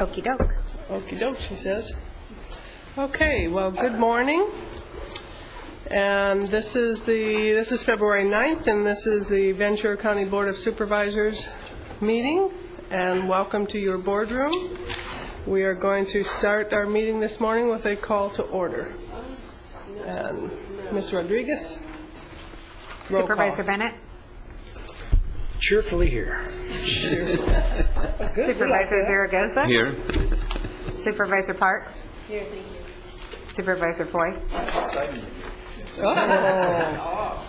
Okey doke. Okie doke, she says. Okay, well, good morning. And this is February 9th, and this is the Ventura County Board of Supervisors meeting. And welcome to your boardroom. We are going to start our meeting this morning with a call to order. And Ms. Rodriguez? Roll Supervisor call. Bennett? Cheerfully here. Supervisor Zaragoza? Here. Supervisor Parks? Here, thank you. Supervisor Foy? Oh,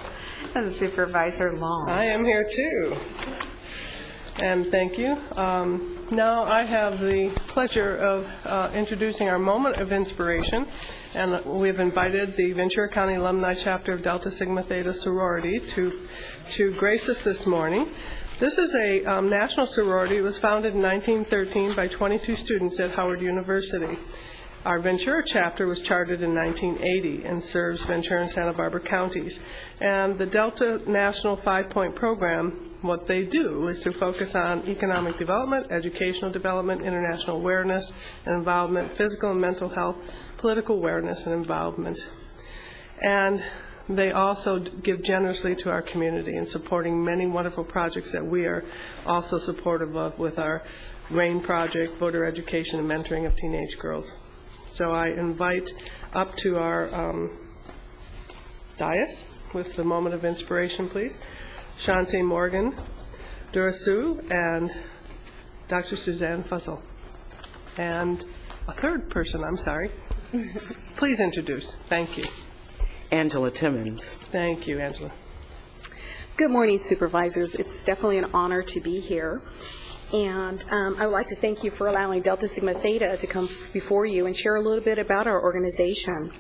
And Supervisor Long. I am here too. And thank you. Now I have the pleasure of introducing our moment of inspiration. And we've invited the Ventura County Alumni Chapter of Delta Sigma Theta Sorority to grace us this morning. This is a national sorority. It was founded in 1913 by 22 students at Howard University. Our Ventura chapter was chartered in 1980 and serves Ventura and Santa Barbara counties. And the Delta National 5-Point Program, what they do is to focus on economic development, educational development, international awareness and involvement, physical and mental health, political awareness and involvement. And they also give generously to our community in supporting many wonderful projects that we are also supportive of with our RAIN project, voter education and mentoring of teenage girls. So I invite up to our dais with the moment of inspiration, please, Shante Morgan Durasu and Dr. Suzanne Fussell. And a third person, I'm sorry. Please introduce. Thank you. Angela Timmons. Thank you, Angela. Good morning, supervisors. It's definitely an honor to be here. And I would like to thank you for allowing Delta Sigma Theta to come before you and share a little bit about our organization.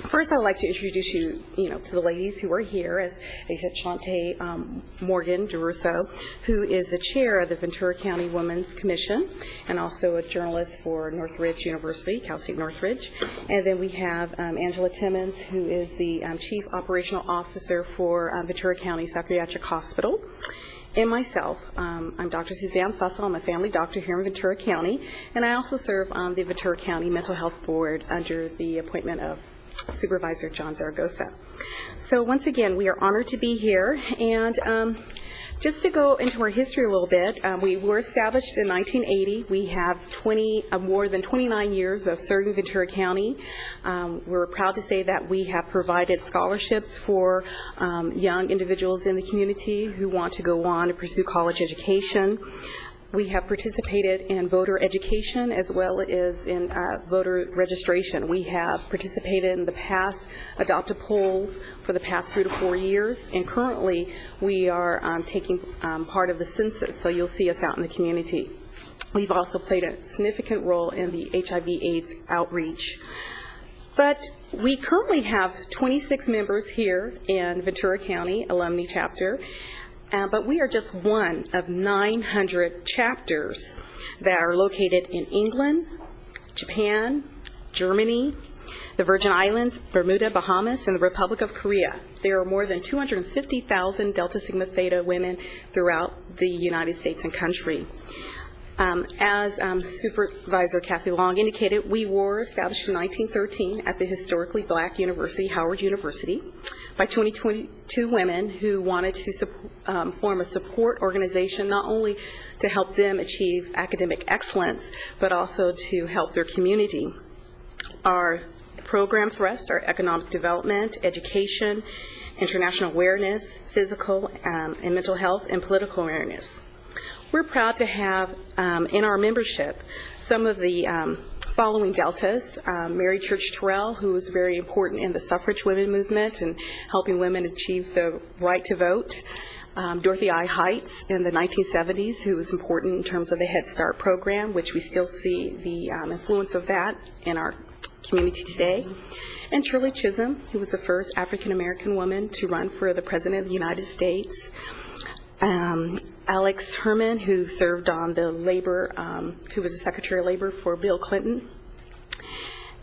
First, I would like to introduce you, to the ladies who are here, as I said, Shante Morgan DeRusso, who is the chair of the Ventura County Women's Commission and also a journalist for Northridge University, Cal State Northridge. And then we have Angela Timmons, who is the Chief Operational Officer for Ventura County Psychiatric Hospital. And myself, I'm Dr. Suzanne Fussell. I'm a family doctor here in Ventura County, and I also serve on the Ventura County Mental Health Board under the appointment of Supervisor John Zaragoza. So once again, we are honored to be here, and just to go into our history a little bit, we were established in 1980. We have more than 29 years of serving Ventura County. We're proud to say that we have provided scholarships for young individuals in the community who want to go on to pursue college education. We have participated in voter education as well as in voter registration. We have participated in the past adopt-a-polls for the past 3 to 4 years, and currently we are taking part of the census, so you'll see us out in the community. We've also played a significant role in the HIV/AIDS outreach. But we currently have 26 members here in Ventura County Alumni Chapter. But we are just one of 900 chapters that are located in England, Japan, Germany, the Virgin Islands, Bermuda, Bahamas, and the Republic of Korea. There are more than 250,000 Delta Sigma Theta women throughout the United States and country. As Supervisor Kathy Long indicated, we were established in 1913 at the historically black university, Howard University, by 22 women who wanted to form a support organization, not only to help them achieve academic excellence, but also to help their community. Our program thrusts are economic development, education, international awareness, physical and mental health, and political awareness. We're proud to have in our membership some of the following Deltas: Mary Church Terrell, who was very important in the suffrage women movement and helping women achieve the right to vote. Dorothy I. Heights in the 1970s, who was important in terms of the Head Start program, which we still see the influence of that in our community today. And Shirley Chisholm, who was the first African-American woman to run for the President of the United States. Alex Herman, who served on the Labor, who was the Secretary of Labor for Bill Clinton.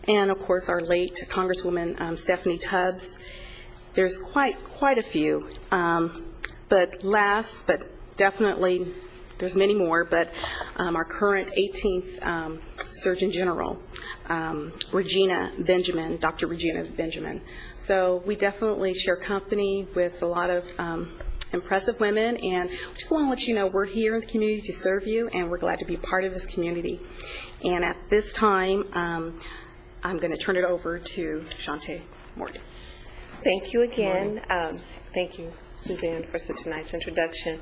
And of course, our late Congresswoman Stephanie Tubbs. There's quite a few. But last but definitely there's many more, but our current 18th Surgeon General, Regina Benjamin, Dr. Regina Benjamin. So we definitely share company with a lot of impressive women, and we just want to let you know we're here in the community to serve you, and we're glad to be part of this community. And at this time, I'm going to turn it over to Shante Morgan. Thank you again. Thank you, Suzanne, for such a nice introduction.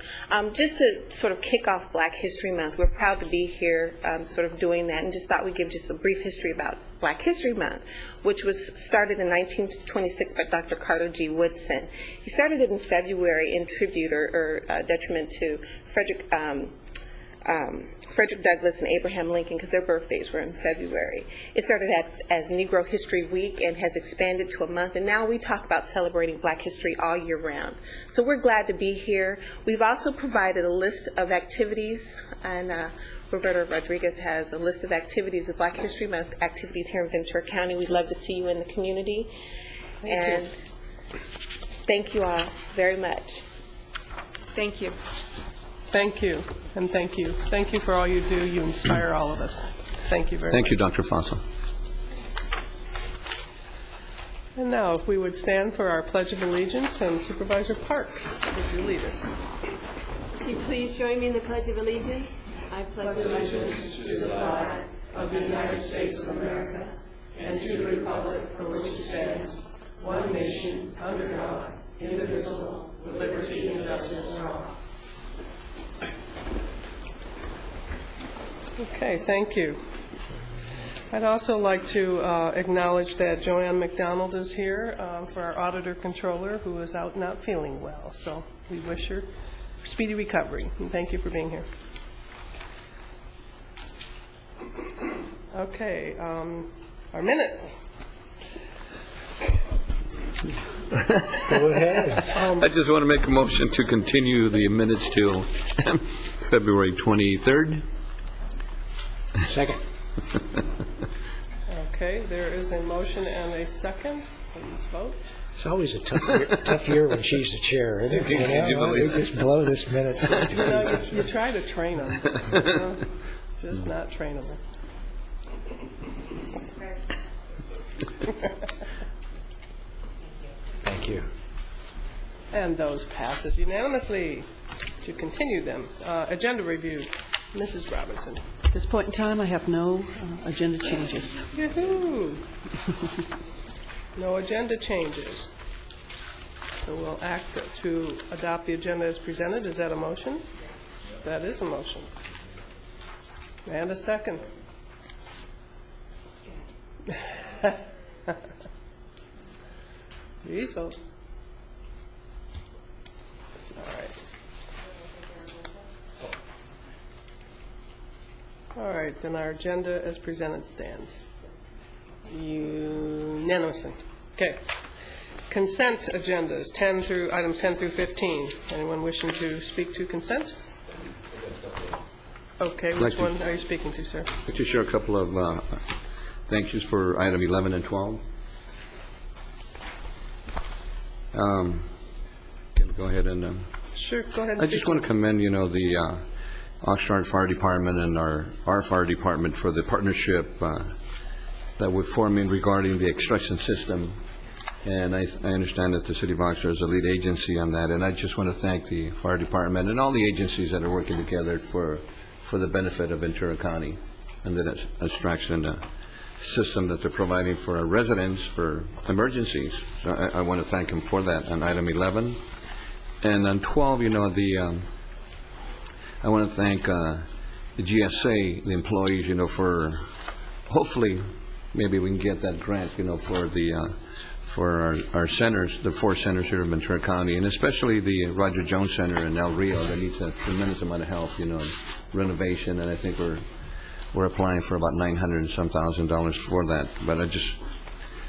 Just to sort of kick off Black History Month, we're proud to be here sort of doing that, and just thought we'd give just a brief history about Black History Month, which was started in 1926 by Dr. Carter G. Woodson. He started it in February in tribute or detriment to Frederick Douglass and Abraham Lincoln, because their birthdays were in February. It started as Negro History Week and has expanded to a month, and now we talk about celebrating Black history all year round. So we're glad to be here. We've also provided a list of activities, and Roberto Rodriguez has a list of activities, of Black History Month activities here in Ventura County. We'd love to see you in the community. Thank you all very much. Thank you. Thank you, and thank you. Thank you for all you do. You inspire all of us. Thank you very much. Thank you, Dr. Faso. And now, if we would stand for our Pledge of Allegiance, and Supervisor Parks, would you lead us? Would you please join me in the Pledge of Allegiance? I pledge allegiance to the flag of the United States of America and to the republic for which it stands, one nation, under God, indivisible, with liberty and justice for all. Okay, thank you. I'd also like to acknowledge that Joanne McDonald is here for our auditor controller, who is out not feeling well. So we wish her speedy recovery, and thank you for being here. Okay, our minutes. Go ahead. I just want to make a motion to continue the minutes till February 23rd. Second. Okay, there is a motion and a second. Please vote. It's always a tough year when she's the chair, isn't it? Did you believe We just blow this minute. You know, you try to train them, you know, just not trainable. Thank you. And those passes unanimously. To continue them, agenda review. Mrs. Robinson. At this point in time, I have no agenda changes. Yoo-hoo. No agenda changes. So we'll act to adopt the agenda as presented. Is that a motion? That is a motion. And a second. Please vote. All right. All right, then our agenda as presented stands unanimously. Okay. Consent agendas, items 10 through 15. Anyone wishing to speak to consent? Okay, which one are you speaking to, sir? I'd like to share a couple of thank yous for item 11 and 12. Can we go ahead and... Sure, go ahead. I just want to commend, the Oxnard Fire Department and our fire department for the partnership that we're forming regarding the extraction system. And I understand that the City of Oxnard is a lead agency on that. And I just want to thank the fire department and all the agencies that are working together for the benefit of Ventura County and the extraction system that they're providing for our residents for emergencies. So I want to thank them for that on item 11. And on 12, I want to thank the GSA, the employees, for hopefully maybe we can get that grant, for our centers, the 4 centers here in Ventura County, and especially the Roger Jones Center in El Rio that needs a tremendous amount of help, renovation, and I think we're applying for about $900 and some thousand for that. But I just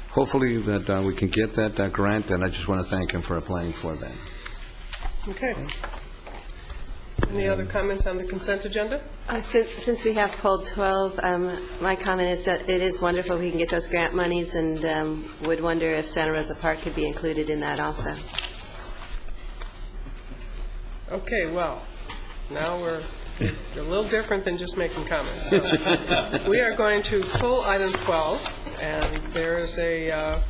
hopefully that we can get that grant, and I just want to thank him for applying for that. Okay. Any other comments on the consent agenda? Since we have pulled 12, my comment is that it is wonderful we can get those grant monies, and would wonder if Santa Rosa Park could be included in that also. Okay, well, now we're They're a little different than just making comments. So, we are going to pull item 12, and there is a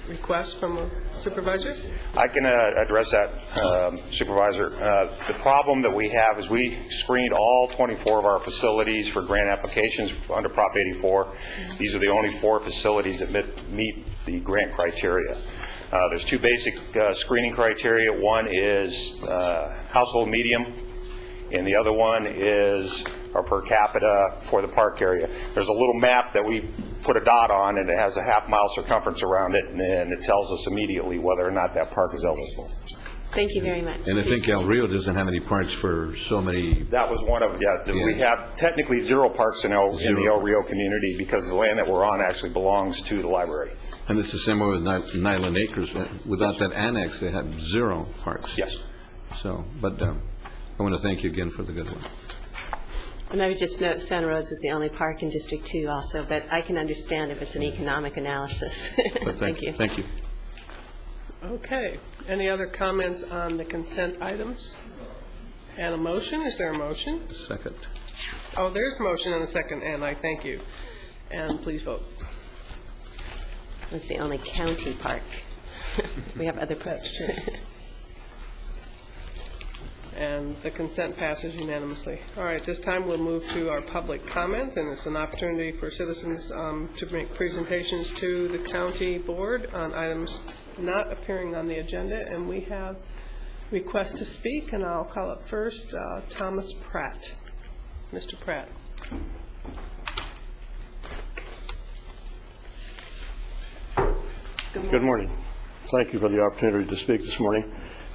request from a supervisor. I can address that, Supervisor. The problem that we have is we screened all 24 of our facilities for grant applications under Prop 84. These are the only 4 facilities that meet the grant criteria. There's 2 basic screening criteria. One is household medium, and the other one is our per capita for the park area. There's a little map that we put a dot on, and it has a half-mile circumference around it, and it tells us immediately whether or not that park is eligible. Thank you very much. And I think El Rio doesn't have any parks for so many. That was one of, we have technically 0 parks in the El Rio community because the land that we're on actually belongs to the library. And it's the same way with Nyland Acres. Without that annex, they have 0 parks. Yes. So, but I want to thank you again for the good one. And I would just note Santa Rosa is the only park in District 2 also, but I can understand if it's an economic analysis. But Thank you. Thank you. Okay. Any other comments on the consent items? And a motion? Is there a motion? Second. Oh, there's a motion and a second, and I thank you. And please vote. It's the only county park. We have other parks. And the consent passes unanimously. All right, this time we'll move to our public comment, and it's an opportunity for citizens to make presentations to the county board on items not appearing on the agenda, and we have requests to speak, and I'll call up first Thomas Pratt. Mr. Pratt. Good morning. Thank you for the opportunity to speak this morning.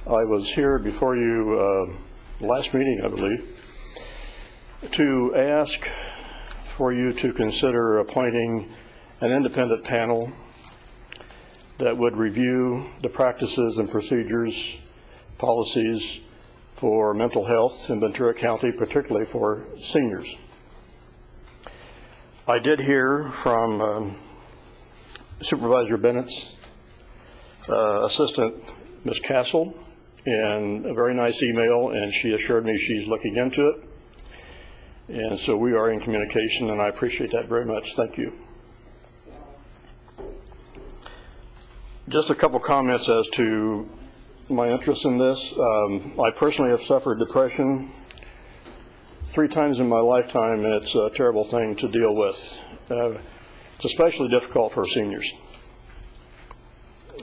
I was here before you last meeting, I believe, to ask for you to consider appointing an independent panel that would review the practices and procedures, policies for mental health in Ventura County, particularly for seniors. I did hear from Supervisor Bennett's assistant, Ms. Castle, in a very nice email, and she assured me she's looking into it. And so we are in communication, and I appreciate that very much. Thank you. Just a couple comments as to my interest in this. I personally have suffered depression 3 times in my lifetime, and it's a terrible thing to deal with. It's especially difficult for seniors.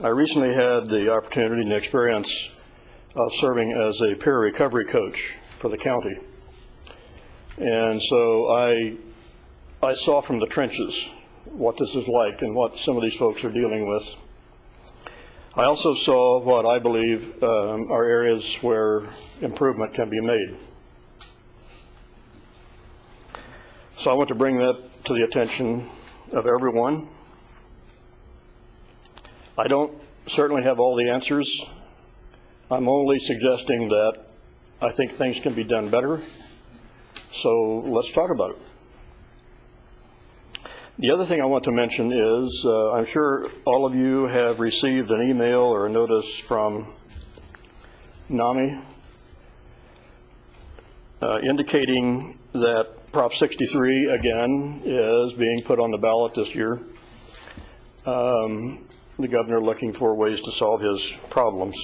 I recently had the opportunity and experience of serving as a peer recovery coach for the county. And so I saw from the trenches what this is like and what some of these folks are dealing with. I also saw what I believe are areas where improvement can be made. So I want to bring that to the attention of everyone. I don't certainly have all the answers. I'm only suggesting that I think things can be done better. So let's talk about it. The other thing I want to mention is I'm sure all of you have received an email or a notice from NAMI indicating that Prop 63 again is being put on the ballot this year. The governor looking for ways to solve his problems.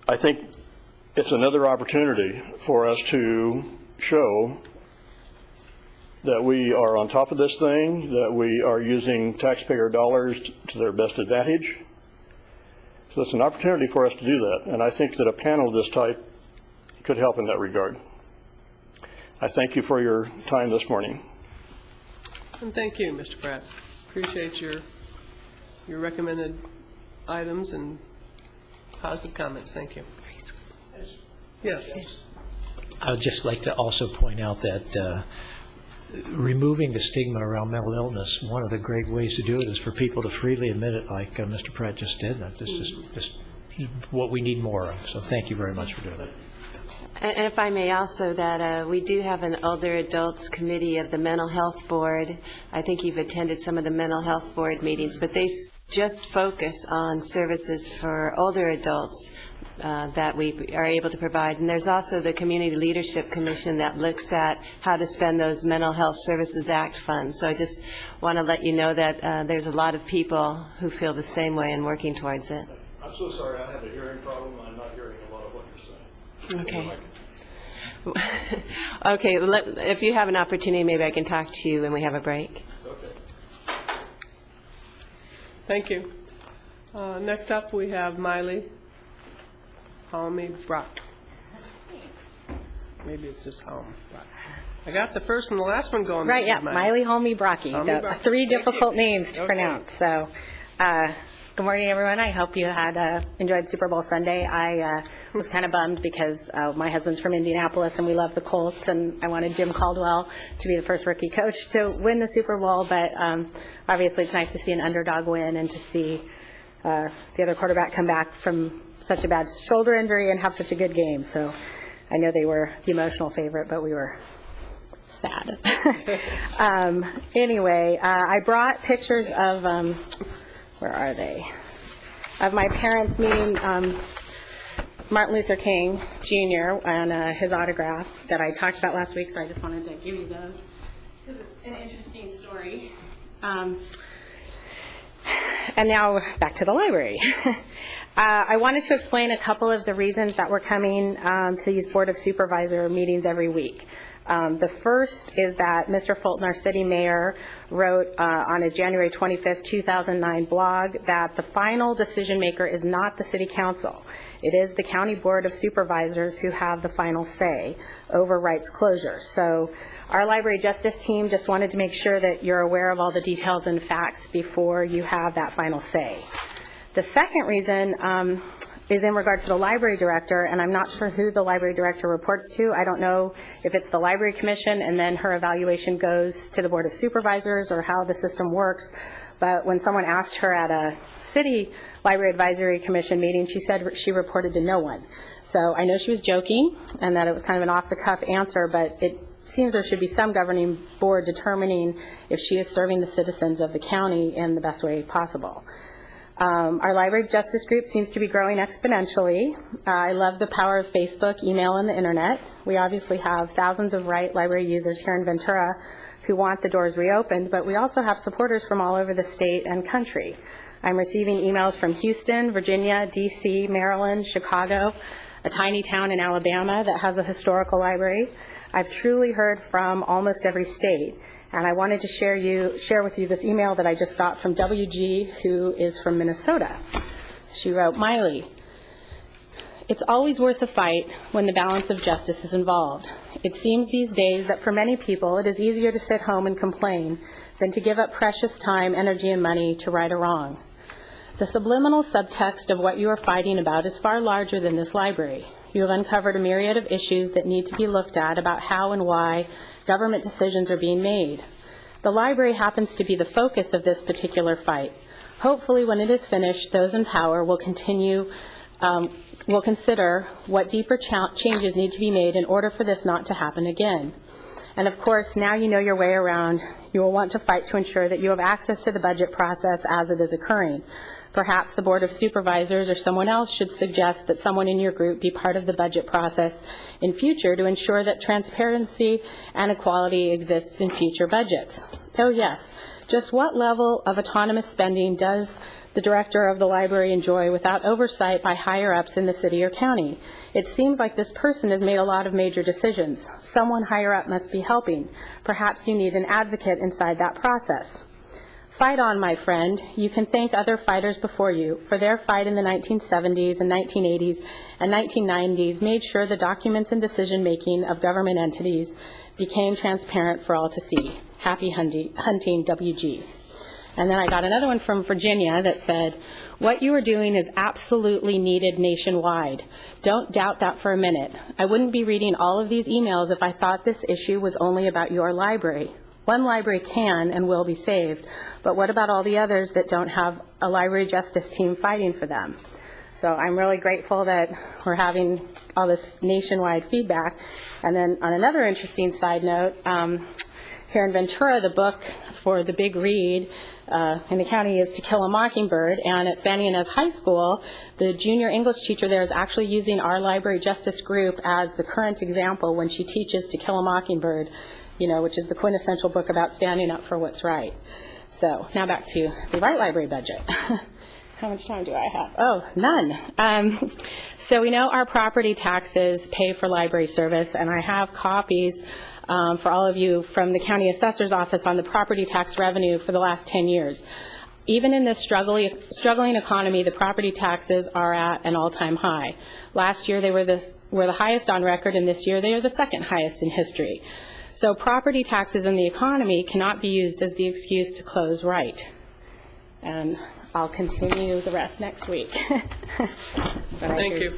I think it's another opportunity for us to show that we are on top of this thing, that we are using taxpayer dollars to their best advantage. So it's an opportunity for us to do that, and I think that a panel of this type could help in that regard. I thank you for your time this morning. And thank you, Mr. Pratt. Appreciate your recommended items and positive comments. Thank you. Yes. I would just like to also point out that removing the stigma around mental illness, one of the great ways to do it is for people to freely admit it, like Mr. Pratt just did. This is just what we need more of. So thank you very much for doing that. And if I may also, that we do have an older adults committee of the mental health board. I think you've attended some of the mental health board meetings, but they just focus on services for older adults that we are able to provide. And there's also the Community Leadership Commission that looks at how to spend those Mental Health Services Act funds. So I just want to let you know that there's a lot of people who feel the same way and working towards it. I'm so sorry, I have a hearing problem. I'm not hearing a lot of what you're saying. Okay. Okay, if you have an opportunity, maybe I can talk to you when we have a break. Okay. Thank you. Next up, we have Miley Halmy Brock. Maybe it's just Halmy Brock. I got the first and the last one going. Right, yeah, Miley Halmy Brocky. Three difficult names to pronounce. So, good morning, everyone. I hope you had enjoyed Super Bowl Sunday. I was kind of bummed because my husband's from Indianapolis and we love the Colts, and I wanted Jim Caldwell to be the first rookie coach to win the Super Bowl. But obviously, it's nice to see an underdog win and to see the other quarterback come back from such a bad shoulder injury and have such a good game. So I know they were the emotional favorite, but we were sad. Anyway, I brought pictures of, where are they? Of my parents meeting Martin Luther King Jr. and his autograph that I talked about last week, so I just wanted to give you those because it's an interesting story. And now back to the library. I wanted to explain a couple of the reasons that we're coming to these Board of Supervisor meetings every week. The first is that Mr. Fulton, our city mayor, wrote on his January 25th, 2009 blog that the final decision maker is not the city council. It is the county board of supervisors who have the final say over rights closure. So our library justice team just wanted to make sure that you're aware of all the details and facts before you have that final say. The second reason is in regard to the library director, and I'm not sure who the library director reports to. I don't know if it's the library commission and then her evaluation goes to the board of supervisors or how the system works. But when someone asked her at a city library advisory commission meeting, she said she reported to no one. So I know she was joking and that it was kind of an off-the-cuff answer, but it seems there should be some governing board determining if she is serving the citizens of the county in the best way possible. Our library justice group seems to be growing exponentially. I love the power of Facebook, email, and the internet. We obviously have thousands of library users here in Ventura who want the doors reopened, but we also have supporters from all over the state and country. I'm receiving emails from Houston, Virginia, D.C., Maryland, Chicago, a tiny town in Alabama that has a historical library. I've truly heard from almost every state. And I wanted to share with you this email that I just got from WG, who is from Minnesota. She wrote, Miley, it's always worth a fight when the balance of justice is involved. It seems these days that for many people it is easier to sit home and complain than to give up precious time, energy, and money to right a wrong. The subliminal subtext of what you are fighting about is far larger than this library. You have uncovered a myriad of issues that need to be looked at about how and why government decisions are being made. The library happens to be the focus of this particular fight. Hopefully, when it is finished, those in power will consider what deeper changes need to be made in order for this not to happen again. And of course, now you know your way around. You will want to fight to ensure that you have access to the budget process as it is occurring. Perhaps the Board of Supervisors or someone else should suggest that someone in your group be part of the budget process in future to ensure that transparency and equality exists in future budgets. Oh yes, just what level of autonomous spending does the director of the library enjoy without oversight by higher-ups in the city or county? It seems like this person has made a lot of major decisions. Someone higher up must be helping. Perhaps you need an advocate inside that process. Fight on, my friend. You can thank other fighters before you for their fight in the 1970s and 1980s and 1990s made sure the documents and decision-making of government entities became transparent for all to see. Happy hunting, WG. And then I got another one from Virginia that said, what you are doing is absolutely needed nationwide. Don't doubt that for a minute. I wouldn't be reading all of these emails if I thought this issue was only about your library. One library can and will be saved, but what about all the others that don't have a library justice team fighting for them? So I'm really grateful that we're having all this nationwide feedback. And then on another interesting side note, here in Ventura, the book for the big read in the county is To Kill a Mockingbird, and at Santa Ynez High School, the junior English teacher there is actually using our library justice group as the current example when she teaches To Kill a Mockingbird, which is the quintessential book about standing up for what's right. So now back to the Wright Library budget. How much time do I have? Oh, none. So we know our property taxes pay for library service, and I have copies for all of you from the county assessor's office on the property tax revenue for the last 10 years. Even in this struggling economy, the property taxes are at an all-time high. Last year they were the highest on record, and this year they are the second highest in history. So property taxes in the economy cannot be used as the excuse to close Wright. And I'll continue the rest next week. Thank you.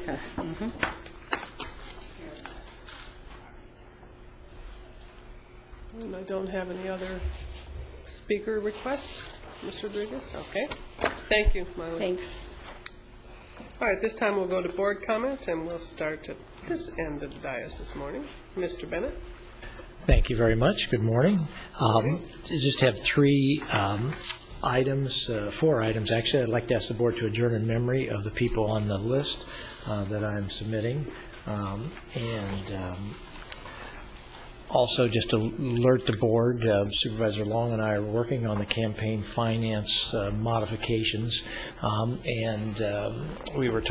And I don't have any other speaker requests. Mr. Rodriguez? Okay. Thank you, Marlene. Thanks. All right, this time we'll go to board comment, and we'll start at this end of the dais this morning. Mr. Bennett? Thank you very much. Good morning. Just have four items actually. I'd like to ask the board to adjourn in memory of the people on the list that I'm submitting, and also just to alert the board, Supervisor Long and I are working on the campaign finance modifications, and we were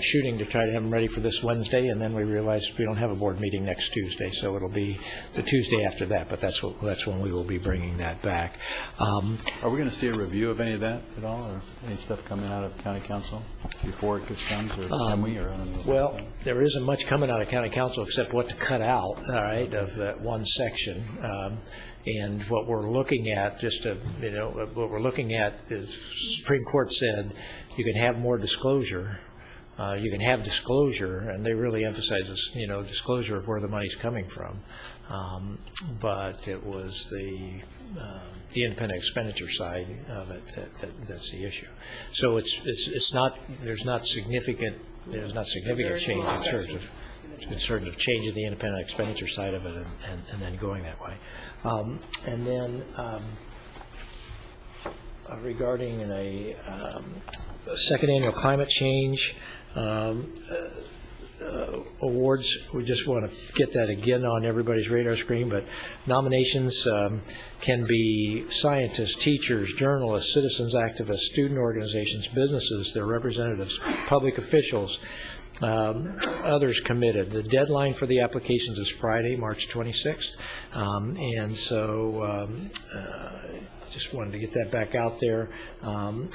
shooting to try to have them ready for this Wednesday, and then we realized we don't have a board meeting next Tuesday, so it'll be the Tuesday after that, but that's when we will be bringing that back. Are we going to see a review of any of that at all, or any stuff coming out of County Council before it comes, or can we, or I don't know? Well, there isn't much coming out of County Council except what to cut out, all right, of that one section, and what we're looking at, what we're looking at is Supreme Court said you can have more disclosure, you can have disclosure, and they really emphasize this, disclosure of where the money's coming from, but it was the independent expenditure side of it that's the issue. So it's not significant change in terms of changing the independent expenditure side of it and then going that way. And then regarding a second annual climate change awards, we just want to get that again on everybody's radar screen, but nominations can be scientists, teachers, journalists, citizens, activists, student organizations, businesses, their representatives, public officials, others committed. The deadline for the applications is Friday, March 26th, and so just wanted to get that back out there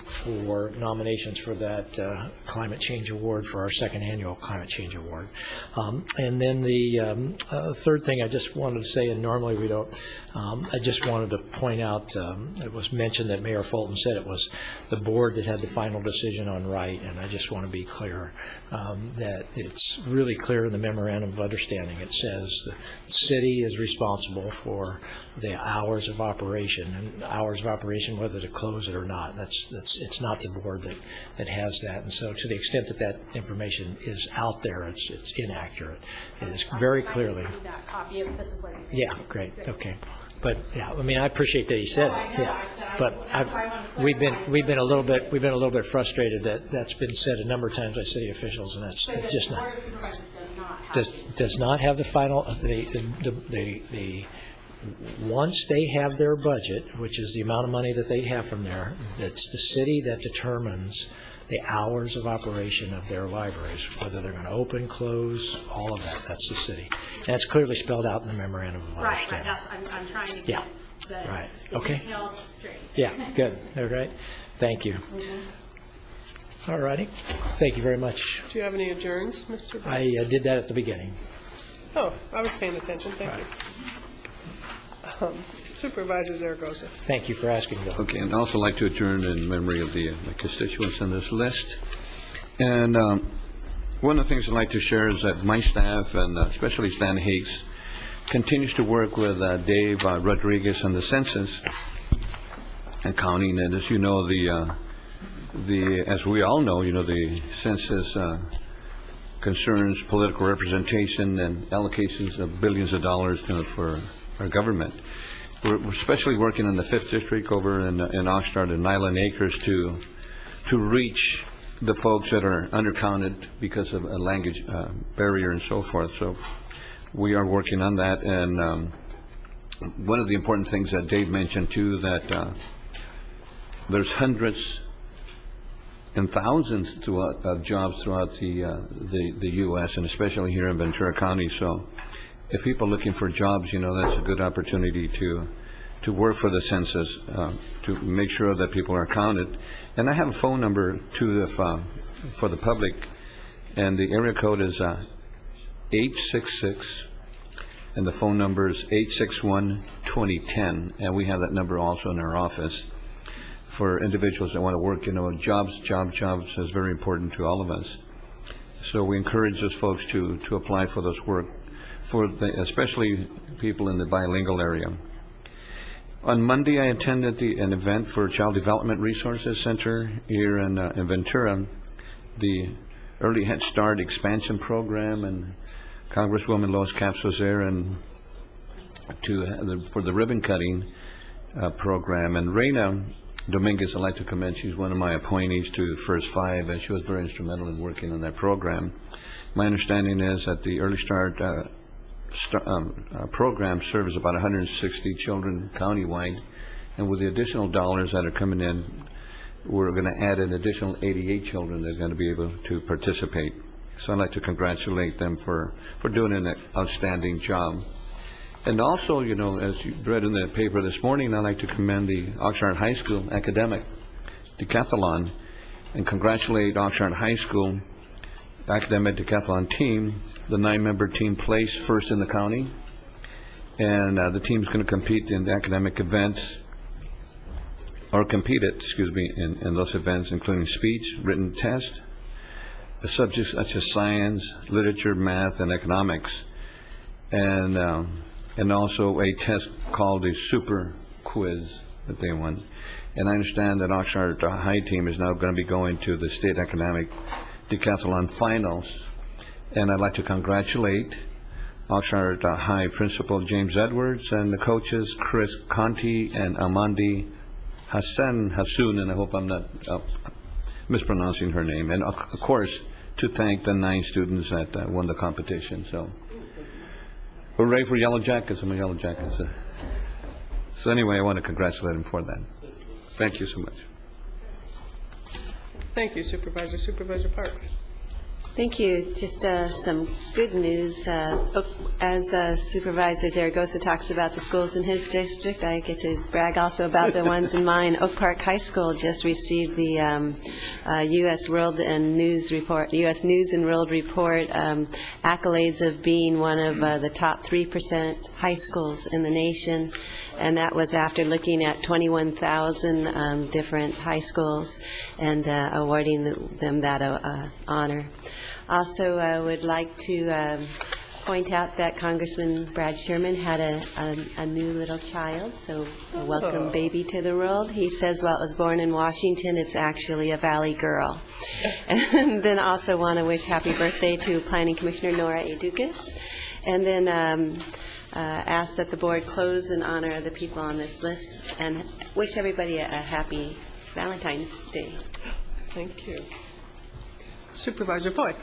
for nominations for that climate change award, for our second annual climate change award. And then the third thing I just wanted to say, and normally we don't, I just wanted to point out, it was mentioned that Mayor Fulton said it was the board that had the final decision on Wright, and I just want to be clear that it's really clear in the memorandum of understanding. It says the city is responsible for the hours of operation, and hours of operation whether to close it or not. It's not the board that has that, and so to the extent that that information is out there, it's inaccurate. It is very clearly. That copy of this is what yeah, great, okay. But yeah, I mean, I appreciate that he said it. Yeah, but we've been a little bit frustrated that that's been said a number of times by city officials, and that's just not. Does not have the final. The once they have their budget, which is the amount of money that they have from there, that's the city that determines the hours of operation of their libraries, whether they're going to open, close, all of that. That's the city. And that's clearly spelled out in the memorandum of understanding. Right. I'm trying to get the details straight. Yeah, good. All right. Thank you. All righty. Thank you very much. Do you have any adjourns, Mr. Bennett? I did that at the beginning. Oh, I was paying attention. Thank you. Supervisor Zaragoza. Thank you for asking, Bill. Okay, and I'd also like to adjourn in memory of the constituents on this list. And one of the things I'd like to share is that my staff, and especially Stan Hicks, continues to work with Dave Rodriguez on the census and counting. And as you know, the as we all know, the census concerns political representation and allocations of billions of dollars for our government. We're especially working in the 5th District over in Oxnard and Island Acres to reach the folks that are undercounted because of a language barrier and so forth. So we are working on that. And one of the important things that Dave mentioned too, that there's hundreds and thousands of jobs throughout the U.S. and especially here in Ventura County. So if people are looking for jobs, that's a good opportunity to work for the census, to make sure that people are counted. And I have a phone number too for the public, and the area code is 866, and the phone number is 861-2010, and we have that number also in our office for individuals that want to work. Jobs is very important to all of us. So we encourage those folks to apply for those work, especially people in the bilingual area. On Monday, I attended an event for Child Development Resources Center here in Ventura, the Early Head Start Expansion Program, and Congresswoman Lois Capps was there, and for the ribbon cutting program. And Reina Dominguez, I'd like to commend. She's one of my appointees to First Five, and she was very instrumental in working on that program. My understanding is that the Early Start program serves about 160 children countywide, and with the additional dollars that are coming in, we're going to add an additional 88 children that are going to be able to participate. So I'd like to congratulate them for doing an outstanding job. And also, as you read in the paper this morning, I'd like to commend the Oxnard High School academic decathlon and congratulate Oxnard High School academic decathlon team. The 9-member team placed first in the county, and the team's going to compete in the academic events, or competed, in those events, including speech, written test, subjects such as science, literature, math, and economics, and also a test called a super quiz that they won. And I understand that Oxnard High team is now going to be going to the state academic decathlon finals. And I'd like to congratulate Oxnard High Principal James Edwards and the coaches Chris Conti and Amandi Hassoun, and I hope I'm not mispronouncing her name. And of course, to thank the 9 students that won the competition. So, hooray for Yellow Jackets! I'm a Yellow Jackets. So anyway, I want to congratulate them for that. Thank you so much. Thank you, Supervisor. Supervisor Parks. Thank you. Just some good news. As Supervisor Zaragoza talks about the schools in his district, I get to brag also about the ones in mine. Oak Park High School just received the U.S. World and News Report, U.S. News and World Report accolades of being one of the top 3% high schools in the nation. And that was after looking at 21,000 different high schools and awarding them that honor. Also, I would like to point out that Congressman Brad Sherman had a new little child, so a welcome baby to the world. He says while it was born in Washington, it's actually a Valley girl. And then also want to wish happy birthday to Planning Commissioner Nora A. Dukas. And then ask that the board close in honor of the people on this list and wish everybody a happy Valentine's Day. Thank you. Supervisor Boyd,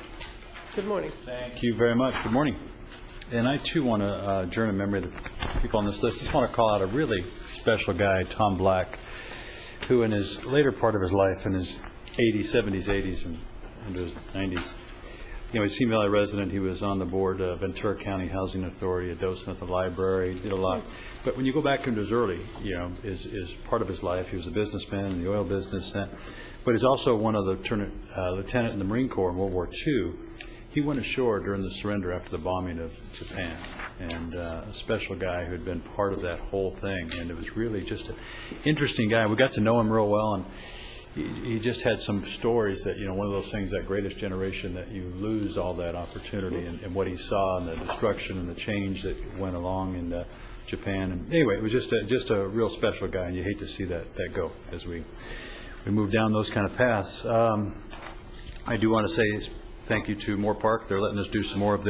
good morning. Thank you very much. Good morning. And I, too, want to adjourn in memory of the people on this list. I just want to call out a really special guy, Tom Black, who in his later part of his life, in his 80s, and into his 90s, he's a Simi Valley resident. He was on the board of Ventura County Housing Authority, a docent at the library, did a lot. But when you go back into his early, is part of his life, he was a businessman in the oil business. But he's also one of the lieutenant in the Marine Corps in World War II. He went ashore during the surrender after the bombing of Japan, and a special guy who had been part of that whole thing. And it was really just an interesting guy. We got to know him real well, and he just had some stories that, one of those things, that greatest generation, that you lose all that opportunity and what he saw and the destruction and the change that went along in Japan. And anyway, it was just a real special guy, and you hate to see that go as we we move down those kind of paths. I do want to say thank you to Moore Park. They're letting us do some more of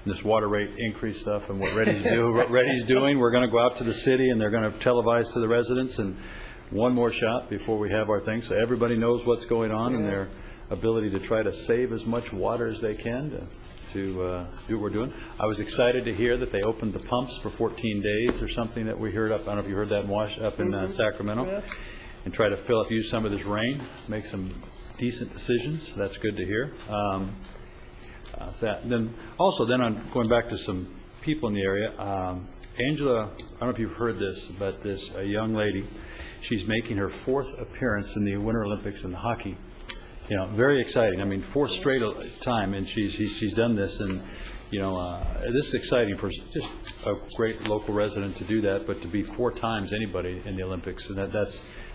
this water rate increase stuff and what Ready's doing. We're going to go out to the city, and they're going to televise to the residents, and one more shot before we have our thing, so everybody knows what's going on and their ability to try to save as much water as they can to do what we're doing. I was excited to hear that they opened the pumps for 14 days or something that we heard up. I don't know if you heard that in Sacramento. Yeah. And try to use some of this rain, make some decent decisions. That's good to hear. Then I'm going back to some people in the area. Angela, I don't know if you've heard this, but a young lady, she's making her 4th appearance in the Winter Olympics in hockey. You know, very exciting. I mean, 4th straight time, and she's done this, and this is exciting for just a great local resident to do that, but to be 4 times anybody in the Olympics, and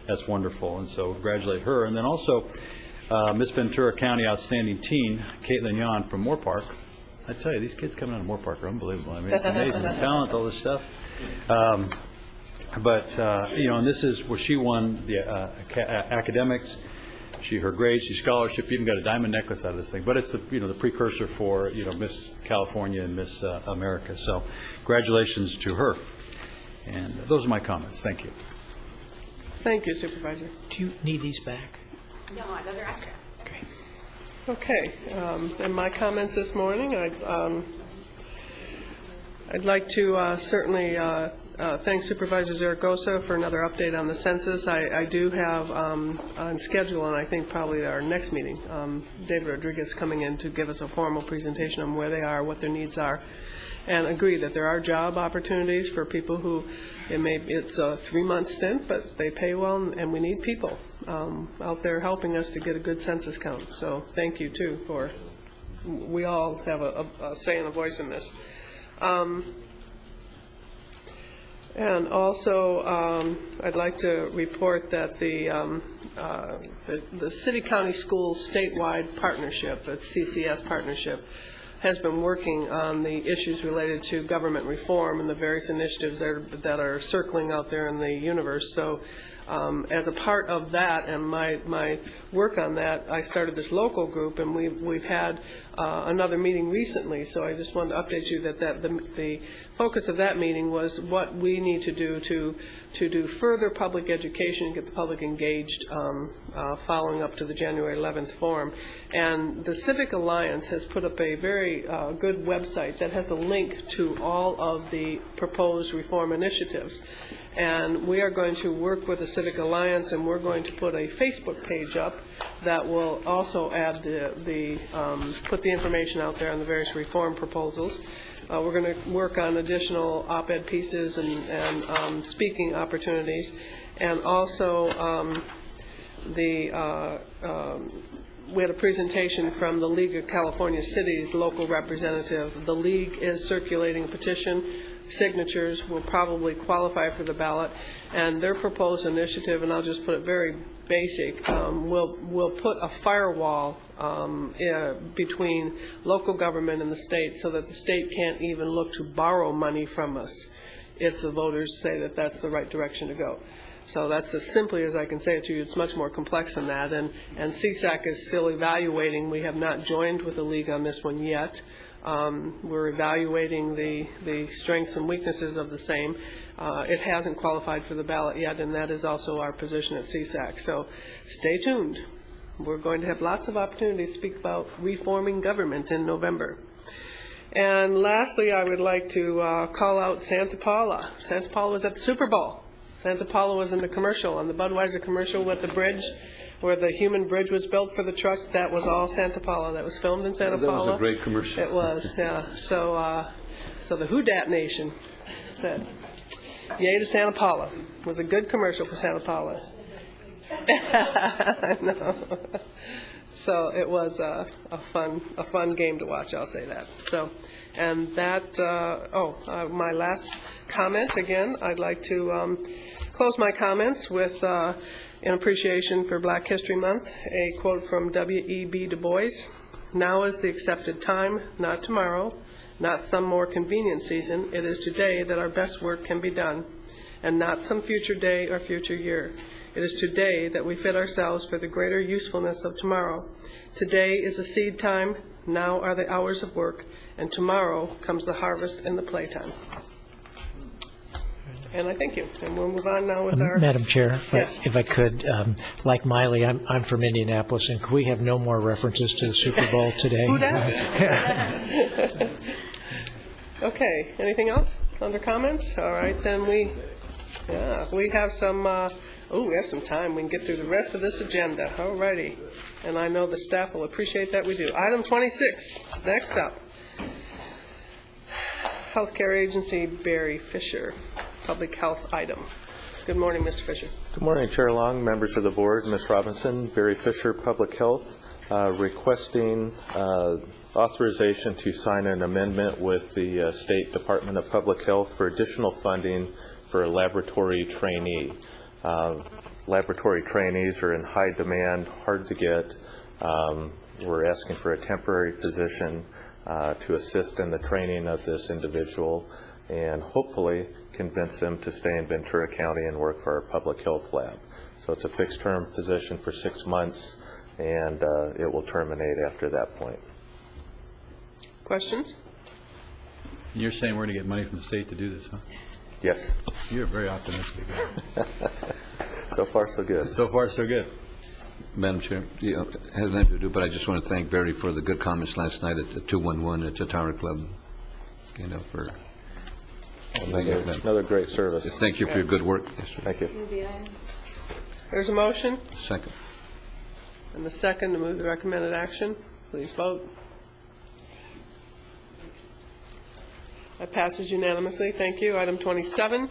that's wonderful. And so congratulate her. And then also Miss Ventura County Outstanding Teen, Caitlin Yon from Moore Park. I tell you, these kids coming out of Moore Park are unbelievable. I mean, it's amazing, the talent, all this stuff. And this is where she won the academics. Her grades, she scholarship, even got a diamond necklace out of this thing. But it's the precursor for Miss California and Miss America. So congratulations to her. And those are my comments. Thank you. Thank you, Supervisor. Do you need these back? No, those are accurate. Okay. And my comments this morning, I'd like to certainly thank Supervisor Zaragoza for another update on the census. I do have on schedule, and I think probably our next meeting, David Rodriguez coming in to give us a formal presentation on where they are, what their needs are, and agree that there are job opportunities for people who it's a 3-month stint, but they pay well, and we need people out there helping us to get a good census count. So thank you too we all have a say and a voice in this. And also, I'd like to report that the City-County Schools statewide partnership, the CCS partnership, has been working on the issues related to government reform and the various initiatives that are circling out there in the universe. So as a part of that and my work on that, I started this local group, and we've had another meeting recently. So I just wanted to update you that the focus of that meeting was what we need to do to do further public education and get the public engaged following up to the January 11th forum. And the Civic Alliance has put up a very good website that has a link to all of the proposed reform initiatives. And we are going to work with the Civic Alliance, and we're going to put a Facebook page up that will also add put the information out there on the various reform proposals. We're going to work on additional op-ed pieces and speaking opportunities, and also we had a presentation from the League of California Cities local representative. The League is circulating a petition. Signatures will probably qualify for the ballot, and their proposed initiative, and I'll just put it very basic, will put a firewall between local government and the state, so that the state can't even look to borrow money from us if the voters say that that's the right direction to go. So that's as simply as I can say it to you. It's much more complex than that, and CSAC is still evaluating. We have not joined with the League on this one yet. We're evaluating the strengths and weaknesses of the same. It hasn't qualified for the ballot yet, and that is also our position at CSAC. So stay tuned. We're going to have lots of opportunities to speak about reforming government in November. And lastly, I would like to call out Santa Paula. Santa Paula was at the Super Bowl. Santa Paula was in the commercial, on the Budweiser commercial with the bridge, where the human bridge was built for the truck. That was all Santa Paula. That was filmed in Santa Paula. That was a great commercial. It was, yeah. So the Who Dat Nation said, "Yay to Santa Paula." It was a good commercial for Santa Paula. I know. So it was a fun game to watch. I'll say that. So, and that. My last comment again. I'd like to close my comments with. In appreciation for Black History Month, a quote from W.E.B. Du Bois: "Now is the accepted time, not tomorrow, not some more convenient season. It is today that our best work can be done, and not some future day or future year. It is today that we fit ourselves for the greater usefulness of tomorrow. Today is the seed time, now are the hours of work, and tomorrow comes the harvest and the playtime. And I thank you. And we'll move on now with our... Madam Chair, Yes. if I could, like Miley, I'm from Indianapolis, and could we have no more references to the Super Bowl today? Who dat? Okay, anything else under comments? All right, then we have some, we have some time. We can get through the rest of this agenda. All righty. And I know the staff will appreciate that we do. Item 26, next up. Healthcare Agency, Barry Fisher, public health item. Good morning, Mr. Fisher. Good morning, Chair Long, members of the board, Ms. Robinson. Barry Fisher, Public Health, requesting authorization to sign an amendment with the State Department of Public Health for additional funding for a laboratory trainee. Laboratory trainees are in high demand, hard to get. We're asking for a temporary position to assist in the training of this individual and hopefully convince them to stay in Ventura County and work for our public health lab. So it's a fixed term position for 6 months, and it will terminate after that point. Questions? You're saying we're going to get money from the state to do this, huh? Yes. You're very optimistic. So far, so good. So far, so good. Madam Chair, it has nothing to do, but I just want to thank Barry for the good comments last night at the 211 at the Tower Club. You know, for another great service. Thank you for your good work. Yes, sir. Thank you. There's a motion Second. and the second to move the recommended action. Please vote. That passes unanimously. Thank you. Item 27.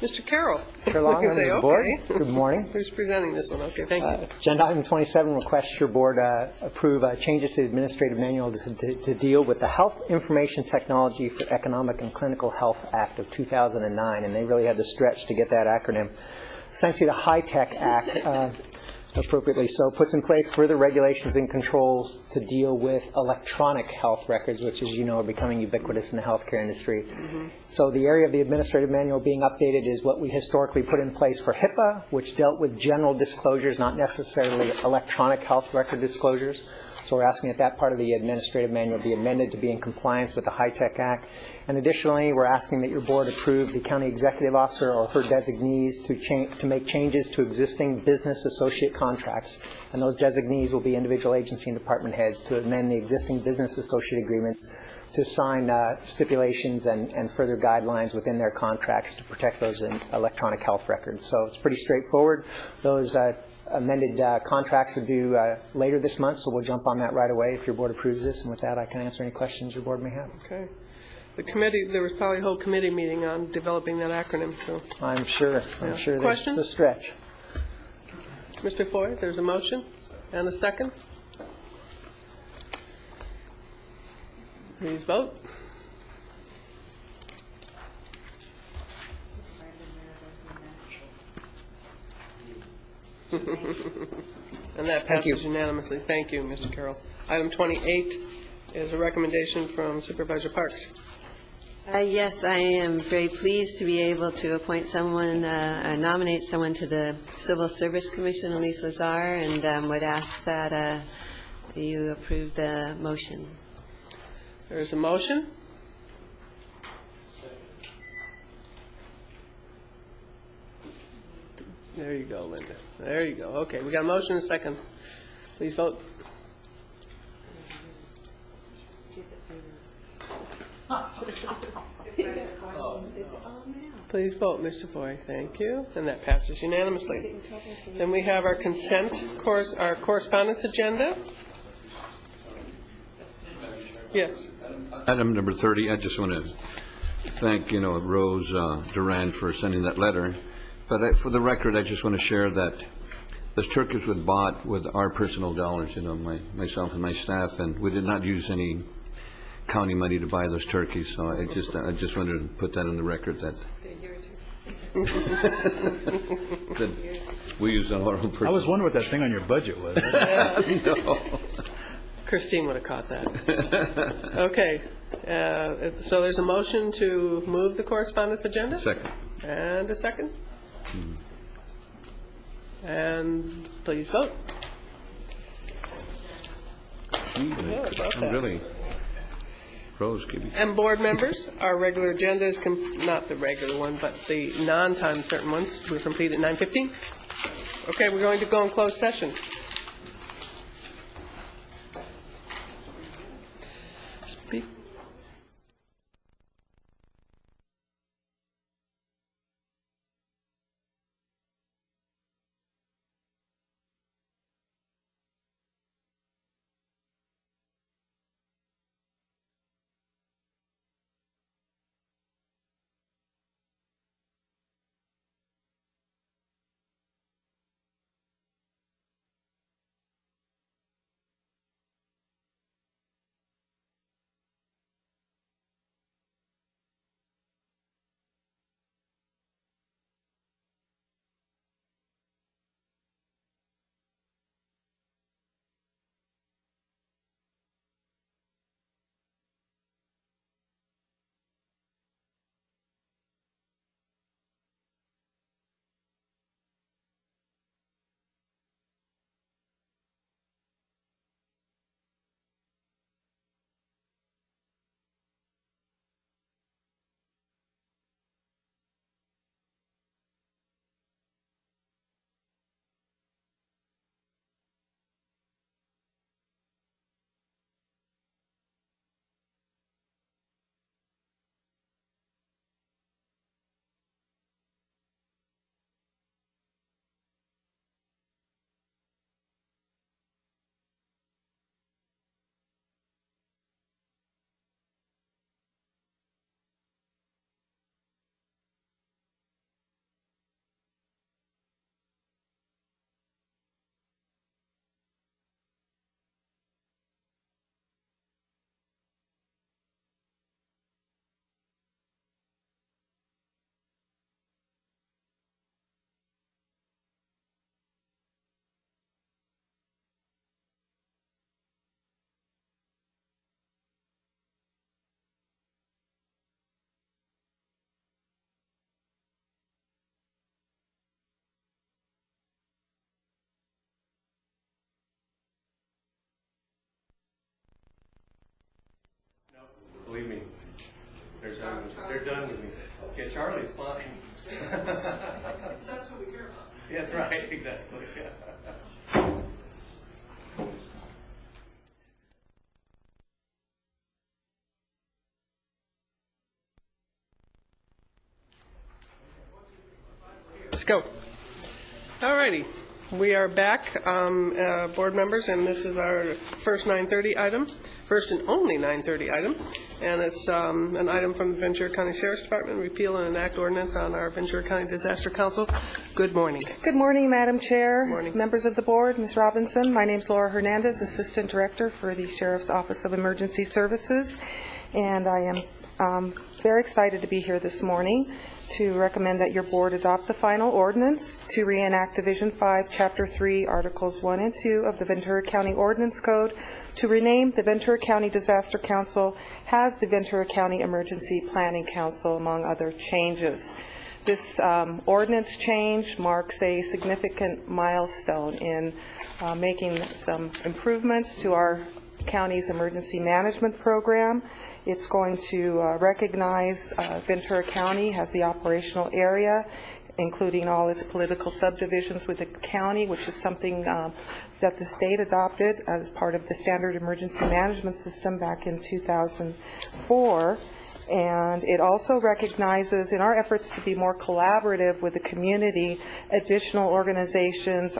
Mr. Carroll. Chair Long, members of the board, good morning. Who's presenting this one? Okay, thank you. Agenda item 27 requests your board approve changes to the administrative manual to deal with the Health Information Technology for Economic and Clinical Health Act of 2009, and they really had to stretch to get that acronym. Essentially, the HITECH Act, appropriately so, puts in place further regulations and controls to deal with electronic health records, which, as you know, are becoming ubiquitous in the healthcare industry. Mm-hmm. So the area of the administrative manual being updated is what we historically put in place for HIPAA, which dealt with general disclosures, not necessarily electronic health record disclosures. So we're asking that that part of the administrative manual be amended to be in compliance with the HITECH Act. And additionally, we're asking that your board approve the county executive officer or her designees to make changes to existing business associate contracts. And those designees will be individual agency and department heads to amend the existing business associate agreements to sign stipulations and further guidelines within their contracts to protect those electronic health records. So it's pretty straightforward. Those amended contracts are due later this month, so we'll jump on that right away if your board approves this. And with that, I can answer any questions your board may have. Okay. The committee, there was probably a whole committee meeting on developing that acronym, so. I'm sure Questions? It's a stretch. Mr. Foy, there's a motion and a second. Please vote. And that passes unanimously. Thank you, Mr. Carroll. Item 28 is a recommendation from Supervisor Parks. Yes, I am very pleased to be able to appoint someone, nominate someone to the Civil Service Commission, Elise Lazar, and would ask that you approve the motion. There is a motion. There you go, Linda. There you go. Okay, we got a motion and a second. Please vote. Please vote, Mr. Foy. Thank you. And that passes unanimously. Then we have our consent, our correspondence agenda. Yes. Item number 30, I just want to thank, Rose Duran for sending that letter. But for the record, I just want to share that those turkeys were bought with our personal dollars, myself and my staff, and we did not use any county money to buy those turkeys. So I just wanted to put that on the record that that we use on our own personal. I was wondering what that thing on your budget was. Christine would have caught that. Okay. So there's a motion to move the correspondence agenda? Second. And a second? And please vote. I'm really, Rose, give me. And board members, our regular agenda is, not the regular one, but the non-time certain ones, we're complete at 9:15. Okay, we're going to go in closed session. Speak. Believe me, they're done with me. Okay, Charlie's fine. That's what we care about. That's right, exactly. Let's go. All righty. We are back, board members, and this is our first 9:30 item, first and only 9:30 item, and it's an item from the Ventura County Sheriff's Department, repeal and enact ordinance on our Ventura County Disaster Council. Good morning. Good morning, Madam Chair, Morning. members of the board, Ms. Robinson. My name is Laura Hernandez, Assistant Director for the Sheriff's Office of Emergency Services, and I am very excited to be here this morning to recommend that your board adopt the final ordinance to reenact Division 5, Chapter 3, Articles 1 and 2 of the Ventura County Ordinance Code to rename the Ventura County Disaster Council as the Ventura County Emergency Planning Council, among other changes. This ordinance change marks a significant milestone in making some improvements to our county's emergency management program. It's going to recognize Ventura County as the operational area, including all its political subdivisions with the county, which is something that the state adopted as part of the Standard Emergency Management System back in 2004. And it also recognizes, in our efforts to be more collaborative with the community, additional organizations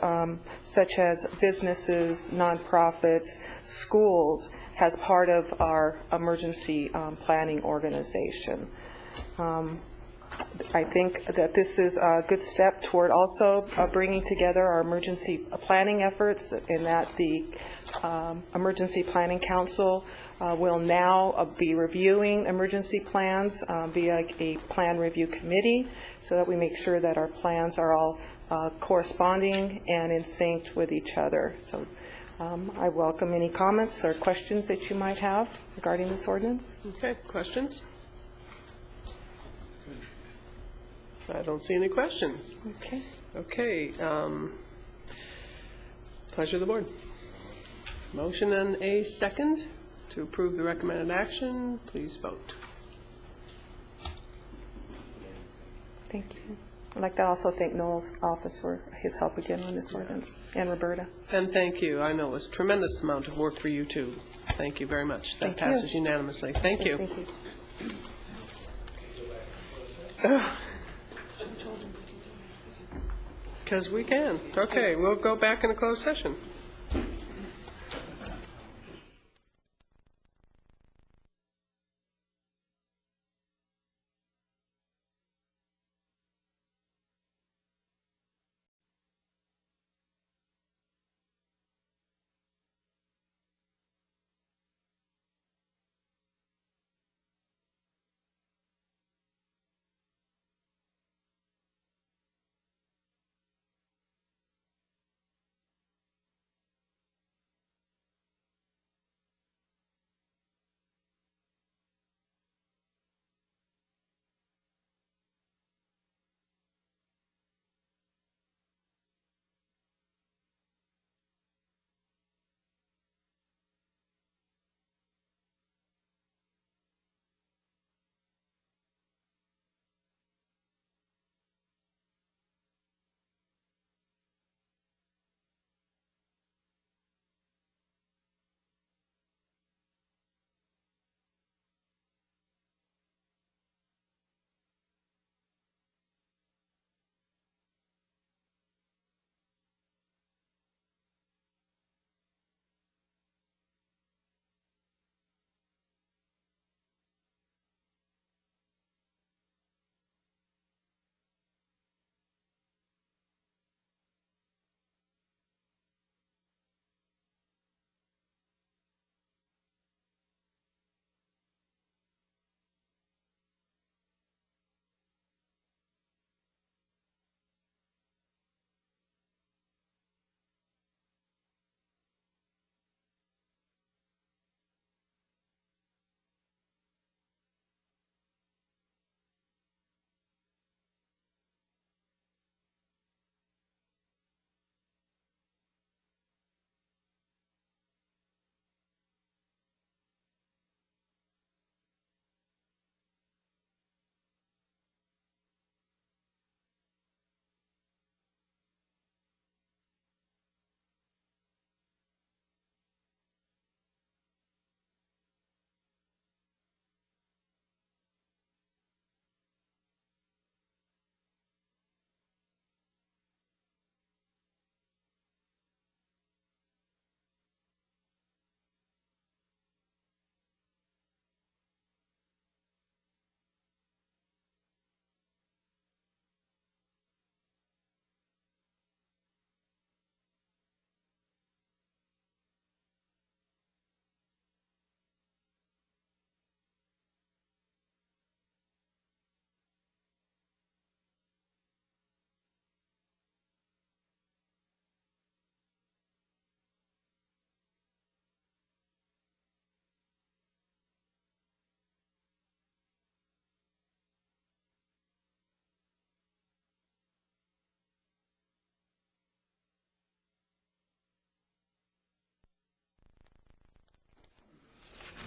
such as businesses, nonprofits, schools, as part of our emergency planning organization. I think that this is a good step toward also bringing together our emergency planning efforts, in that the Emergency Planning Council will now be reviewing emergency plans via a plan review committee, so that we make sure that our plans are all corresponding and in sync with each other. So I welcome any comments or questions that you might have regarding this ordinance. Okay, questions? I don't see any questions. Okay. Okay, pleasure of the board. Motion and a second to approve the recommended action. Please vote. Thank you. I'd like to also thank Noel's office for his help again on this ordinance, and Roberta. And thank you. I know it's a tremendous amount of work for you, too. Thank you very much. That Thank you. passes unanimously. Thank you. Thank you. Because we can. Okay, we'll go back in a closed session.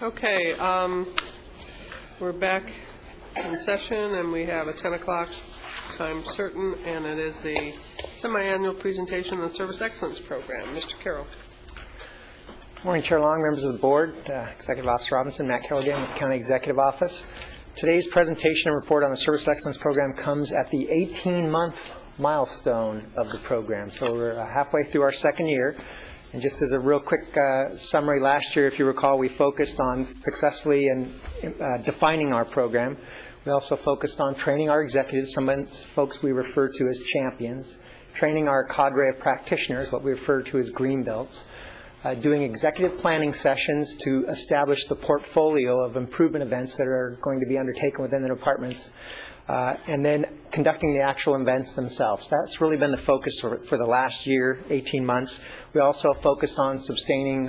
Okay, we're back in session, and we have a 10 o'clock time certain, and it is the semi-annual presentation on the Service Excellence Program. Mr. Carroll. Morning, Chair Long, members of the board, Executive Officer Robinson, Matt Carroll again with the County Executive Office. Today's presentation and report on the Service Excellence Program comes at the 18-month milestone of the program. So we're halfway through our second year. And just as a real quick summary, last year, if you recall, we focused on successfully defining our program. We also focused on training our executives, some folks we refer to as champions, training our cadre of practitioners, what we refer to as green belts, doing executive planning sessions to establish the portfolio of improvement events that are going to be undertaken within the departments, and then conducting the actual events themselves. That's really been the focus for the last year, 18 months. We also focused on obtaining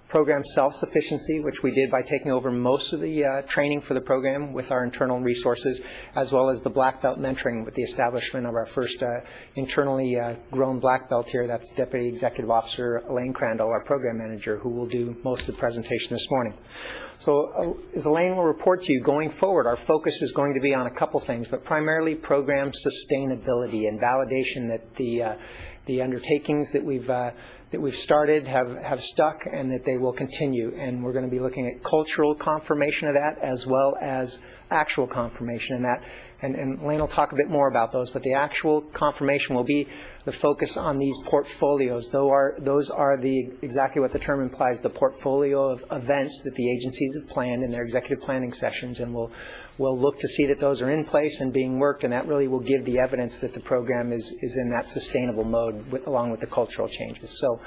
program self-sufficiency, which we did by taking over most of the training for the program with our internal resources, as well as the black belt mentoring with the establishment of our first internally grown black belt here. That's Deputy Executive Officer Elaine Crandall, our program manager, who will do most of the presentation this morning. So as Elaine will report to you, going forward, our focus is going to be on a couple things, but primarily program sustainability and validation that the undertakings that we've started have stuck and that they will continue. And we're going to be looking at cultural confirmation of that as well as actual confirmation in that. And Elaine will talk a bit more about those, but the actual confirmation will be the focus on these portfolios. Those are exactly what the term implies, the portfolio of events that the agencies have planned in their executive planning sessions, and we'll look to see that those are in place and being worked, and that really will give the evidence that the program is in that sustainable mode along with the cultural changes. So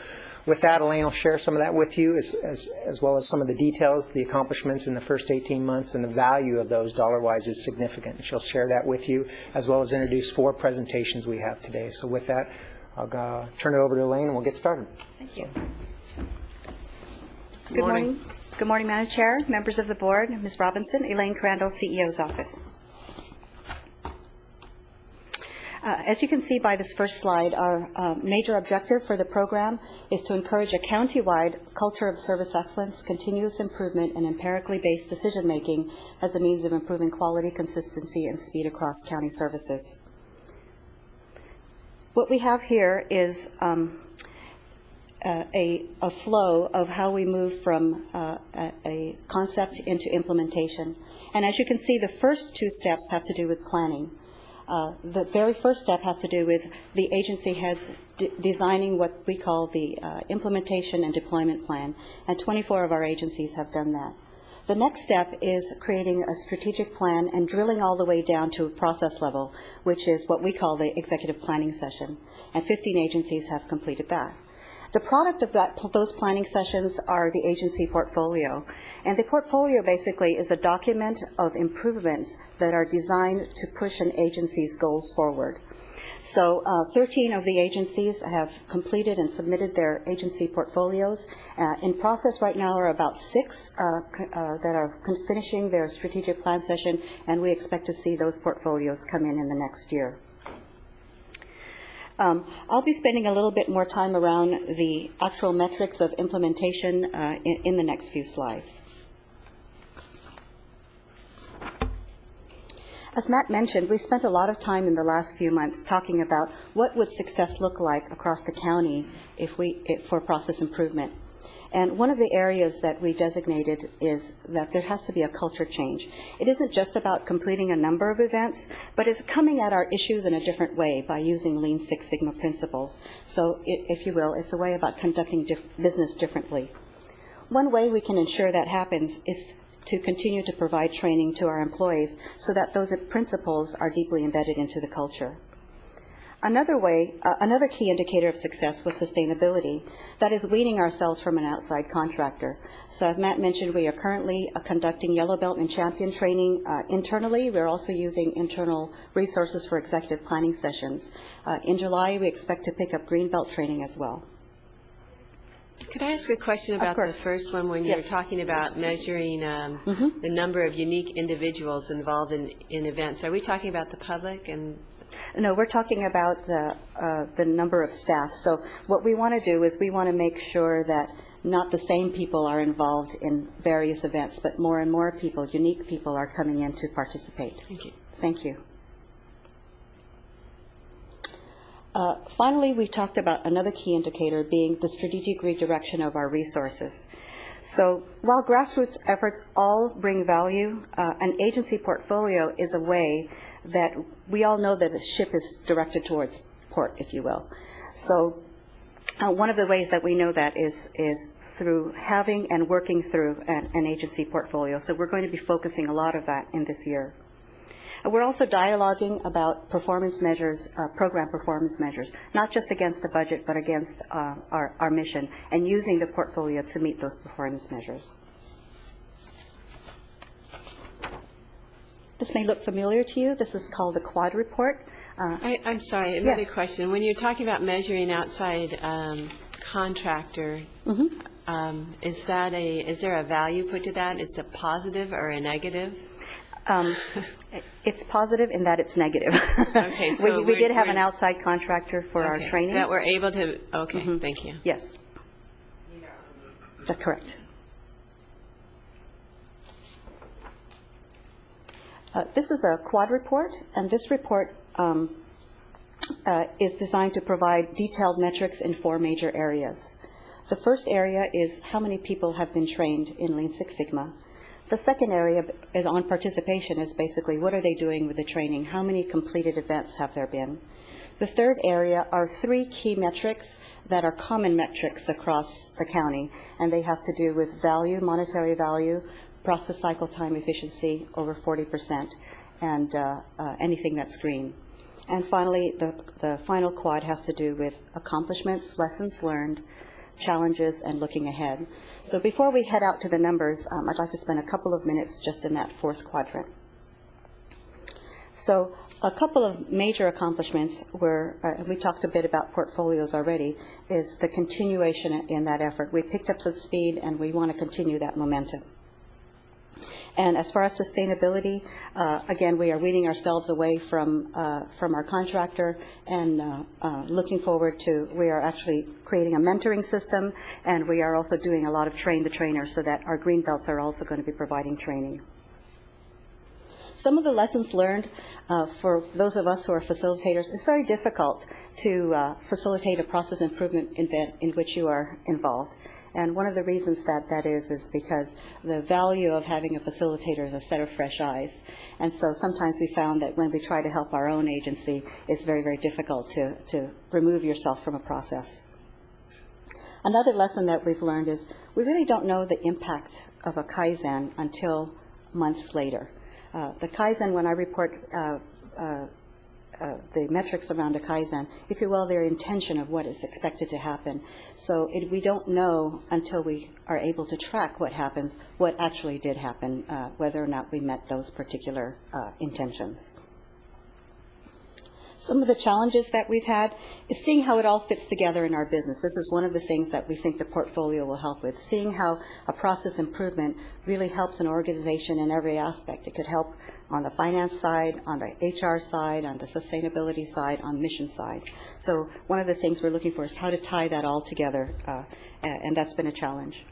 with that, Elaine will share some of that with you, as well as some of the details, the accomplishments in the first 18 months, and the value of those dollar-wise is significant. And she'll share that with you, as well as introduce 4 presentations we have today. So with that, I'll turn it over to Elaine, and we'll get started. Thank you. Good morning. Good morning, Madam Chair, members of the board, Ms. Robinson, Elaine Crandall, CEO's office. As you can see by this first slide, our major objective for the program is to encourage a county-wide culture of service excellence, continuous improvement, and empirically based decision-making as a means of improving quality, consistency, and speed across county services. What we have here is a flow of how we move from a concept into implementation. And as you can see, the first 2 steps have to do with planning. The very first step has to do with the agency heads designing what we call the implementation and deployment plan, and 24 of our agencies have done that. The next step is creating a strategic plan and drilling all the way down to a process level, which is what we call the executive planning session, and 15 agencies have completed that. The product of those planning sessions are the agency portfolio. And the portfolio basically is a document of improvements that are designed to push an agency's goals forward. So 13 of the agencies have completed and submitted their agency portfolios. In process right now are about 6 that are finishing their strategic plan session, and we expect to see those portfolios come in the next year. I'll be spending a little bit more time around the actual metrics of implementation in the next few slides. As Matt mentioned, we spent a lot of time in the last few months talking about what would success look like across the county for process improvement. And one of the areas that we designated is that there has to be a culture change. It isn't just about completing a number of events, but it's coming at our issues in a different way by using Lean Six Sigma principles. So, if you will, it's a way about conducting business differently. One way we can ensure that happens is to continue to provide training to our employees so that those principles are deeply embedded into the culture. Another key indicator of success was sustainability. That is weaning ourselves from an outside contractor. So as Matt mentioned, we are currently conducting Yellow Belt and Champion training internally. We're also using internal resources for executive planning sessions. In July, we expect to pick up Green Belt training as well. Could I ask a question about the first one when you were talking about measuring the number of unique individuals involved in events? Are we talking about the public? No, we're talking about the number of staff. So what we want to do is we want to make sure that not the same people are involved in various events, but more and more people, unique people, are coming in to participate. Thank you. Thank you. Finally, we talked about another key indicator being the strategic redirection of our resources. So while grassroots efforts all bring value, an agency portfolio is a way that we all know that the ship is directed towards port, if you will. So one of the ways that we know that is through having and working through an agency portfolio. So we're going to be focusing a lot of that in this year. We're also dialoguing about performance measures, program performance measures, not just against the budget, but against our mission, and using the portfolio to meet those performance measures. This may look familiar to you. This is called a quad report. I'm sorry, another Yes. question. When you're talking about measuring outside contractor, is there a value put to that? Is it positive or a negative? It's positive in that it's negative. Okay, so we did have an outside contractor for our training. That we're able to, okay, thank you. Yes. That's correct. This is a quad report, and this report is designed to provide detailed metrics in 4 major areas. The first area is how many people have been trained in Lean Six Sigma. The second area is on participation, is basically what are they doing with the training? How many completed events have there been? The third area are 3 key metrics that are common metrics across the county, and they have to do with value, monetary value, process cycle time efficiency over 40%, and anything that's green. And finally, the final quad has to do with accomplishments, lessons learned, challenges, and looking ahead. So before we head out to the numbers, I'd like to spend a couple of minutes just in that 4th quadrant. So a couple of major accomplishments were, we talked a bit about portfolios already, is the continuation in that effort. We picked up some speed, and we want to continue that momentum. And as far as sustainability, again, we are weaning ourselves away from our contractor and looking forward to, we are actually creating a mentoring system, and we are also doing a lot of train the trainer so that our green belts are also going to be providing training. Some of the lessons learned for those of us who are facilitators, it's very difficult to facilitate a process improvement event in which you are involved. And one of the reasons that is because the value of having a facilitator is a set of fresh eyes. And so sometimes we found that when we try to help our own agency, it's very, very difficult to remove yourself from a process. Another lesson that we've learned is we really don't know the impact of a Kaizen until months later. The Kaizen, when I report the metrics around a Kaizen, if you will, their intention of what is expected to happen. So we don't know until we are able to track what happens, what actually did happen, whether or not we met those particular intentions. Some of the challenges that we've had is seeing how it all fits together in our business. This is one of the things that we think the portfolio will help with, seeing how a process improvement really helps an organization in every aspect. It could help on the finance side, on the HR side, on the sustainability side, on mission side. So one of the things we're looking for is how to tie that all together, and that's been a challenge.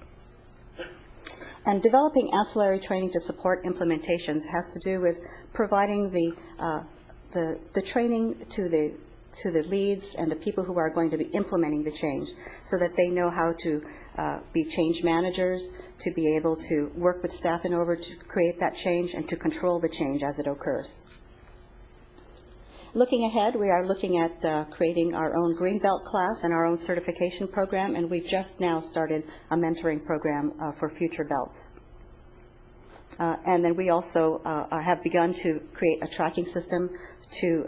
And developing ancillary training to support implementations has to do with providing the training to the leads and the people who are going to be implementing the change so that they know how to be change managers, to be able to work with staff in order to create that change and to control the change as it occurs. Looking ahead, we are looking at creating our own Green Belt class and our own certification program, and we've just now started a mentoring program for future belts. And then we also have begun to create a tracking system to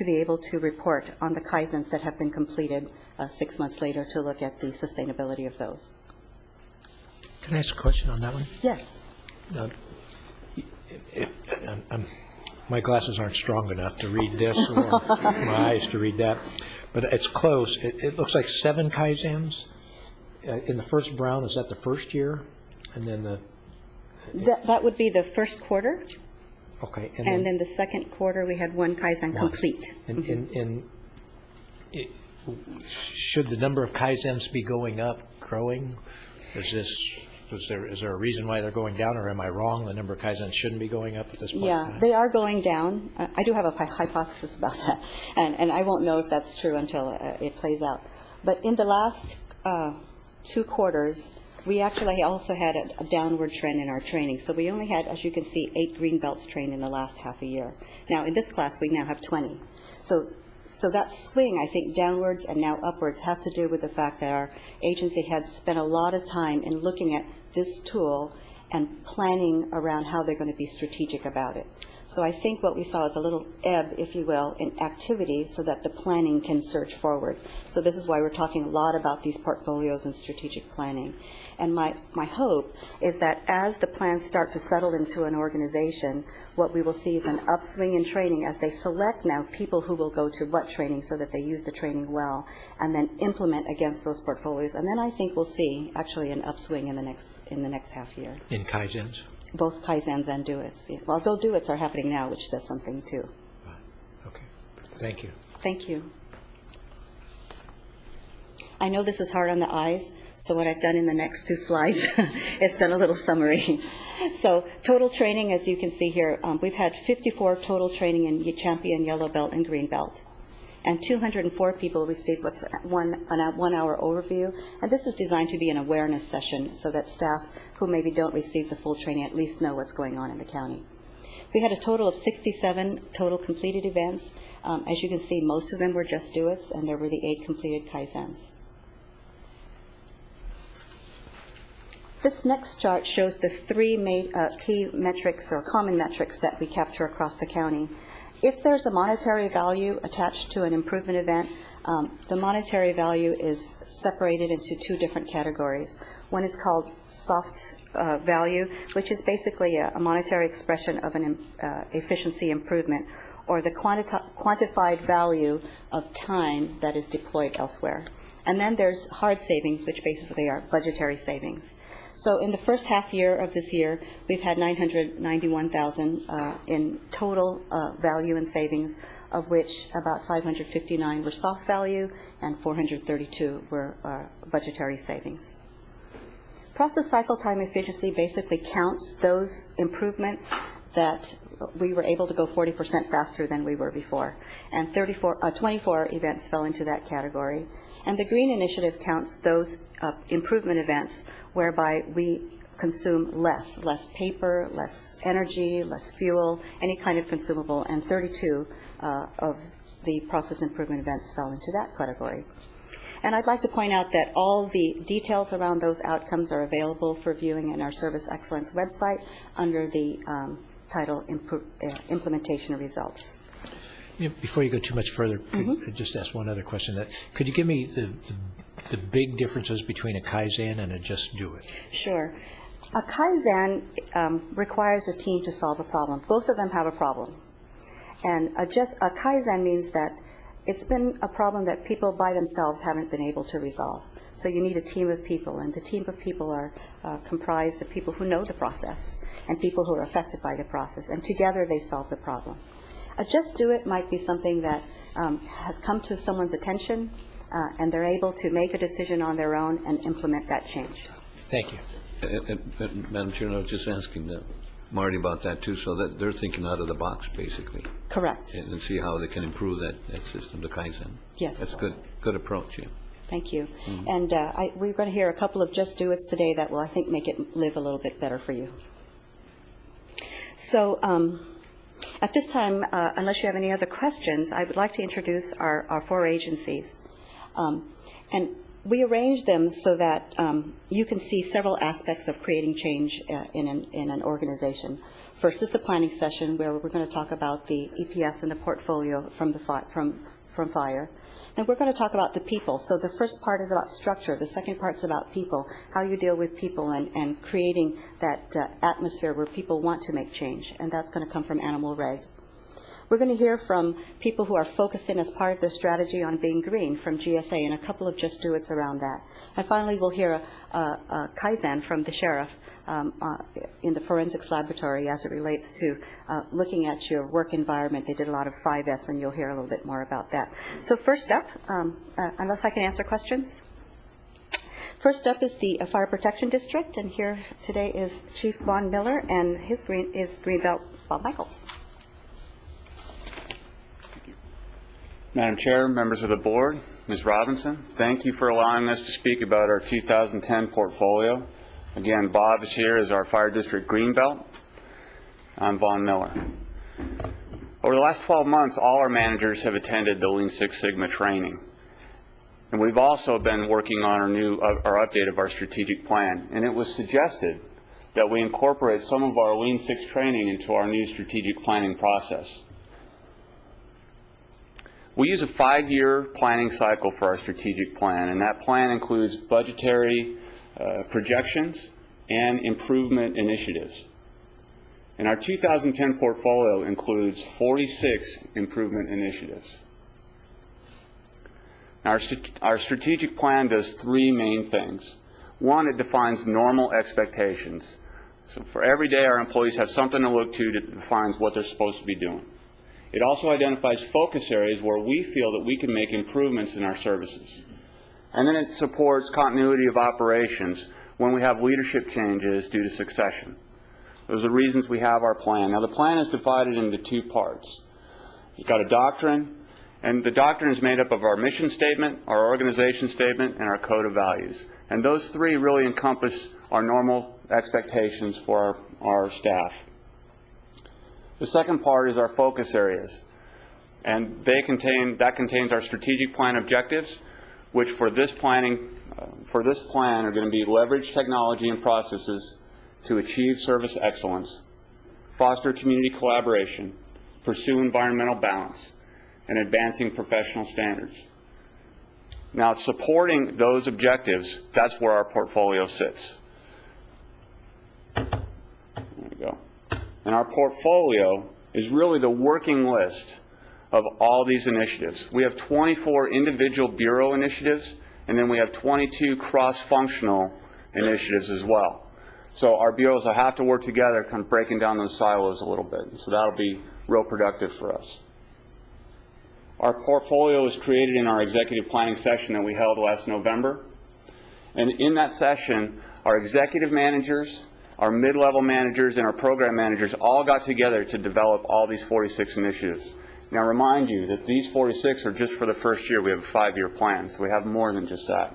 be able to report on the Kaizens that have been completed 6 months later to look at the sustainability of those. Can I ask a question on that one? Yes. My glasses aren't strong enough to read this or my eyes to read that, but it's close. It looks like 7 Kaizens. In the first brown, is that the first year? And then that would be the first quarter. Okay. And then the second quarter, we had 1 Kaizen complete. Should the number of Kaizens be going up, growing? Is there a reason why they're going down, or am I wrong? The number of Kaizens shouldn't be going up at this point? Yeah, they are going down. I do have a hypothesis about that, and I won't know if that's true until it plays out. But in the last 2 quarters, we actually also had a downward trend in our training. So we only had, as you can see, 8 green belts trained in the last half a year. Now, in this class, we now have 20. So that swing, I think, downwards and now upwards has to do with the fact that our agency had spent a lot of time in looking at this tool and planning around how they're going to be strategic about it. So I think what we saw is a little ebb, if you will, in activity so that the planning can surge forward. So this is why we're talking a lot about these portfolios and strategic planning. And my hope is that as the plans start to settle into an organization, what we will see is an upswing in training as they select now people who will go to what training so that they use the training well and then implement against those portfolios. And then I think we'll see actually an upswing in the next half year. In Kaizens? Both Kaizens and do-its. Yeah. Well, although do-its are happening now, which says something too. Okay. Thank you. Thank you. I know this is hard on the eyes, so what I've done in the next two slides is done a little summary. So total training, as you can see here, we've had 54 total training in champion, yellow belt, and green belt. And 204 people received what's a 1 hour overview. And this is designed to be an awareness session so that staff who maybe don't receive the full training at least know what's going on in the county. We had a total of 67 total completed events. As you can see, most of them were just do-its, and there were the 8 completed Kaizens. This next chart shows the 3 key metrics or common metrics that we capture across the county. If there's a monetary value attached to an improvement event, the monetary value is separated into 2 different categories. One is called soft value, which is basically a monetary expression of an efficiency improvement, or the quantified value of time that is deployed elsewhere. And then there's hard savings, which basically are budgetary savings. So in the first half year of this year, we've had $991,000 in total value and savings, of which about 559 were soft value and 432 were budgetary savings. Process cycle time efficiency basically counts those improvements that we were able to go 40% faster than we were before. And 24 events fell into that category. And the Green Initiative counts those improvement events whereby we consume less paper, less energy, less fuel, any kind of consumable, and 32 of the process improvement events fell into that category. And I'd like to point out that all the details around those outcomes are available for viewing in our Service Excellence website under the title Implementation Results. Before you go too much further, I'd just ask one other question. Could you give me the big differences between a Kaizen and a just do it? Sure. A Kaizen requires a team to solve a problem. Both of them have a problem. And a Kaizen means that it's been a problem that people by themselves haven't been able to resolve. So you need a team of people, and the team of people are comprised of people who know the process and people who are affected by the process, and together they solve the problem. A just do it might be something that has come to someone's attention, and they're able to make a decision on their own and implement that change. Thank you. Madam Chair, I was just asking Marty about that too, so that they're thinking out of the box basically. Correct. And see how they can improve that system, the Kaizen. Yes. That's good approach, yeah. Thank you. And we're going to hear a couple of just do it's today that will, I think, make it live a little bit better for you. So at this time, unless you have any other questions, I would like to introduce our 4 agencies. And we arranged them so that you can see several aspects of creating change in an organization. First is the planning session, where we're going to talk about the EPS and the portfolio from fire. Then we're going to talk about the people. So the first part is about structure. The second part is about people, how you deal with people and creating that atmosphere where people want to make change. And that's going to come from Animal Reg. We're going to hear from people who are focused in as part of their strategy on being green from GSA, and a couple of just do it's around that. And finally, we'll hear a Kaizen from the sheriff in the forensics laboratory as it relates to looking at your work environment. They did a lot of 5S, and you'll hear a little bit more about that. So first up, unless I can answer questions. First up is the Fire Protection District, and here today is Chief Vaughn Miller, and his Greenbelt Bob Michaels. Madam Chair, members of the board, Ms. Robinson, thank you for allowing us to speak about our 2010 portfolio. Again, Bob is here as our Fire District Greenbelt. I'm Vaughn Miller. Over the last 12 months, all our managers have attended the Lean Six Sigma training. And we've also been working on our update of our strategic plan. And it was suggested that we incorporate some of our Lean Six training into our new strategic planning process. We use a 5-year planning cycle for our strategic plan, and that plan includes budgetary projections, and improvement initiatives. And our 2010 portfolio includes 46 improvement initiatives. Now, our strategic plan does three main things. One, it defines normal expectations. So for every day, our employees have something to look to that defines what they're supposed to be doing. It also identifies focus areas where we feel that we can make improvements in our services. And then it supports continuity of operations when we have leadership changes due to succession. Those are the reasons we have our plan. Now, the plan is divided into two parts. We've got a doctrine, and the doctrine is made up of our mission statement, our organization statement, and our code of values. And those three really encompass our normal expectations for our staff. The second part is our focus areas, and that contains our strategic plan objectives, which for this plan are going to be leverage technology and processes to achieve service excellence, foster community collaboration, pursue environmental balance, and advancing professional standards. Now, supporting those objectives, that's where our portfolio sits. There we go. And our portfolio is really the working list of all these initiatives. We have 24 individual bureau initiatives, and then we have 22 cross-functional initiatives as well. So our bureaus will have to work together, kind of breaking down those silos a little bit. So that'll be real productive for us. Our portfolio was created in our executive planning session that we held last November. And in that session, our executive managers, our mid-level managers, and our program managers all got together to develop all these 46 initiatives. Now, remind you that these 46 are just for the first year. We have a 5-year plan, so we have more than just that.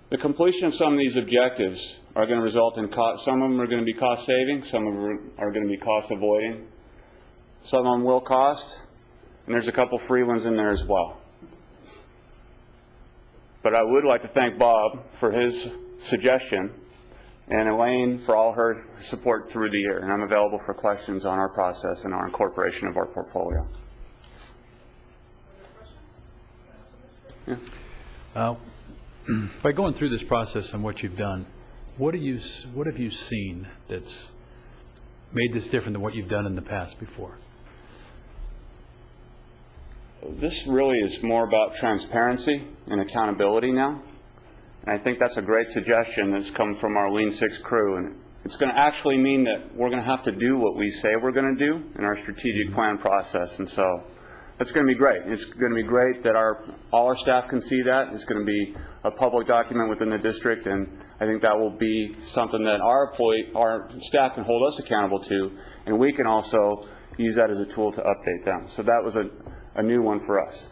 The completion of some of these objectives are going to result in some of them are going to be cost saving, some of them are going to be cost avoiding, some of them will cost, and there's a couple free ones in there as well. But I would like to thank Bob for his suggestion and Elaine for all her support through the year, and I'm available for questions on our process and our incorporation of our portfolio. Yeah. By going through this process and what you've done, what have you seen that's made this different than what you've done in the past before? This really is more about transparency and accountability now. And I think that's a great suggestion that's come from our Lean Six crew. And it's going to actually mean that we're going to have to do what we say we're going to do in our strategic plan process. And so that's going to be great. It's going to be great that all our staff can see that. It's going to be a public document within the district, and I think that will be something that our staff can hold us accountable to, and we can also use that as a tool to update them. So that was a new one for us.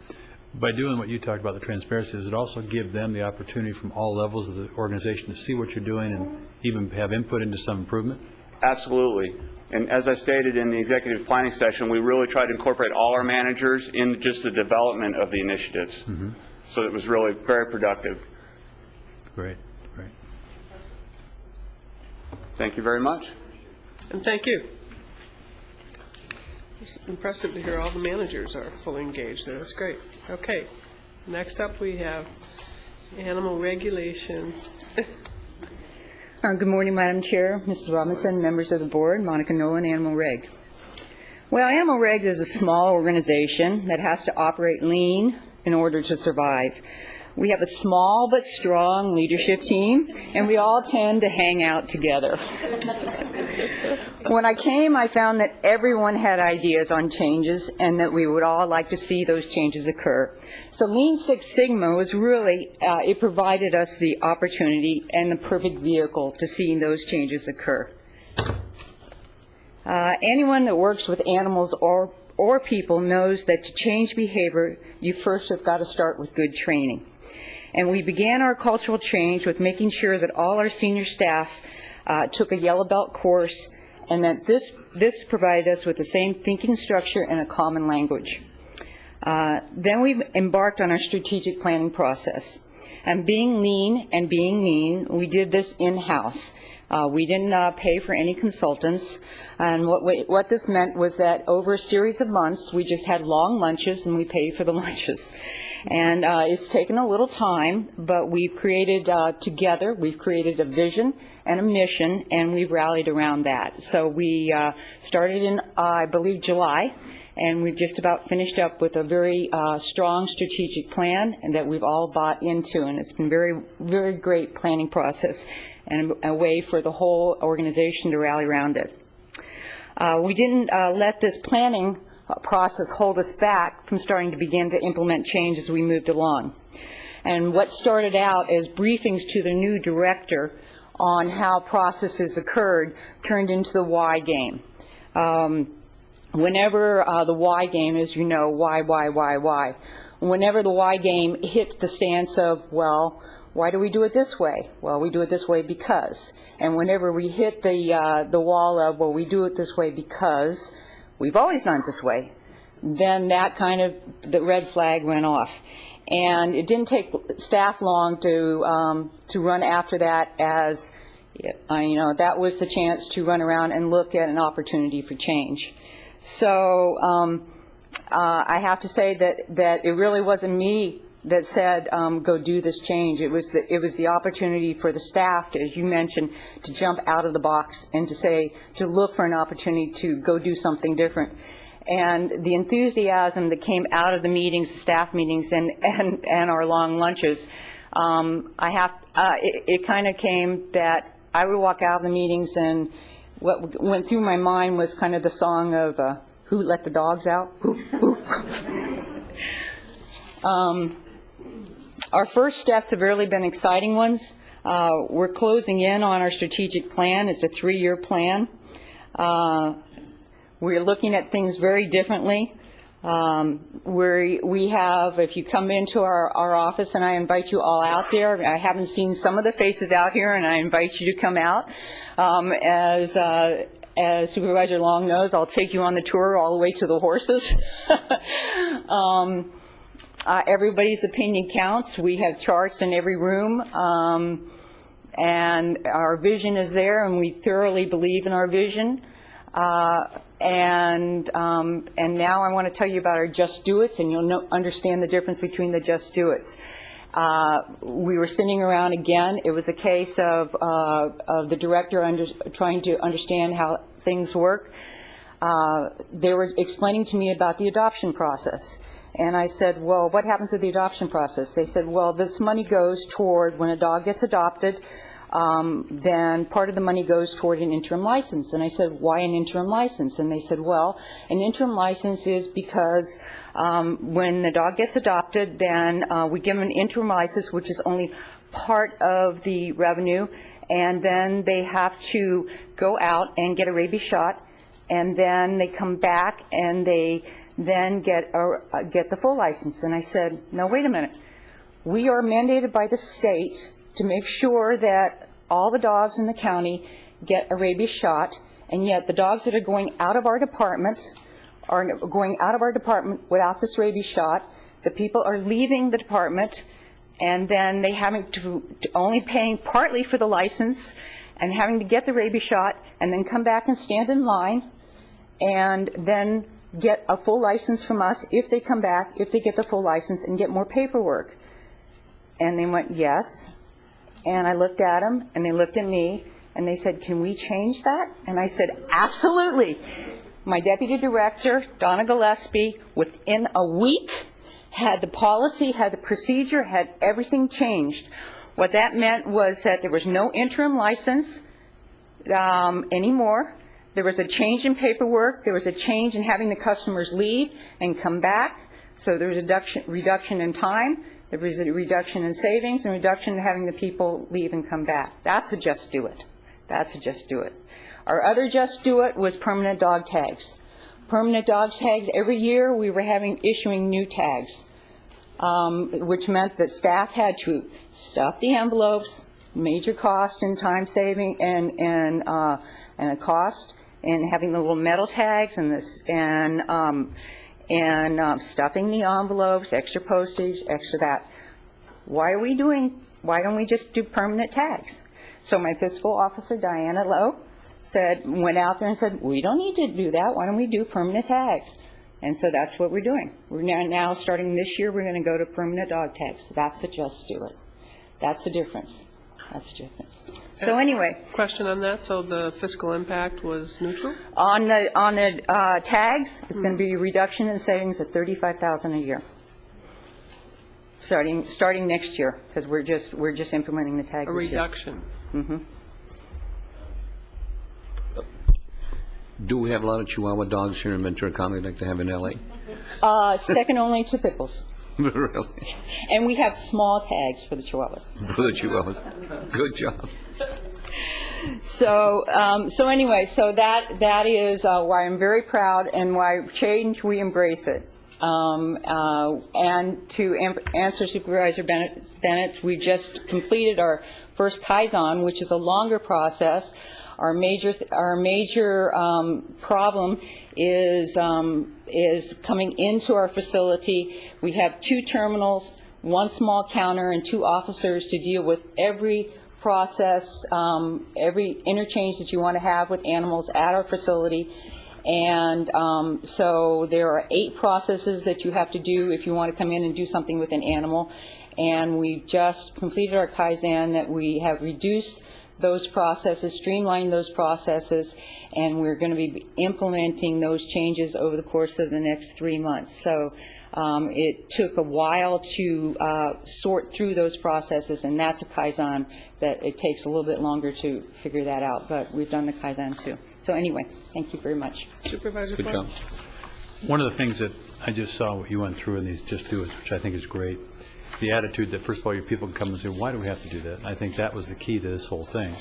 By doing what you talked about, the transparency, does it also give them the opportunity from all levels of the organization to see what you're doing and even have input into some improvement? Absolutely. And as I stated in the executive planning session, we really tried to incorporate all our managers in just the development of the initiatives. Mm-hmm. So it was really very productive. Great, great. Thank you very much. And thank you. It's impressive to hear all the managers are fully engaged there. That's great. Okay. Next up we have animal regulation. Good morning, Madam Chair, Mrs. Robinson, members of the board, Monica Nolan, Animal Reg. Well, Animal Reg is a small organization that has to operate lean in order to survive. We have a small but strong leadership team, and we all tend to hang out together. When I came, I found that everyone had ideas on changes and that we would all like to see those changes occur. So Lean Six Sigma was really, it provided us the opportunity and the perfect vehicle to seeing those changes occur. Anyone that works with animals or people knows that to change behavior, you first have got to start with good training. And we began our cultural change with making sure that all our senior staff took a yellow belt course, and that this provided us with the same thinking structure and a common language. Then we embarked on our strategic planning process. And being lean and being mean, we did this in-house. We didn't pay for any consultants, and what this meant was that over a series of months, we just had long lunches, and we paid for the lunches. And it's taken a little time, but we've created together, we've created a vision and a mission, and we've rallied around that. So we started in, I believe, July, and we've just about finished up with a very strong strategic plan and that we've all bought into, and it's been very, very great planning process and a way for the whole organization to rally around it. We didn't let this planning process hold us back from starting to begin to implement change as we moved along. And what started out as briefings to the new director on how processes occurred turned into the why game. Whenever the why game, as you know, why, whenever the why game hit the stance of, well, why do we do it this way? Well, we do it this way because. And whenever we hit the wall of, well, we do it this way because we've always done it this way, then that kind of, the red flag went off. And it didn't take staff long to run after that as, that was the chance to run around and look at an opportunity for change. So I have to say that it really wasn't me that said, go do this change. It was the opportunity for the staff, as you mentioned, to jump out of the box and to look for an opportunity to go do something different. And the enthusiasm that came out of the meetings, the staff meetings, and our long lunches, it kind of came that I would walk out of the meetings, and what went through my mind was kind of the song of Who Let the Dogs Out? Our first steps have really been exciting ones. We're closing in on our strategic plan. It's a 3-year plan. We're looking at things very differently. We have, if you come into our office, and I invite you all out there, I haven't seen some of the faces out here, and I invite you to come out. As Supervisor Long knows, I'll take you on the tour all the way to the horses. Everybody's opinion counts. We have charts in every room, and our vision is there, and we thoroughly believe in our vision. And now I want to tell you about our Just Do It's, and you'll understand the difference between the Just Do It's. We were sitting around again. It was a case of the director trying to understand how things work. They were explaining to me about the adoption process. And I said, well, what happens with the adoption process? They said, well, this money goes toward, when a dog gets adopted, then part of the money goes toward an interim license. And I said, why an interim license? And they said, well, an interim license is because when the dog gets adopted, then we give them an interim license, which is only part of the revenue, and then they have to go out and get a rabies shot, and then they come back and they then get the full license. And I said, no, wait a minute. We are mandated by the state to make sure that all the dogs in the county get a rabies shot, and yet the dogs that are going out of our department are going out of our department without this rabies shot. The people are leaving the department, and then they having to only paying partly for the license and having to get the rabies shot and then come back and stand in line and then get a full license from us if they come back, if they get the full license, and get more paperwork. And they went, yes. And I looked at them, and they looked at me, and they said, can we change that? And I said, absolutely. My deputy director, Donna Gillespie, within a week, had the policy, had the procedure, had everything changed. What that meant was that there was no interim license anymore. There was a change in paperwork. There was a change in having the customers leave and come back. So there was a reduction in time. There was a reduction in savings and reduction in having the people leave and come back. That's a Just Do It. That's a Just Do It. Our other Just Do It was permanent dog tags. Permanent dog tags, every year we were issuing new tags, which meant that staff had to stuff the envelopes, major cost and time saving and a cost in having the little metal tags and stuffing the envelopes, extra postage, extra that. Why don't we just do permanent tags? So my fiscal officer, Diana Lowe, went out there and said, we don't need to do that. Why don't we do permanent tags? And so that's what we're doing. We're now starting this year, we're going to go to permanent dog tags. That's a just do it. That's the difference. That's the difference. So anyway. Question on that. So the fiscal impact was neutral? On the tags, it's going to be a reduction in savings of $35,000 a year. Starting next year, because we're just implementing the tags. A reduction. Mm-hmm. Do we have a lot of Chihuahua dogs here in Ventura County like they have in L.A.? Second only to pit bulls. Really? And we have small tags for the Chihuahuas. For the Chihuahuas. Good job. So anyway, so that is why I'm very proud and why change, we embrace it. And to answer Supervisor Bennett's, we just completed our first Kaizen, which is a longer process. Our major problem is coming into our facility. We have 2 terminals, 1 small counter, and 2 officers to deal with every process, every interchange that you want to have with animals at our facility. And so there are 8 processes that you have to do if you want to come in and do something with an animal. And we just completed our Kaizen that we have reduced those processes, streamline those processes, and we're going to be implementing those changes over the course of the next 3 months. So it took a while to sort through those processes, and that's a Kaizen that it takes a little bit longer to figure that out, but we've done the Kaizen too. So anyway, thank you very much. Supervisor Good job. One of the things that I just saw what you went through in these Just Do It, which I think is great, the attitude that, first of all, your people can come and say, why do we have to do that? And I think that was the key to this whole thing.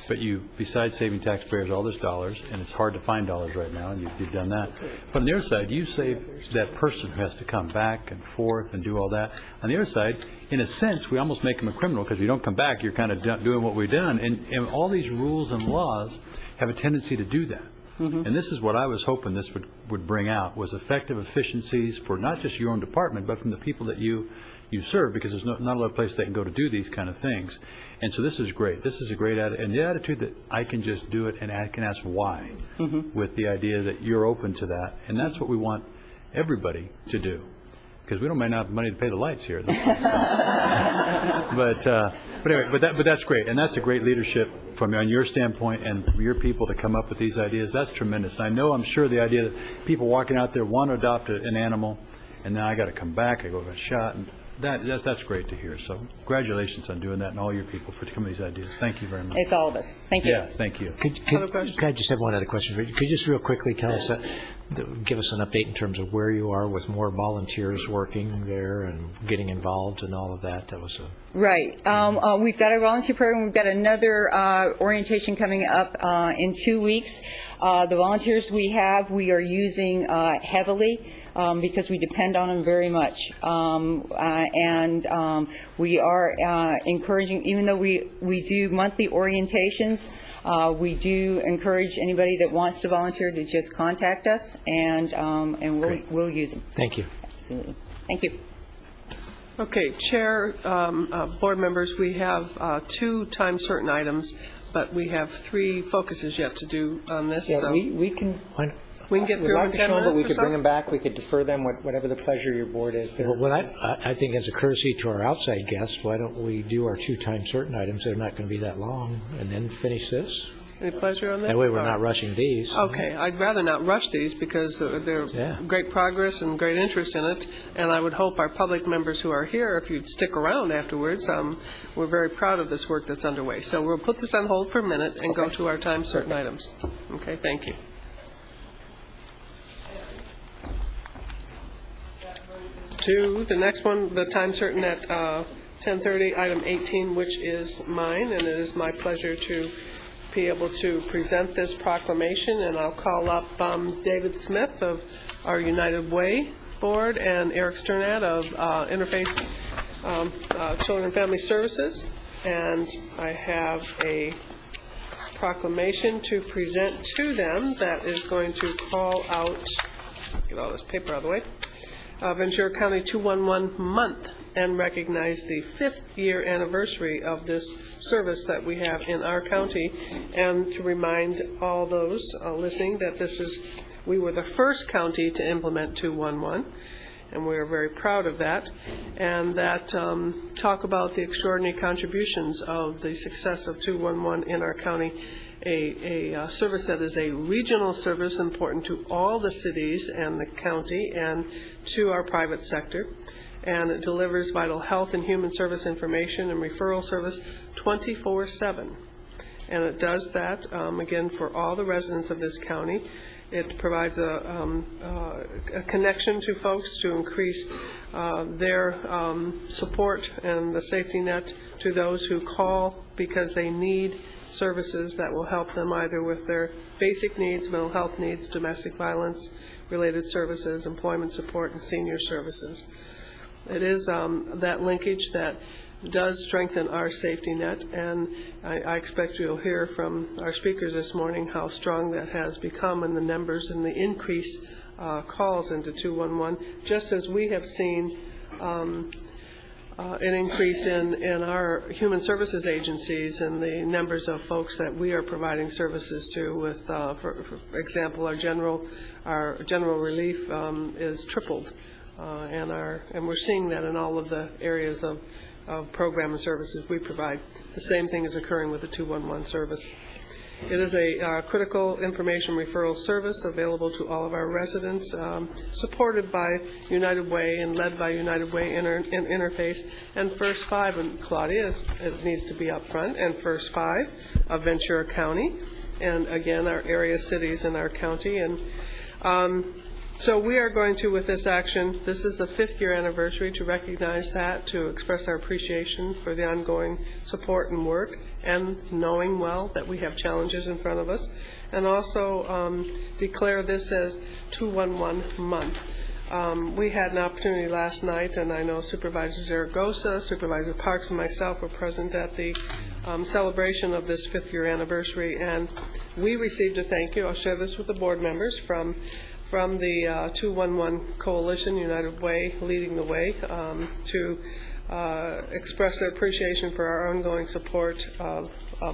But you, besides saving taxpayers all those dollars, and it's hard to find dollars right now, and you've done that. But on the other side, you save that person who has to come back and forth and do all that. On the other side, in a sense, we almost make them a criminal, because if you don't come back, you're kind of doing what we've done. And all these rules and laws have a tendency to do that. Mm-hmm. And this is what I was hoping this would bring out, was effective efficiencies for not just your own department, but from the people that you serve, because there's not a lot of place they can go to do these kind of things. And so this is great. This is a great attitude. And the attitude that I can just do it and I can ask why, with the idea that you're open to that. And that's what we want everybody to do, because we may not have money to pay the lights here. But anyway, but that's great. And that's a great leadership from on your standpoint, and for your people to come up with these ideas. That's tremendous. And I'm sure the idea that people walking out there want to adopt an animal, and now I got to come back, I go get shot, and that's great to hear. So congratulations on doing that, and all your people for coming with these ideas. Thank you very much. It's all of us. Thank you. Yes, thank you. Could I just have one other question for you? Could you just real quickly tell us, give us an update in terms of where you are with more volunteers working there and getting involved and all of that? That was Right. We've got our volunteer program. We've got another orientation coming up in 2 weeks. The volunteers we are using heavily. Because we depend on them very much. And we are encouraging, even though we do monthly orientations, we do encourage anybody that wants to volunteer to just contact us, and we'll use them. Thank you. Absolutely. Thank you. Okay, Chair, board members, we have 2 time certain items, but we have 3 focuses yet to do on this. Yeah, so we can. We can get through in 10 minutes but we or could so? bring them back. We could defer them, whatever the pleasure of your board is. Well, what I think as a courtesy to our outside guests, why don't we do our 2 time certain items? They're not going to be that long, and then finish this. Any pleasure on that? That way we're not rushing these. Okay, I'd rather not rush these because they're great progress and great interest in it, and I would hope our public members who are here, if you'd stick around afterwards, we're very proud of this work that's underway. So we'll put this on hold for a minute and go to our time certain items. Okay, thank you. To the next one, the time certain at 10:30, item 18, which is mine, and it is my pleasure to be able to present this proclamation, and I'll call up David Smith of our United Way Board and Eric Sternad of Interface Children and Family Services, and I have a proclamation to present to them that is going to call out, get all this paper out of the way, Ventura County 211 month and recognize the 5th year anniversary of this service that we have in our county, and to remind all those listening that we were the first county to implement 211, and we are very proud of that, and that talk about the extraordinary contributions of the success of 211 in our county, a service that is a regional service important to all the cities and the county and to our private sector, and it delivers vital health and human service information and referral service 24/7. And it does that, again, for all the residents of this county. It provides a connection to folks to increase their support and the safety net to those who call because they need services that will help them either with their basic needs, mental health needs, domestic violence related services, employment support, and senior services. It is that linkage that does strengthen our safety net, and I expect you'll hear from our speakers this morning how strong that has become in the numbers and the increase calls into 211, just as we have seen an increase in our human services agencies and the numbers of folks that we are providing services to. With, for example, our general relief is tripled, and we're seeing that in all of the areas of program and services we provide. The same thing is occurring with the 211 service. It is a critical information referral service available to all of our residents, supported by United Way and led by United Way Interface and First Five. And Claudia it needs to be up front, and First Five of Ventura County, and again our area cities in our county. And so we are going to, with this action, this is the 5th year anniversary, to recognize that, to express our appreciation for the ongoing support and work, and knowing well that we have challenges in front of us, and also declare this as 211 month. We had an opportunity last night, and I know Supervisor Zaragoza, Supervisor Parks, and myself were present at the celebration of this 5th year anniversary, and we received a thank you. I'll share this with the board members from the 211 Coalition, United Way leading the way, to express their appreciation for our ongoing support of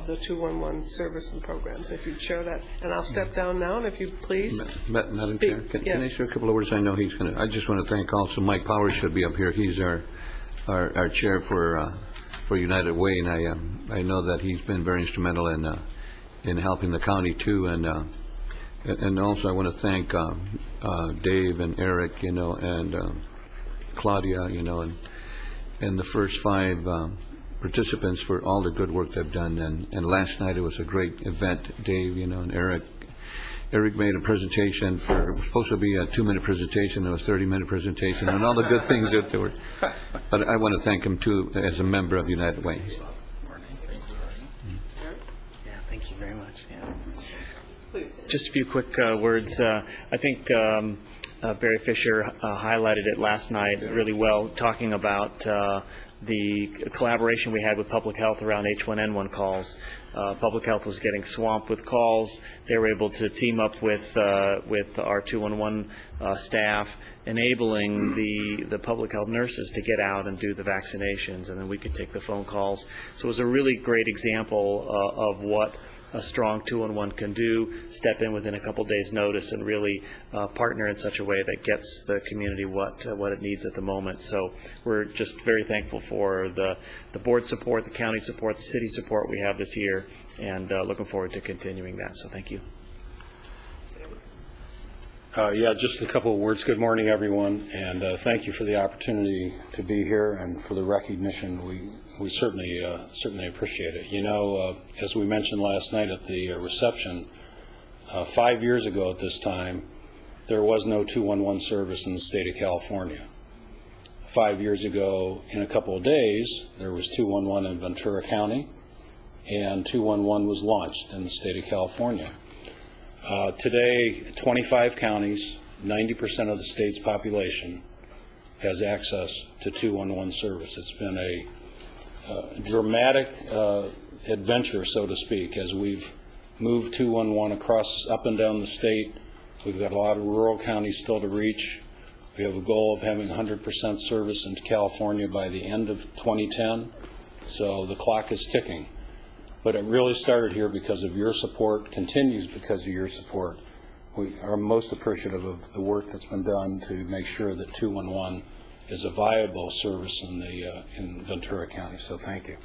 the 211 service and programs. If you'd share that. And I'll step down now, and if you please Madam Chair, can I say a couple of words? I know he's going to. I just want to thank also Mike Powers should be up here. He's our chair for United Way, and I know that he's been very instrumental in helping the county too, and also I want to thank Dave and Eric, and Claudia, and the First Five participants for all the good work they've done. And last night it was a great event. Dave, and Eric made a presentation it was supposed to be a 2-minute presentation. It was a 30-minute presentation, and all the good things that there were. But I want to thank him too as a member of United Way. Yeah, thank you very much. Just a few quick words. I think Barry Fisher highlighted it last night really well, talking about the collaboration we had with Public Health around H1N1 calls. Public Health was getting swamped with calls. They were able to team up with our 211 staff, enabling the public health nurses to get out and do the vaccinations, and then we could take the phone calls. So it was a really great example of what a strong 211 can do, step in within a couple days' notice, and really partner in such a way that gets the community what it needs at the moment. So we're just very thankful for the board support, the county support, the city support we have this year, and looking forward to continuing that. So thank you. Yeah, just a couple of words. Good morning, everyone, and thank you for the opportunity to be here and for the recognition. We certainly appreciate it. As we mentioned last night at the reception, 5 years ago at this time, there was no 211 service in the state of California. 5 years ago, in a couple of days, there was 211 in Ventura County, and 211 was launched in the state of California. Today, 25 counties, 90% of the state's population has access to 211 service. It's been a dramatic adventure, so to speak, as we've moved 211 up and down the state. We've got a lot of rural counties still to reach, We have a goal of having 100% service into California by the end of 2010, so the clock is ticking. But it really started here because of your support, continues because of your support. We are most appreciative of the work that's been done to make sure that 211 is a viable service in Ventura County, so thank you.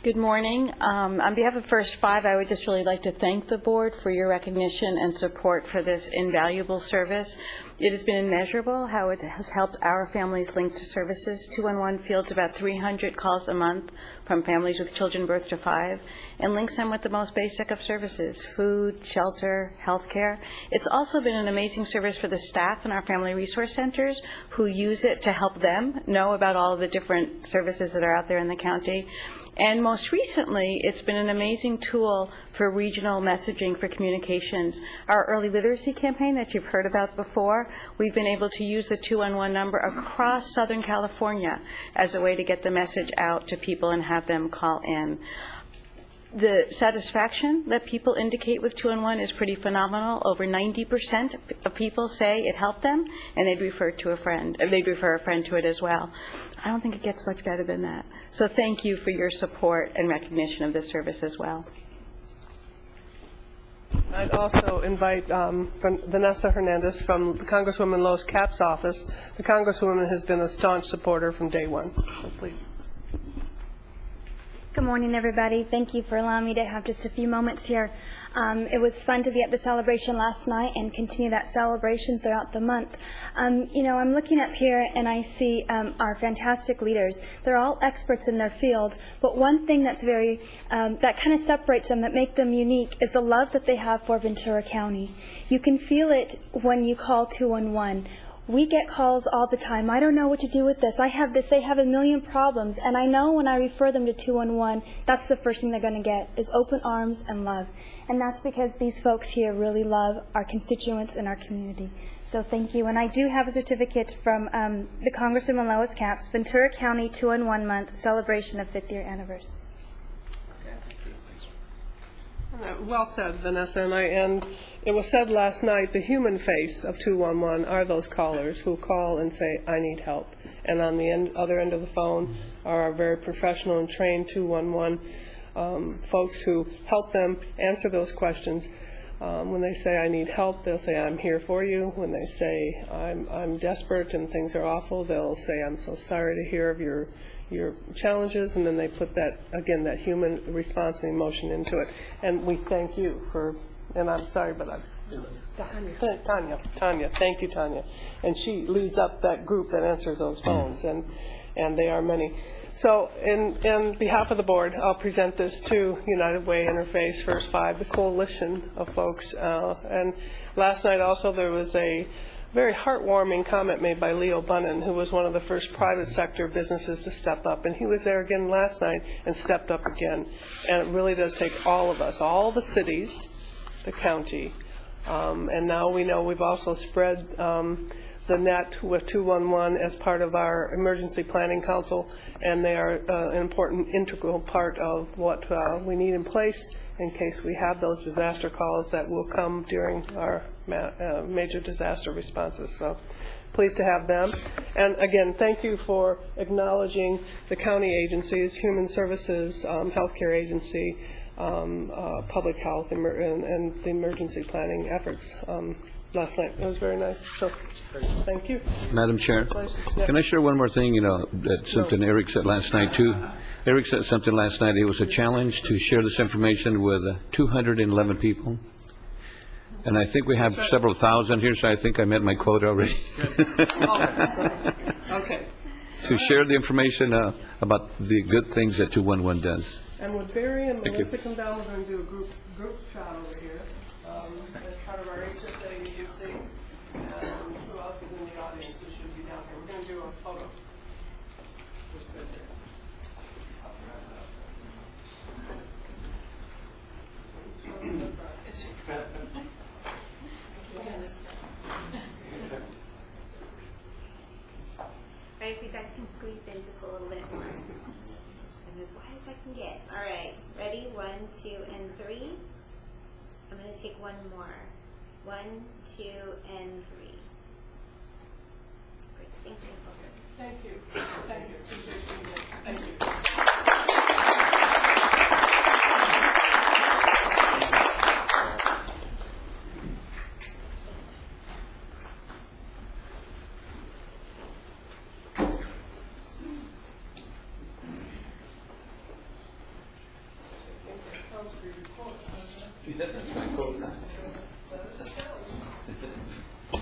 Good morning. On behalf of First Five, I would just really like to thank the board for your recognition and support for this invaluable service. It has been immeasurable how it has helped our families linked to services. 211 fields about 300 calls a month from families with children birth to 5 and links them with the most basic of services, food, shelter, health care. It's also been an amazing service for the staff in our family resource centers who use it to help them know about all of the different services that are out there in the county. And most recently, it's been an amazing tool for regional messaging for communications. Our early literacy campaign that you've heard about before, we've been able to use the 211 number across Southern California as a way to get the message out to people and have them call in. The satisfaction that people indicate with 211 is pretty phenomenal. Over 90% of people say it helped them, and they'd refer to a friend. They'd refer a friend to it as well. I don't think it gets much better than that. So thank you for your support and recognition of this service as well. I'd also invite Vanessa Hernandez from Congresswoman Lois Capps' office. The Congresswoman has been a staunch supporter from day one. So please. Good morning, everybody. Thank you for allowing me to have just a few moments here. It was fun to be at the celebration last night and continue that celebration throughout the month. You know, I'm looking up here and I see our fantastic leaders. They're all experts in their field, but one thing that's very, that kind of separates them, that make them unique, is the love that they have for Ventura County. You can feel it when you call 211. We get calls all the time. I don't know what to do with this. I have this. They have a million problems. And I know when I refer them to 211, that's the first thing they're going to get, is open arms and love. And that's because these folks here really love our constituents and our community. So thank you. And I do have a certificate from the Congresswoman Lois Capps, Ventura County 211 Month Celebration of 5th Year Anniversary. Well said, Vanessa, and it was said last night, the human face of 211 are those callers who call and say, I need help. And on the other end of the phone are our very professional and trained 211 folks who help them answer those questions. When they say, I need help, they'll say, I'm here for you. When they say, I'm desperate and things are awful, they'll say, I'm so sorry to hear of your challenges, and then they put that, again, that human response and emotion into it. And we thank you for, and I'm sorry, but Tanya, thank you, Tanya. And she leads up that group that answers those phones, and they are many. So in behalf of the board, I'll present this to United Way Interface, First Five, the coalition of folks. And last night also there was a very heartwarming comment made by Leo Bunnan, who was one of the first private sector businesses to step up. And he was there again last night and stepped up again. And it really does take all of us, all the cities, the county. And now we know we've also spread the net with 211 as part of our Emergency Planning Council. And they are an important, integral part of what we need in place in case we have those disaster calls that will come during our major disaster responses. So pleased to have them. And again, thank you for acknowledging the county agencies, Human Services, Healthcare Agency, Public Health, and the emergency planning efforts last night. It was very nice. So thank you. Madam Chair, can I share one more thing? You know, something Eric said last night too. Eric said something last night. It was a challenge to share this information with 211 people. And I think we have several thousand here, so I think I met my quota already. Okay. To share the information about the good things that 211 does. And would Barry and Melissa come down? We're going to do a group shot over here as part of our HSA agency. And who else is in the audience who should be down here? We're going to do a photo. Right, if you guys can squeeze in just a little bit more. And as wide as I can get. All right, ready? 1, 2, and 3. I'm going to take one more. 1, 2, and 3. Great, thank you. Thank you. Thank you. Thank you.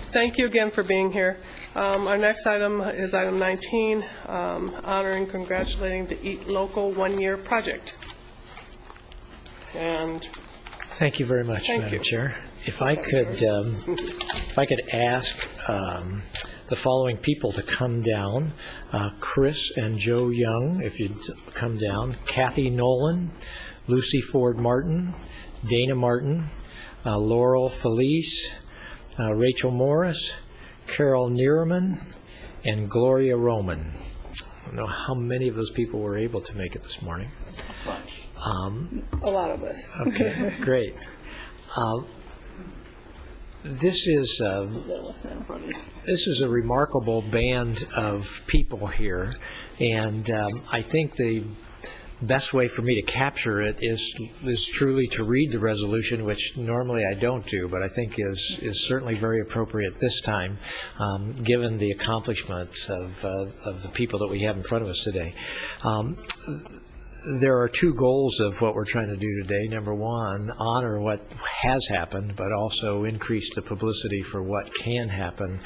Thank you again for being here. Our next item is item 19, honoring and congratulating the Eat Local one-year project. And thank you very much, Madam Chair. If I could ask the following people to come down, Chris and Joe Young, if you'd come down, Kathy Nolan, Lucy Ford Martin, Dana Martin, Laurel Felice, Rachel Morris, Carol Nierman, and Gloria Roman. I don't know how many of those people were able to make it this morning. A lot of us. Okay, great. This is a remarkable band of people here, and I think the best way for me to capture it is truly to read the resolution, which normally I don't do, but I think is certainly very appropriate this time, given the accomplishments of the people that we have in front of us today. There are two goals of what we're trying to do today. Number one, honor what has happened, but also increase the publicity for what can happen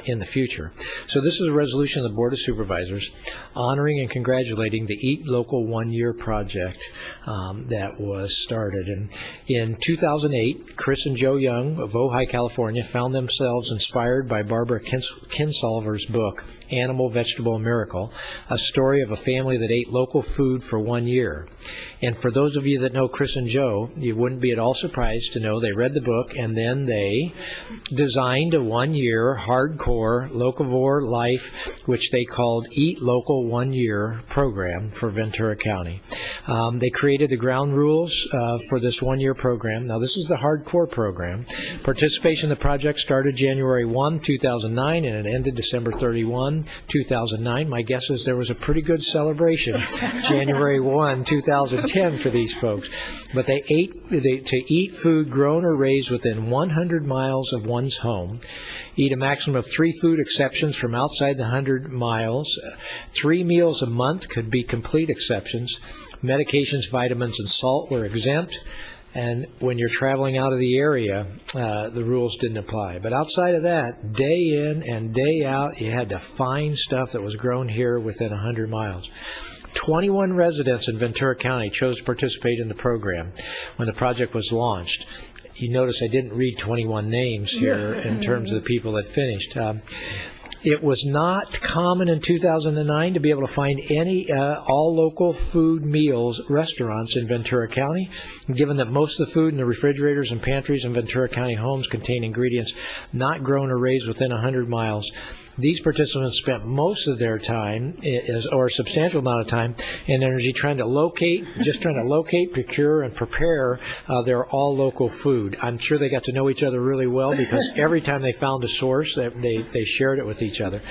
in the future. So this is a resolution of the Board of Supervisors honoring and congratulating the Eat Local one-year project that was started. And in 2008, Chris and Joe Young of Ojai, California, found themselves inspired by Barbara Kinsolver's book, Animal, Vegetable, Miracle, a story of a family that ate local food for 1 year. And for those of you that know Chris and Joe, you wouldn't be at all surprised to know they read the book and then they designed a 1-year hardcore locavore life, which they called Eat Local 1-year program for Ventura County. They created the ground rules for this 1-year program. Now, this is the hardcore program. Participation in the project started January 1, 2009, and it ended December 31, 2009. My guess is there was a pretty good celebration January 1, 2010 for these folks. But to eat food grown or raised within 100 miles of one's home, eat a maximum of 3 food exceptions from outside the 100 miles, 3 meals a month could be complete exceptions, medications, vitamins, and salt were exempt, and when you're traveling out of the area, the rules didn't apply. But outside of that, day in and day out, you had to find stuff that was grown here within 100 miles. 21 residents in Ventura County chose to participate in the program when the project was launched. You notice I didn't read 21 names here in terms of the people that finished. It was not common in 2009 to be able to find any all local food meals restaurants in Ventura County, given that most of the food in the refrigerators and pantries in Ventura County homes contain ingredients not grown or raised within 100 miles. These participants spent most of their time, or a substantial amount of time and energy, trying to locate, procure, and prepare their all-local food. I'm sure they got to know each other really well because every time they found a source, they shared it with each other.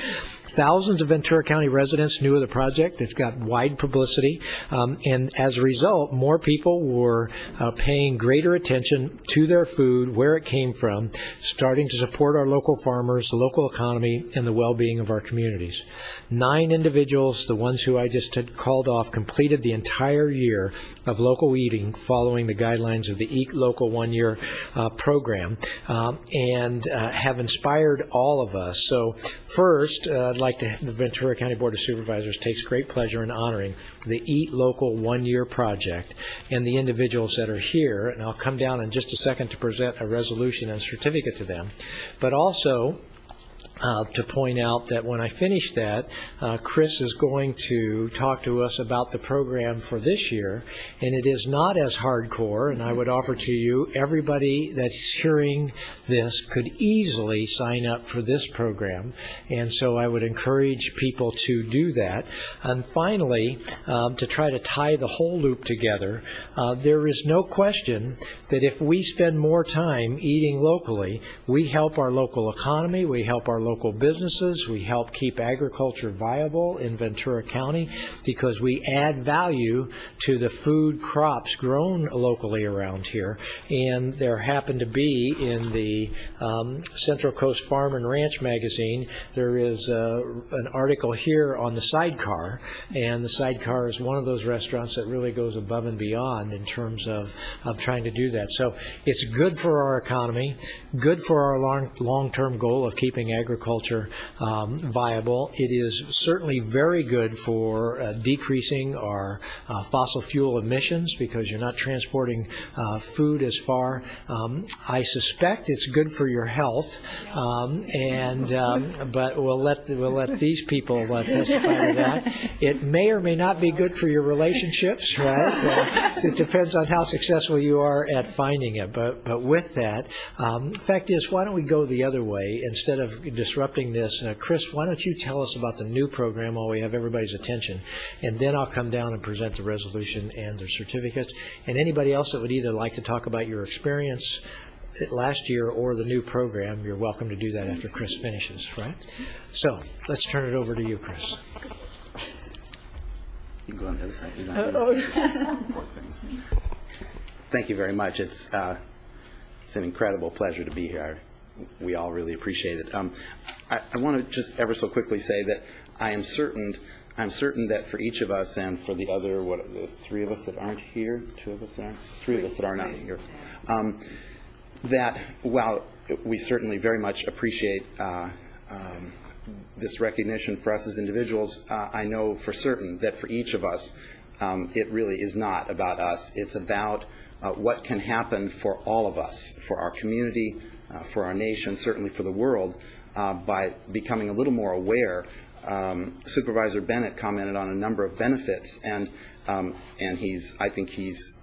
Thousands of Ventura County residents knew of the project. It's got wide publicity, and as a result, more people were paying greater attention to their food, where it came from, starting to support our local farmers, the local economy, and the well-being of our communities. 9 individuals, the ones who I just had called off, completed the entire year of local eating following the guidelines of the Eat Local 1-year program, and have inspired all of us. So first, the Ventura County Board of Supervisors takes great pleasure in honoring the Eat Local 1-year project and the individuals that are here, and I'll come down in just a second to present a resolution and certificate to them. But also, to point out that when I finish that, Chris is going to talk to us about the program for this year, and it is not as hardcore, and I would offer to you, everybody that's hearing this could easily sign up for this program, and so I would encourage people to do that. And finally, to try to tie the whole loop together, there is no question that if we spend more time eating locally, we help our local economy, we help our local businesses, we help keep agriculture viable in Ventura County because we add value to the food crops grown locally around here. And there happened to be in the Central Coast Farm and Ranch magazine, there is an article here on the Sidecar, and the Sidecar is one of those restaurants that really goes above and beyond in terms of trying to do that. So it's good for our economy, good for our long-term goal of keeping agriculture viable. It is certainly very good for decreasing our fossil fuel emissions because you're not transporting food as far. I suspect it's good for your health, but we'll let these people testify to that. It may or may not be good for your relationships, right? It depends on how successful you are at finding it. But with that, fact is, why don't we go the other way instead of disrupting this? Chris, why don't you tell us about the new program while we have everybody's attention, and then I'll come down and present the resolution and the certificates. And anybody else that would either like to talk about your experience last year or the new program, you're welcome to do that after Chris finishes, right? So let's turn it over to you, Chris. You can go on the other side. Thank you very much. It's an incredible pleasure to be here. We all really appreciate it. I want to just ever so quickly say that I'm certain that for each of us and for the other, the three of us that aren't here, two of us that aren't, three of us that are not here, that while we certainly very much appreciate this recognition for us as individuals, I know for certain that for each of us, it really is not about us. It's about what can happen for all of us, for our community, for our nation, certainly for the world, by becoming a little more aware. Supervisor Bennett commented on a number of benefits, and I think he's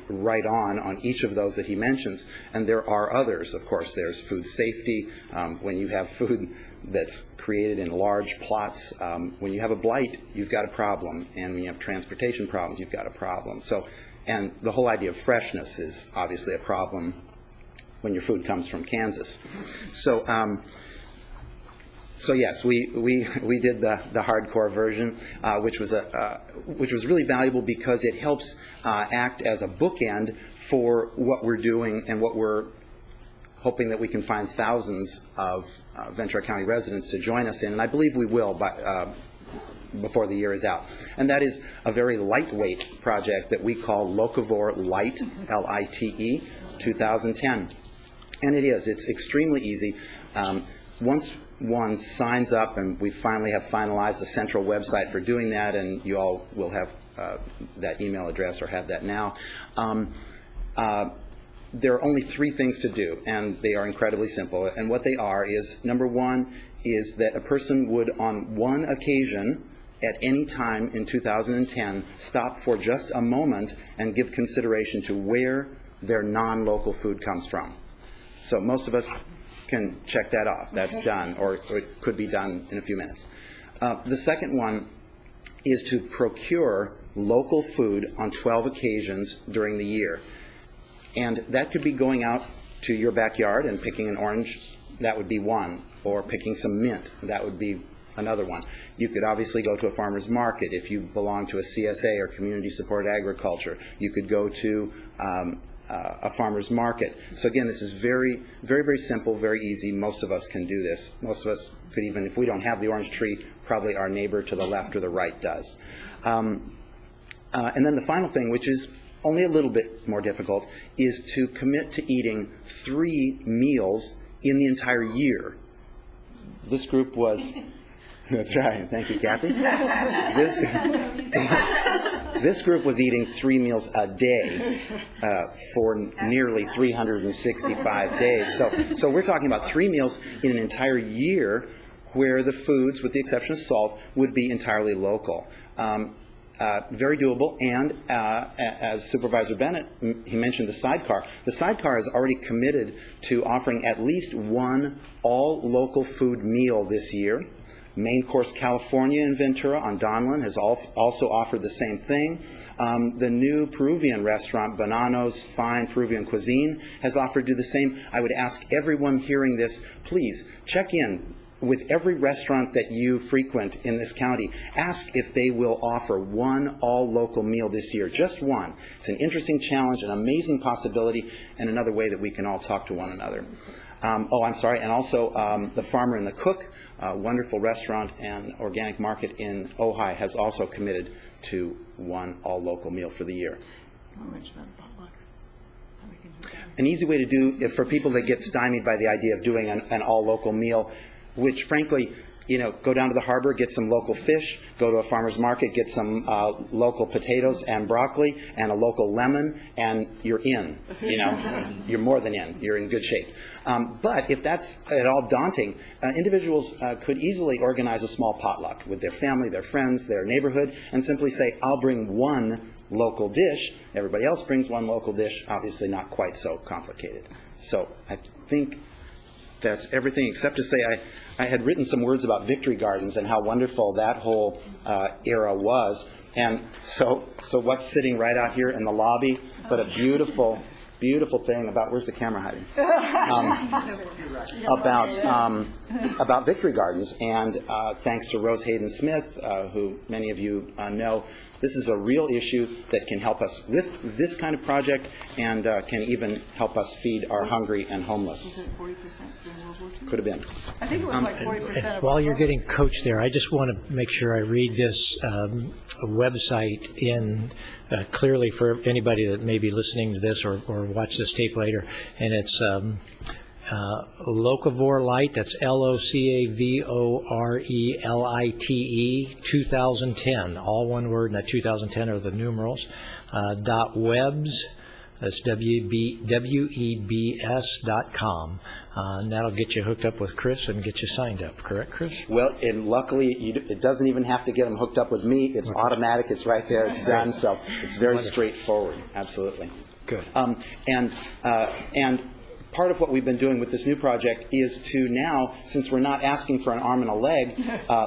right on each of those that he mentions. And there are others, of course. There's food safety. When you have food that's created in large plots, when you have a blight, you've got a problem, and when you have transportation problems, you've got a problem. And the whole idea of freshness is obviously a problem when your food comes from Kansas. So yes, we did the hardcore version, which was really valuable because it helps act as a bookend for what we're doing and what we're hoping that we can find thousands of Ventura County residents to join us in, and I believe we will before the year is out. And that is a very lightweight project that we call Locavore Lite, L-I-T-E, 2010. And it's extremely easy. Once one signs up, and we finally have finalized the central website for doing that, and you all will have that email address or have that now. There are only three things to do, and they are incredibly simple. And what they are is, number one, is that a person would on one occasion at any time in 2010 stop for just a moment and give consideration to where their non-local food comes from. So most of us can check that off. That's done, or it could be done in a few minutes. The second one is to procure local food on 12 occasions during the year. And that could be going out to your backyard and picking an orange. That would be one. Or picking some mint. That would be another one. You could obviously go to a farmer's market if you belong to a CSA or community supported agriculture. You could go to a farmer's market. So again, this is very, very, very simple, very easy. Most of us can do this. Most of us could even, if we don't have the orange tree, probably our neighbor to the left or the right does. And then the final thing, which is only a little bit more difficult, is to commit to eating 3 meals in the entire year. This group was, that's right, thank you, Kathy. This group was eating 3 meals a day for nearly 365 days. So we're talking about 3 meals in an entire year where the foods, with the exception of salt, would be entirely local. Very doable, and as Supervisor Bennett, he mentioned the sidecar. The sidecar is already committed to offering at least one all-local food meal this year. Main Course California in Ventura on Donlin has also offered the same thing. The new Peruvian restaurant, Bonano's Fine Peruvian Cuisine, has offered to do the same. I would ask everyone hearing this, please check in with every restaurant that you frequent in this county. Ask if they will offer one all-local meal this year, just one. It's an interesting challenge, an amazing possibility, and another way that we can all talk to one another. And also the Farmer and the Cook, wonderful restaurant and organic market in Ojai, has also committed to one all-local meal for the year. An easy way to do, for people that get stymied by the idea of doing an all-local meal, which frankly, go down to the harbor, get some local fish, go to a farmer's market, get some local potatoes and broccoli and a local lemon, and you're in. You're more than in. You're in good shape. But if that's at all daunting, individuals could easily organize a small potluck with their family, their friends, their neighborhood, and simply say, I'll bring one local dish. Everybody else brings one local dish. Obviously not quite so complicated. So I think that's everything, except to say I had written some words about Victory Gardens and how wonderful that whole era was. And so what's sitting right out here in the lobby but a beautiful, beautiful thing about, where's the camera hiding? About Victory Gardens. And thanks to Rose Hayden Smith, who many of you know, this is a real issue that can help us with this kind of project and can even help us feed our hungry and homeless. Was it 40% during World War II? Could have been. I think it was like 40% of While you're getting coached there, I just want to make sure I read this website in clearly for anybody that may be listening to this or watch this tape later. And it's Locavore Light, that's LOCAVORELITE 2010, all one word, and that 2010 are the numerals, .webs, that's WEBS.com, and that'll get you hooked up with Chris and get you signed up, correct, Chris? Well, and luckily, it doesn't even have to get them hooked up with me. It's automatic, it's right there, it's done, so it's very straightforward, absolutely. Good. And part of what we've been doing with this new project is to now, since we're not asking for an arm and a leg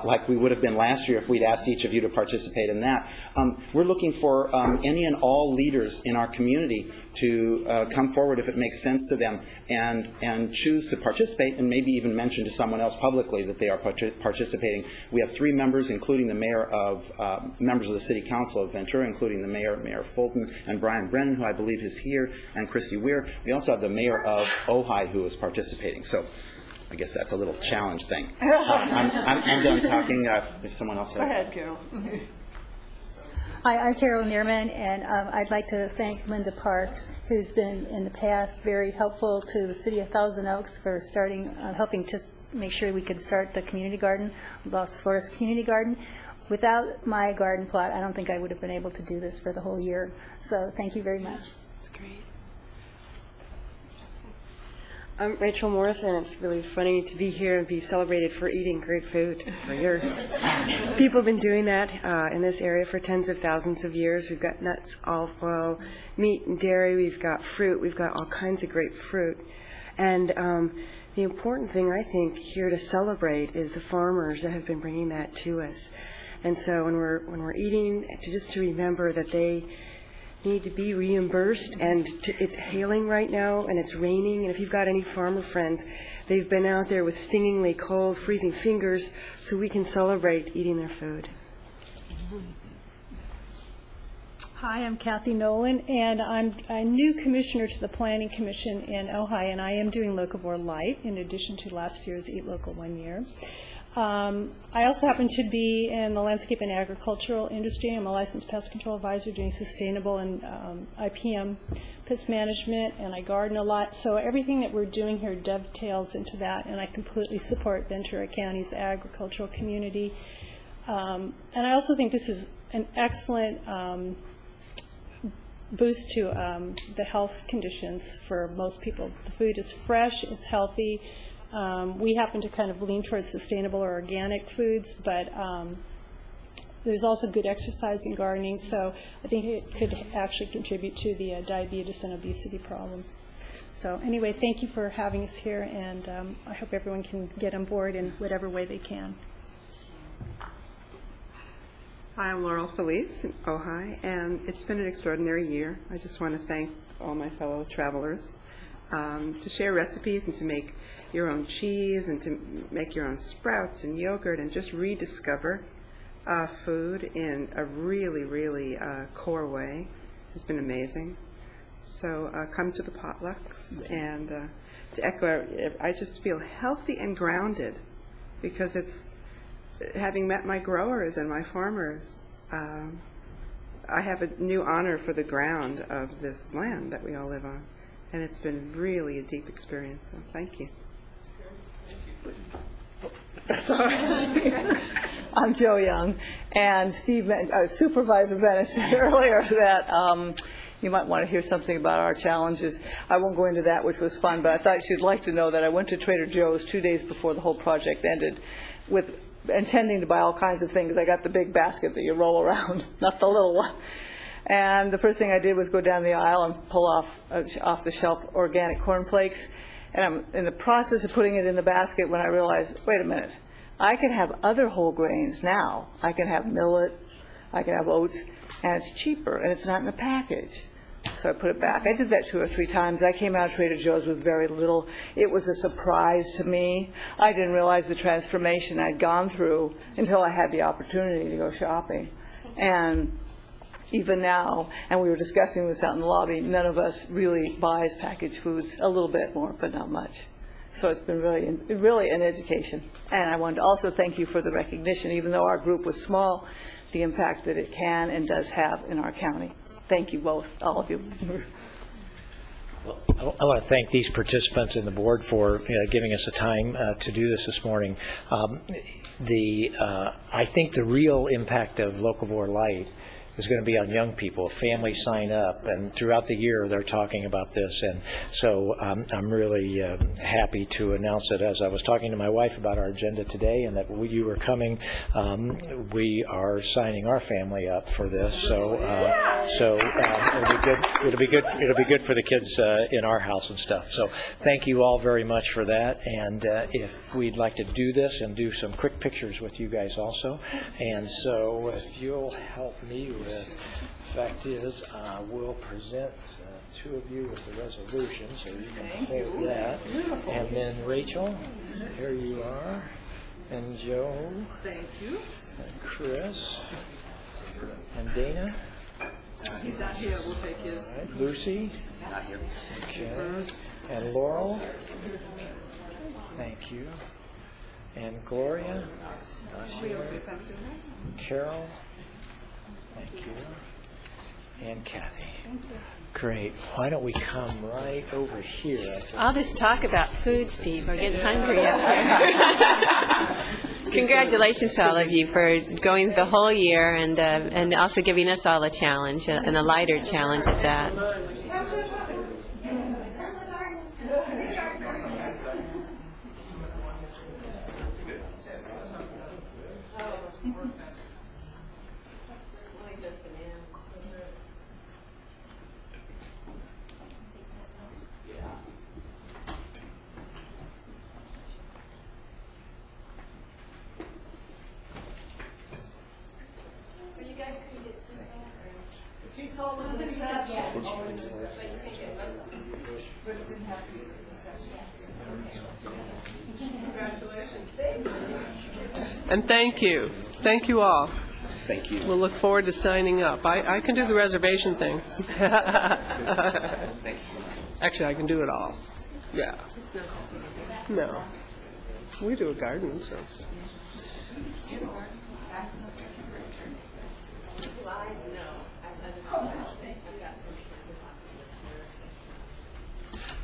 like we would have been last year if we'd asked each of you to participate in that, we're looking for any and all leaders in our community to come forward if it makes sense to them and choose to participate and maybe even mention to someone else publicly that they are participating. We have 3 members, including the members of the City Council of Ventura, including the Mayor Fulton, and Brian Brennan, who I believe is here, and Christy Weir. We also have the Mayor of Ojai, who is participating. So I guess that's a little challenge thing. I'm done talking. If someone else has. Go ahead, Carol. Hi, I'm Carol Neerman, and I'd like to thank Linda Parks, who's been in the past very helpful to the City of Thousand Oaks for helping to make sure we could start the community garden, Los Flores Community Garden. Without my garden plot, I don't think I would have been able to do this for the whole year. So thank you very much. That's great. I'm Rachel Morris, and it's really funny to be here and be celebrated for eating great food. People have been doing that in this area for tens of thousands of years. We've got nuts, olive oil, meat and dairy. We've got fruit. We've got all kinds of great fruit. And the important thing, I think, here to celebrate is the farmers that have been bringing that to us. And so when we're eating, just to remember that they need to be reimbursed, and it's hailing right now and it's raining, and if you've got any farmer friends, they've been out there with stingingly cold, freezing fingers so we can celebrate eating their food. Hi, I'm Kathy Nolan, and I'm a new commissioner to the Planning Commission in Ojai, and I am doing Locavore Light in addition to last year's Eat Local 1 year. I also happen to be in the landscape and agricultural industry. I'm a licensed pest control advisor doing sustainable and IPM pest management, and I garden a lot. So everything that we're doing here dovetails into that, and I completely support Ventura County's agricultural community. And I also think this is an excellent boost to the health conditions for most people. The food is fresh, it's healthy. We happen to kind of lean towards sustainable or organic foods, but there's also good exercise and gardening, so I think it could actually contribute to the diabetes and obesity problem. So anyway, thank you for having us here, and I hope everyone can get on board in whatever way they can. Hi, I'm Laurel Felice in Ojai, and it's been an extraordinary year. I just want to thank all my fellow travelers to share recipes and to make your own cheese and to make your own sprouts and yogurt and just rediscover food in a really, really core way. It's been amazing. So come to the potlucks, and to echo, I just feel healthy and grounded because it's, having met my growers and my farmers, I have a new honor for the ground of this land that we all live on, and it's been really a deep experience, so thank you. Sorry. I'm Joe Young, and Steve, Supervisor Bennett said earlier that you might want to hear something about our challenges. I won't go into that, which was fun, but I thought you'd like to know that I went to Trader Joe's 2 days before the whole project ended with intending to buy all kinds of things. I got the big basket that you roll around, not the little one. And the first thing I did was go down the aisle and pull off the shelf organic cornflakes. And I'm in the process of putting it in the basket when I realized, wait a minute, I can have other whole grains now. I can have millet, I can have oats, and it's cheaper, and it's not in a package. So I put it back. I did that 2 or 3 times. I came out of Trader Joe's with very little. It was a surprise to me. I didn't realize the transformation I'd gone through until I had the opportunity to go shopping. And even now, and we were discussing this out in the lobby, none of us really buys packaged foods, a little bit more, but not much. So it's been really an education. And I wanted to also thank you for the recognition, even though our group was small, the impact that it can and does have in our county. Thank you both, all of you. Well, I want to thank these participants and the board for giving us the time to do this morning. I think the real impact of Locavore Light is going to be on young people. Families sign up, and throughout the year they're talking about this, and so I'm really happy to announce that as I was talking to my wife about our agenda today and that you were coming, we are signing our family up for this. So it'll be good. It'll be good for the kids in our house and stuff. So thank you all very much for that. And if we'd like to do this and do some quick pictures with you guys also, and so if you'll help me with. The fact is, we'll present 2 of you with the resolution, so you can hold that. And then Rachel, here you are, and Joe. Thank you. And Chris, and Dana. He's not here. We'll take his. All right. Lucy. Not here. Okay. And Laurel. Thank you. And Gloria. Not here. Carol. Thank you. And Kathy. Thank you. Great. Why don't we come right over here? All this talk about food, Steve, we're getting hungry up here. Congratulations to all of you for going the whole year and also giving us all a challenge, and a lighter challenge at that. And thank you. Thank you all. Thank you. We'll look forward to signing up. I can do the reservation thing. Actually, I can do it all. Yeah. No. We do a garden, so.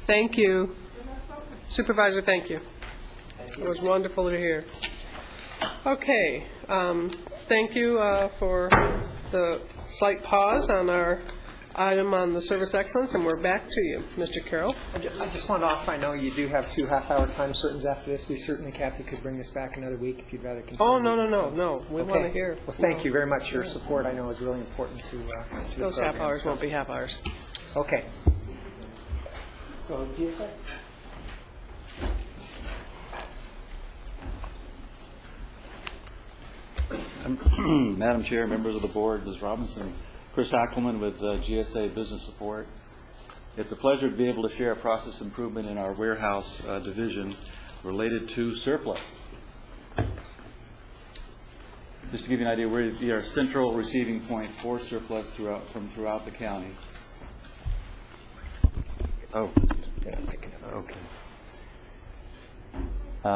Thank you. Supervisor, thank you. It was wonderful to hear. Okay. thank you for the slight pause on our item on the service excellence, and we're back to you, Mr. Carroll. I just want to offer, I know you do have 2 half-hour time certains after this. We certainly, Kathy, could bring this back another week if you'd rather continue. Oh, no. We want to hear. Well, thank you very much. Your support, I know, is really important to Those the program. half hours won't be half hours. Okay. So, GSA? Madam Chair, members of the board, Ms. Robinson, Chris Ackelman with GSA Business Support. It's a pleasure to be able to share a process improvement in our warehouse division related to surplus. Just to give you an idea, we are a central receiving point for surplus throughout the county. Oh, yeah, okay.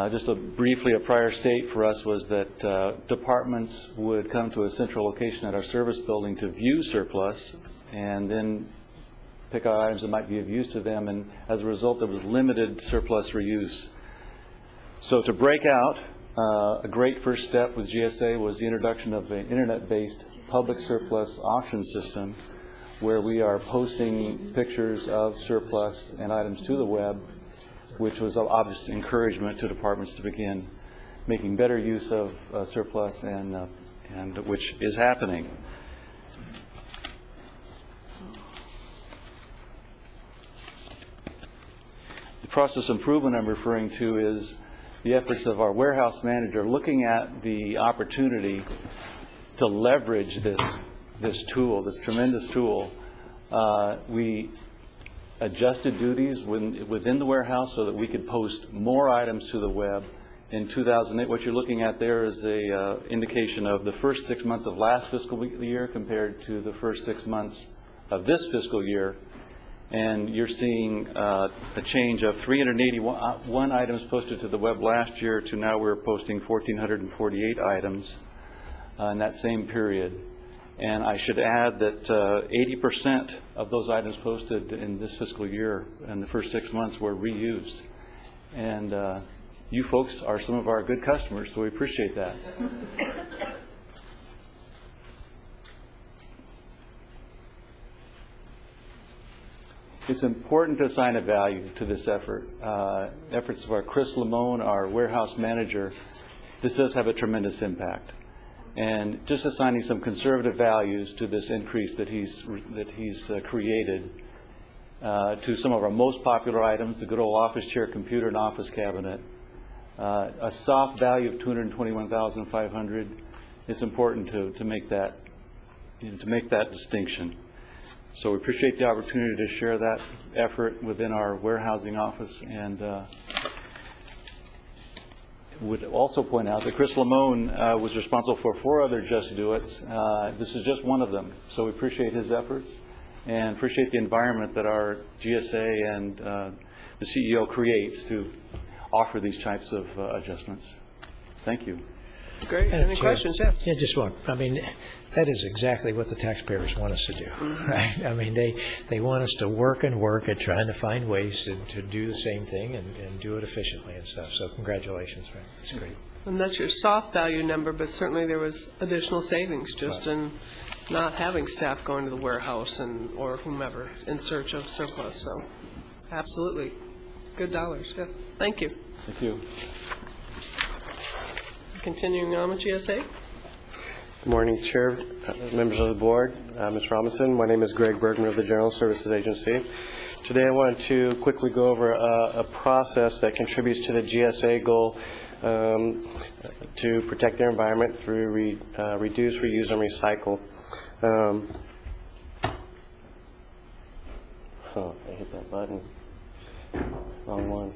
Just briefly, a prior state for us was that departments would come to a central location at our service building to view surplus and then pick out items that might be of use to them, and as a result there was limited surplus reuse. So to break out, a great first step with GSA was the introduction of an internet-based public surplus auction system where we are posting pictures of surplus and items to the web, which was of obvious encouragement to departments to begin making better use of surplus, and which is happening. The process improvement I'm referring to is the efforts of our warehouse manager looking at the opportunity to leverage this tool, this tremendous tool. We adjusted duties within the warehouse so that we could post more items to the web. In 2008, what you're looking at there is a indication of the first 6 months of last fiscal year compared to the first 6 months of this fiscal year. And you're seeing a change of 381 items posted to the web last year to now we're posting 1,448 items in that same period. And I should add that 80% of those items posted in this fiscal year in the first 6 months were reused. And you folks are some of our good customers, so we appreciate that. It's important to assign a value to this effort. Efforts of our Chris Lamone, our warehouse manager, this does have a tremendous impact. And just assigning some conservative values to this increase that he's created to some of our most popular items, the good old office chair, computer, and office cabinet, a soft value of $221,500. It's important to make that distinction. So we appreciate the opportunity to share that effort within our warehousing office, and would also point out that Chris Lamone was responsible for 4 other Just Do It's. This is just one of them. So we appreciate his efforts and appreciate the environment that our GSA and the CEO creates to offer these types of adjustments. Thank you. Great. Any questions? Yes. Yeah, just one. I mean, that is exactly what the taxpayers want us to do, right? I mean, they want us to work and work at trying to find ways to do the same thing and do it efficiently and stuff. So congratulations, right? That's great. And that's your soft value number, but certainly there was additional savings just in not having staff going to the warehouse or whomever in search of surplus. So absolutely. Good dollars. Yes. Thank you. Thank you. Continuing on with GSA. Good morning, Chair, members of the board, Ms. Robinson. My name is Greg Bergman of the General Services Agency. Today I wanted to quickly go over a process that contributes to the GSA goal to protect their environment through reduce, reuse, and recycle. I hit that button. Wrong one.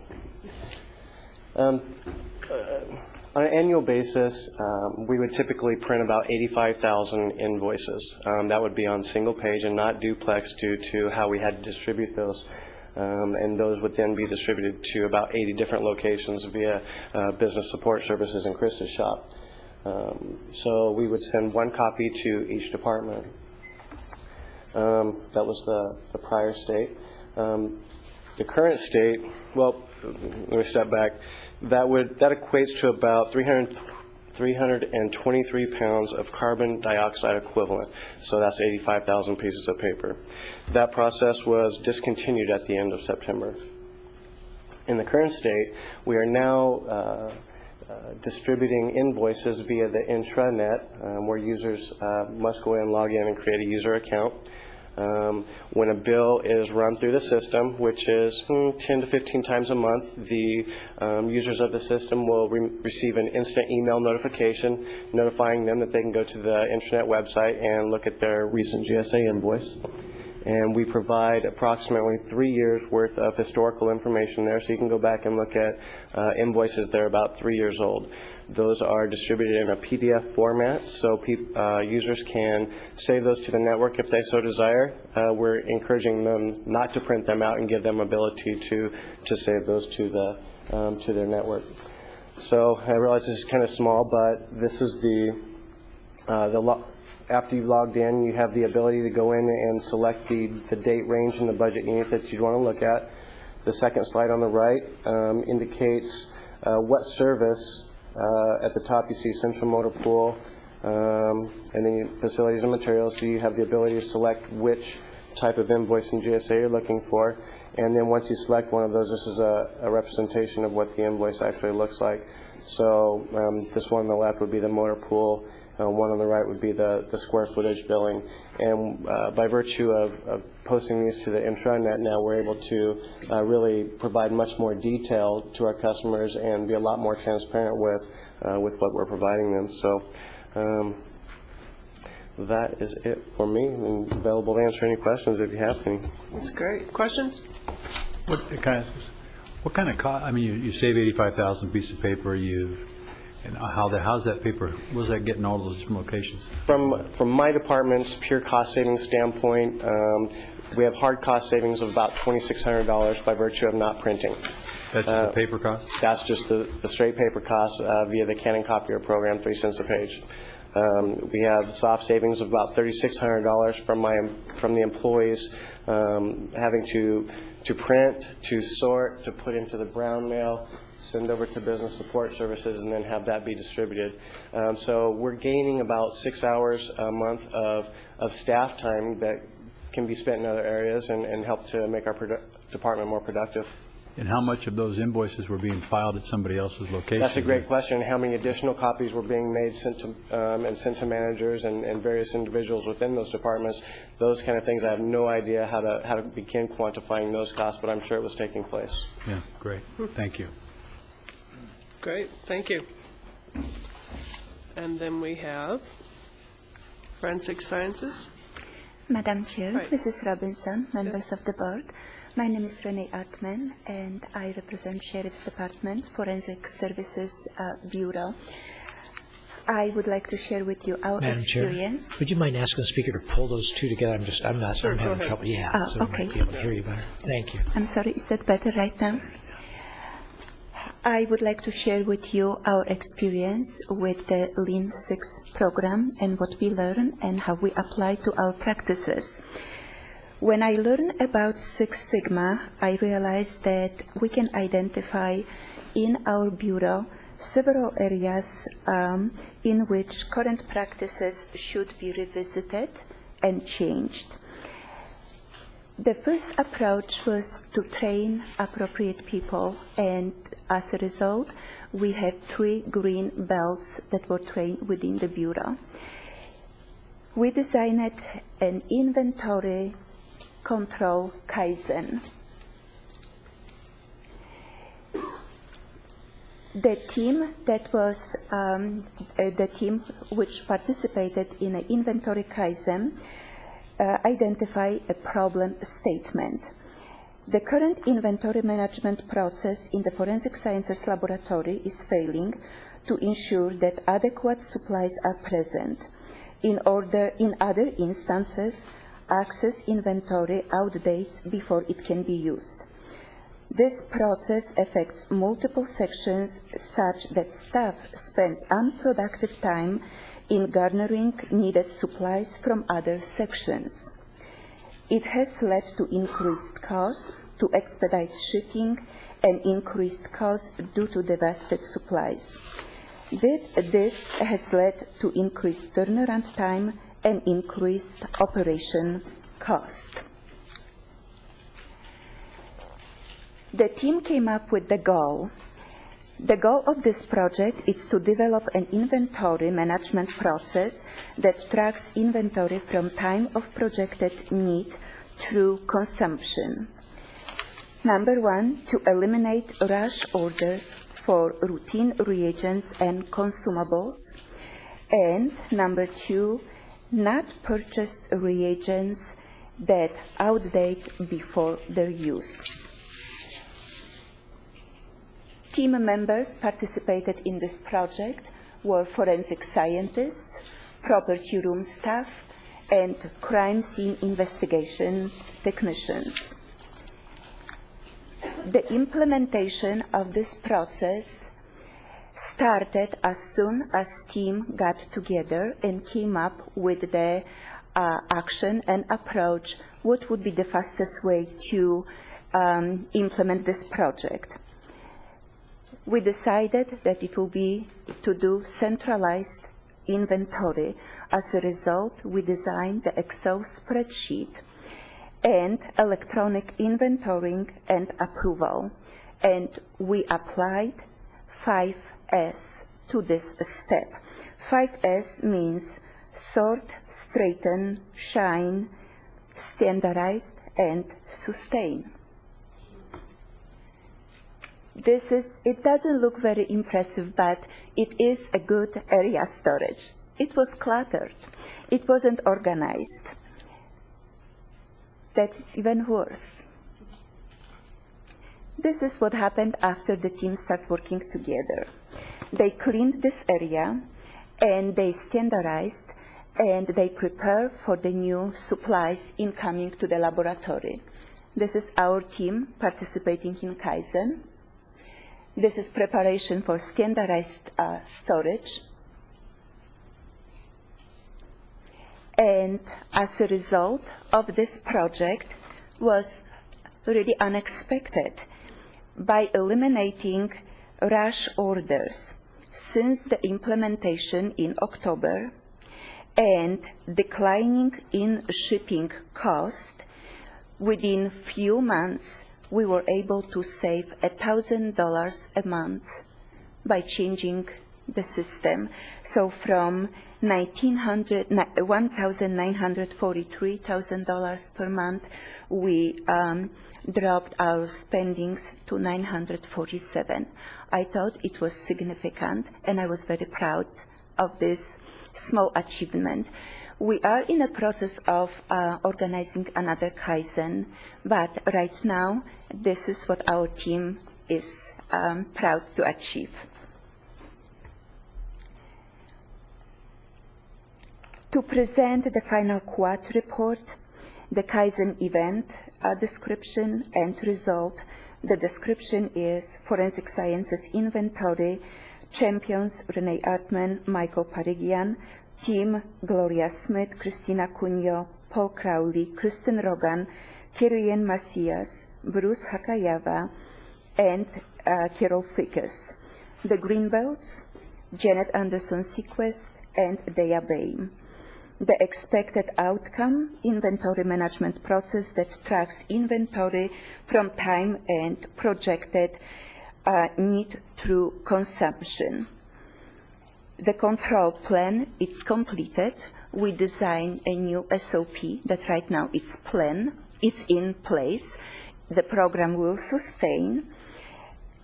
On an annual basis, we would typically print about 85,000 invoices. That would be on single page and not duplex due to how we had to distribute those. And those would then be distributed to about 80 different locations via business support services in Chris's shop. So we would send one copy to each department. That was the prior state. The current state, well, let me step back. That equates to about 323 pounds of carbon dioxide equivalent. So that's 85,000 pieces of paper. That process was discontinued at the end of September. In the current state, we are now distributing invoices via the intranet, where users must go in and log in and create a user account. When a bill is run through the system, which is 10 to 15 times a month, the users of the system will receive an instant email notification notifying them that they can go to the intranet website and look at their recent GSA invoice. And we provide approximately 3 years worth of historical information there, so you can go back and look at invoices that are about 3 years old. Those are distributed in a PDF format, so users can save those to the network if they so desire. We're encouraging them not to print them out and give them ability to save those to their network. So I realize this is kind of small, but this is after you've logged in, you have the ability to go in and select the date range and the budget unit that you'd want to look at. The second slide on the right indicates what service. At the top you see central motor pool, and then facilities and materials, so you have the ability to select which type of invoice in GSA you're looking for. And then once you select one of those, this is a representation of what the invoice actually looks like. So this one on the left would be the motor pool. One on the right would be the square footage billing. And by virtue of posting these to the intranet now, we're able to really provide much more detail to our customers and be a lot more transparent with what we're providing them. So that is it for me. I'm available to answer any questions if you have any. That's great. Questions? What kind of cost? I mean, you save 85,000 pieces of paper. And how's that paper? What's that getting all those different locations? From my department's pure cost savings standpoint, we have hard cost savings of about $2,600 by virtue of not printing. That's just the paper cost? That's just the straight paper cost via the Canon copier program, 3 cents a page. We have soft savings of about $3,600 from the employees having to print, to sort, to put into the brown mail, send over to business support services, and then have that be distributed. So we're gaining about 6 hours a month of staff time that can be spent in other areas and help to make our department more productive. And how much of those invoices were being filed at somebody else's location? That's a great question. How many additional copies were being made, sent to managers and various individuals within those departments? Those kind of things, I have no idea how to begin quantifying those costs, but I'm sure it was taking place. Yeah, great. Thank you. Great, thank you. And then we have Forensic Sciences. Madam Chair, Right. Mrs. Robinson, members of the board. My name is Renee Atman, and I represent Sheriff's Department Forensic Services Bureau. I would like to share with you our Madam experience. Chair, would you mind asking the speaker to pull those two together? I'm having trouble. Yeah, so okay. we might be able to hear you better. Thank you. I'm sorry, is that better right now? I would like to share with you our experience with the Lean 6 program and what we learn and how we apply to our practices. When I learned about Six Sigma, I realized that we can identify in our bureau several areas in which current practices should be revisited and changed. The first approach was to train appropriate people, and as a result, we had 3 green belts that were trained within the bureau. We designed an inventory control Kaizen. The team which participated in an inventory Kaizen identify a problem statement. The current inventory management process in the Forensic Sciences Laboratory is failing to ensure that adequate supplies are present. In other instances, access inventory outdates before it can be used. This process affects multiple sections such that staff spends unproductive time in garnering needed supplies from other sections. It has led to increased costs to expedite shipping and increased costs due to the wasted supplies. This has led to increased turnaround time and increased operation cost. The team came up with the goal. The goal of this project is to develop an inventory management process that tracks inventory from time of projected need through consumption. Number one, to eliminate rush orders for routine reagents and consumables. And number two, not purchase reagents that outdate before their use. Team members participated in this project were forensic scientists, property room staff, and crime scene investigation technicians. The implementation of this process started as soon as team got together and came up with the action and approach, what would be the fastest way to implement this project. We decided that it will be to do centralized inventory. As a result, we designed the Excel spreadsheet and electronic inventorying and approval. And we applied 5S to this step. 5S means sort, straighten, shine, standardized, and sustain. It doesn't look very impressive, but it is a good area storage. It was cluttered. It wasn't organized. That's even worse. This is what happened after the team started working together. They cleaned this area, and they standardized, and they prepared for the new supplies incoming to the laboratory. This is our team participating in Kaizen. This is preparation for standardized storage. And as a result of this project was really unexpected. By eliminating rush orders since the implementation in October and declining in shipping cost, within few months we were able to save $1,000 a month by changing the system. So from $1,943 per month, we dropped our spendings to $947. I thought it was significant, and I was very proud of this small achievement. We are in a process of organizing another Kaizen, but right now, this is what our team is proud to achieve. To present the final quad report, the Kaizen event description and result, the description is Forensic Sciences Inventory, champions Renee Artman, Michael Parigian, team Gloria Smith, Christina Cunio, Paul Crowley, Kristen Rogan, Kirian Macias, Bruce Hakayava, and Carol Fickes. The green belts, Janet Anderson Sequest and Dea Bain. The expected outcome, inventory management process that tracks inventory from time and projected need through consumption. The control plan is completed. We designed a new SOP that right now it's in place. The program will sustain.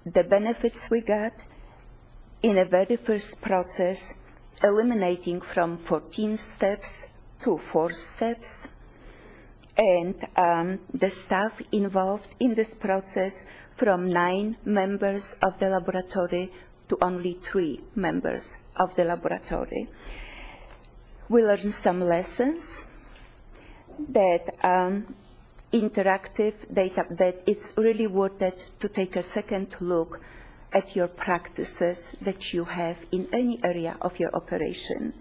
The benefits we got in a very first process, eliminating from 14 steps to 4 steps, and the staff involved in this process from 9 members of the laboratory to only 3 members of the laboratory. We learned some lessons that interactive data, that it's really worth it to take a second look at your practices that you have in any area of your operation.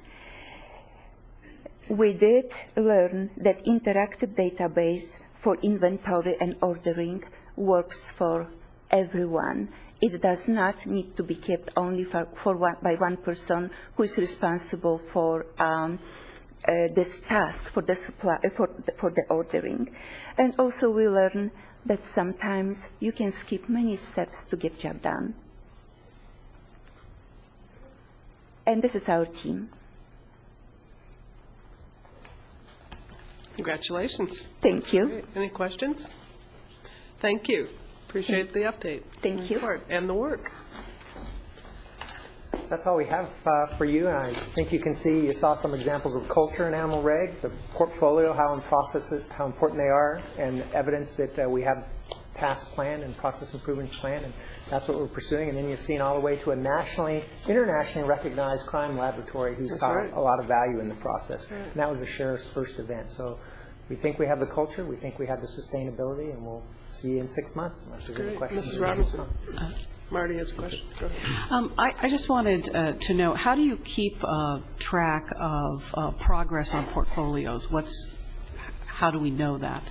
We did learn that interactive database for inventory and ordering works for everyone. it does not need to be kept only by one person who is responsible for this task, for the supply, for the ordering. And also we learn that sometimes you can skip many steps to get job done. And this is our team. Congratulations. Thank you. Great. Any questions? Thank you. Appreciate the update. Thank you. And the work. That's all we have for you. And I think you can see, you saw some examples of culture in animal reg, the portfolio, how important they are, and evidence that we have task plan and process improvements plan, and that's what we're pursuing. And then you've seen all the way to a internationally recognized crime laboratory who saw a lot of value in the process. And that was the sheriff's first event. So we think we have the culture, we think we have the sustainability, and we'll see you in 6 months unless there's any questions. Mrs. Robinson. Marty has a question. Go ahead. I just wanted to know, how do you keep track of progress on portfolios? How do we know that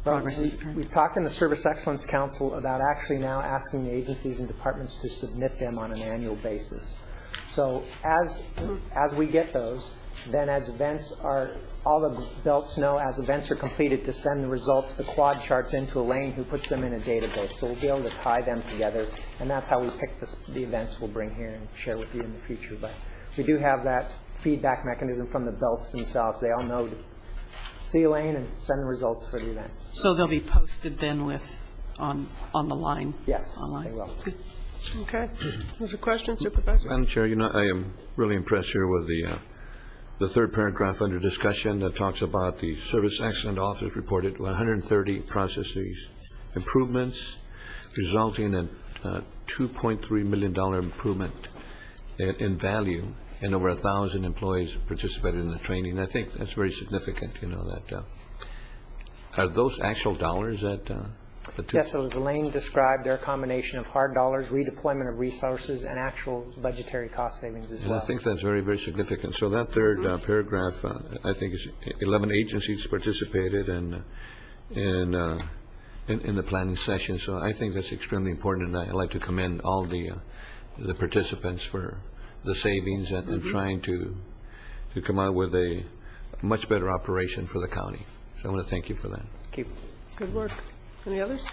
progress is occurring? We've talked in the Service Excellence Council about actually now asking the agencies and departments to submit them on an annual basis. So as we get those, then as events are, all the belts know as events are completed to send the results, the quad charts into Elaine, who puts them in a database. So we'll be able to tie them together, and that's how we pick the events we'll bring here and share with you in the future. But we do have that feedback mechanism from the belts themselves. They all know to see Elaine and send the results for the events. So they'll be posted then on the line? Yes, online. they will. Okay. There's a question, Supervisor? Madam Chair, I am really impressed here with the third paragraph under discussion that talks about the Service Excellence Office reported 130 processes improvements, resulting in $2.3 million improvement in value, and over 1,000 employees participated in the training. I think that's very significant, that. Are those actual dollars that Yes, so as Elaine described, they're a combination of hard dollars, redeployment of resources, and actual budgetary cost savings as well. And I think that's very, very significant. So that third paragraph, I think, is 11 agencies participated in the planning session. So I think that's extremely important, and I'd like to commend all the participants for the savings and trying to come out with a much better operation for the county. So I want to thank you for that. Thank you. Good work. Any others?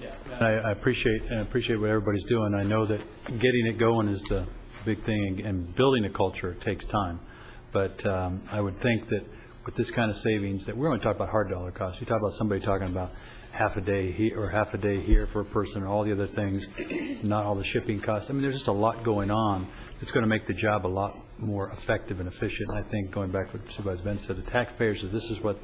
Yeah. I appreciate what everybody's doing. I know that getting it going is the big thing, and building a culture takes time. But I would think that with this kind of savings, that we're going to talk about hard dollar costs. You talk about somebody talking about half a day here or half a day here for a person, or all the other things, not all the shipping costs. I mean, there's just a lot going on that's going to make the job a lot more effective and efficient. I think, going back to what Supervisor Ben said, the taxpayers, this is what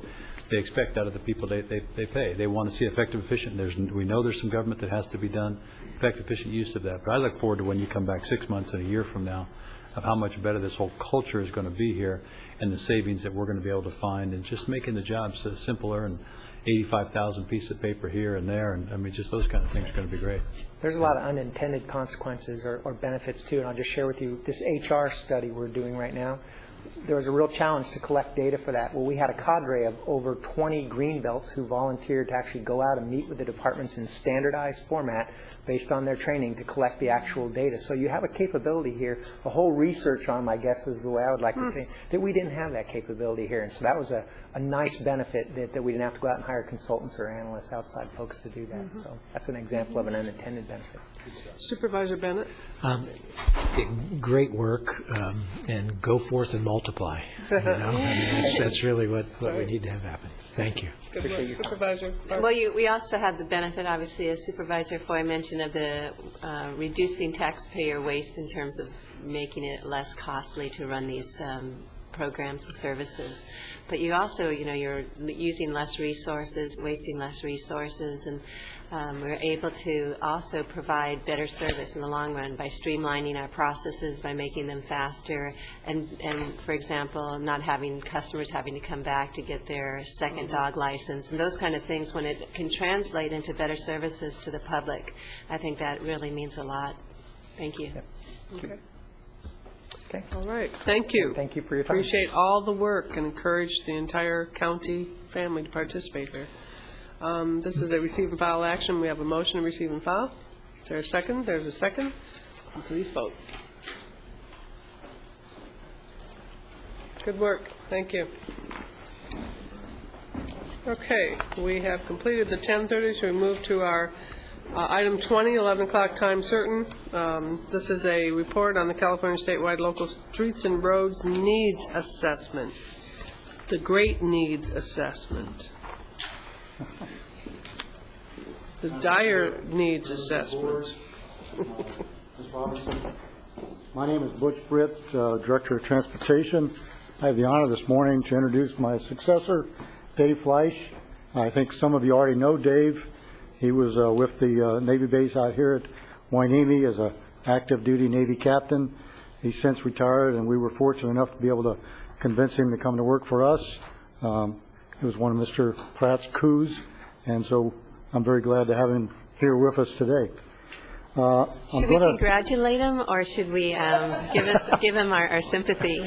they expect out of the people they pay. They want to see effective, efficient. We know there's some government that has to be done, effective, efficient use of that. But I look forward to when you come back 6 months and a year from now of how much better this whole culture is going to be here, and the savings that we're going to be able to find, and just making the jobs simpler, and 85,000 pieces of paper here and there, and I mean, just those kind of things are going to be great. There's a lot of unintended consequences or benefits too, and I'll just share with you this HR study we're doing right now. There was a real challenge to collect data for that. Well, we had a cadre of over 20 green belts who volunteered to actually go out and meet with the departments in standardized format based on their training to collect the actual data. So you have a capability here, a whole research arm, I guess is the way I would like to think, that we didn't have that capability here. And so that was a nice benefit that we didn't have to go out and hire consultants or analysts, outside folks to do that. So that's an example of an unintended benefit. Supervisor Bennett? Great work, and go forth and multiply. I mean, that's really what we need to have happen. Thank you. Good work, Supervisor. Well, we also have the benefit, obviously, as Supervisor Foy mentioned, of the reducing taxpayer waste in terms of making it less costly to run these programs and services. But you also, you're using less resources, wasting less resources, and we're able to also provide better service in the long run by streamlining our processes, by making them faster, and for example, not having customers having to come back to get their second dog license, and those kind of things. When it can translate into better services to the public, I think that really means a lot. Thank you. Okay. All right. Thank you. Thank you for your time. Appreciate all the work and encourage the entire county family to participate there. This is a receive and file action. We have a motion to receive and file. Is there a second? There's a second. Please vote. Good work. Thank you. Okay, we have completed the 10:30, so we move to our item 20, 11 o'clock time certain. This is a report on the California statewide local streets and roads needs assessment, the great needs assessment, the dire needs assessment. Ms. Robinson. My name is Butch Britt, Director of Transportation. I have the honor this morning to introduce my successor, Dave Fleisch. I think some of you already know Dave. He was with the Navy base out here at Hueneme as an active duty Navy captain. He's since retired, and we were fortunate enough to be able to convince him to come to work for us. He was one of Mr. Pratt's coups, and so I'm very glad to have him here with us today. Should we congratulate him, or should we give him our sympathy?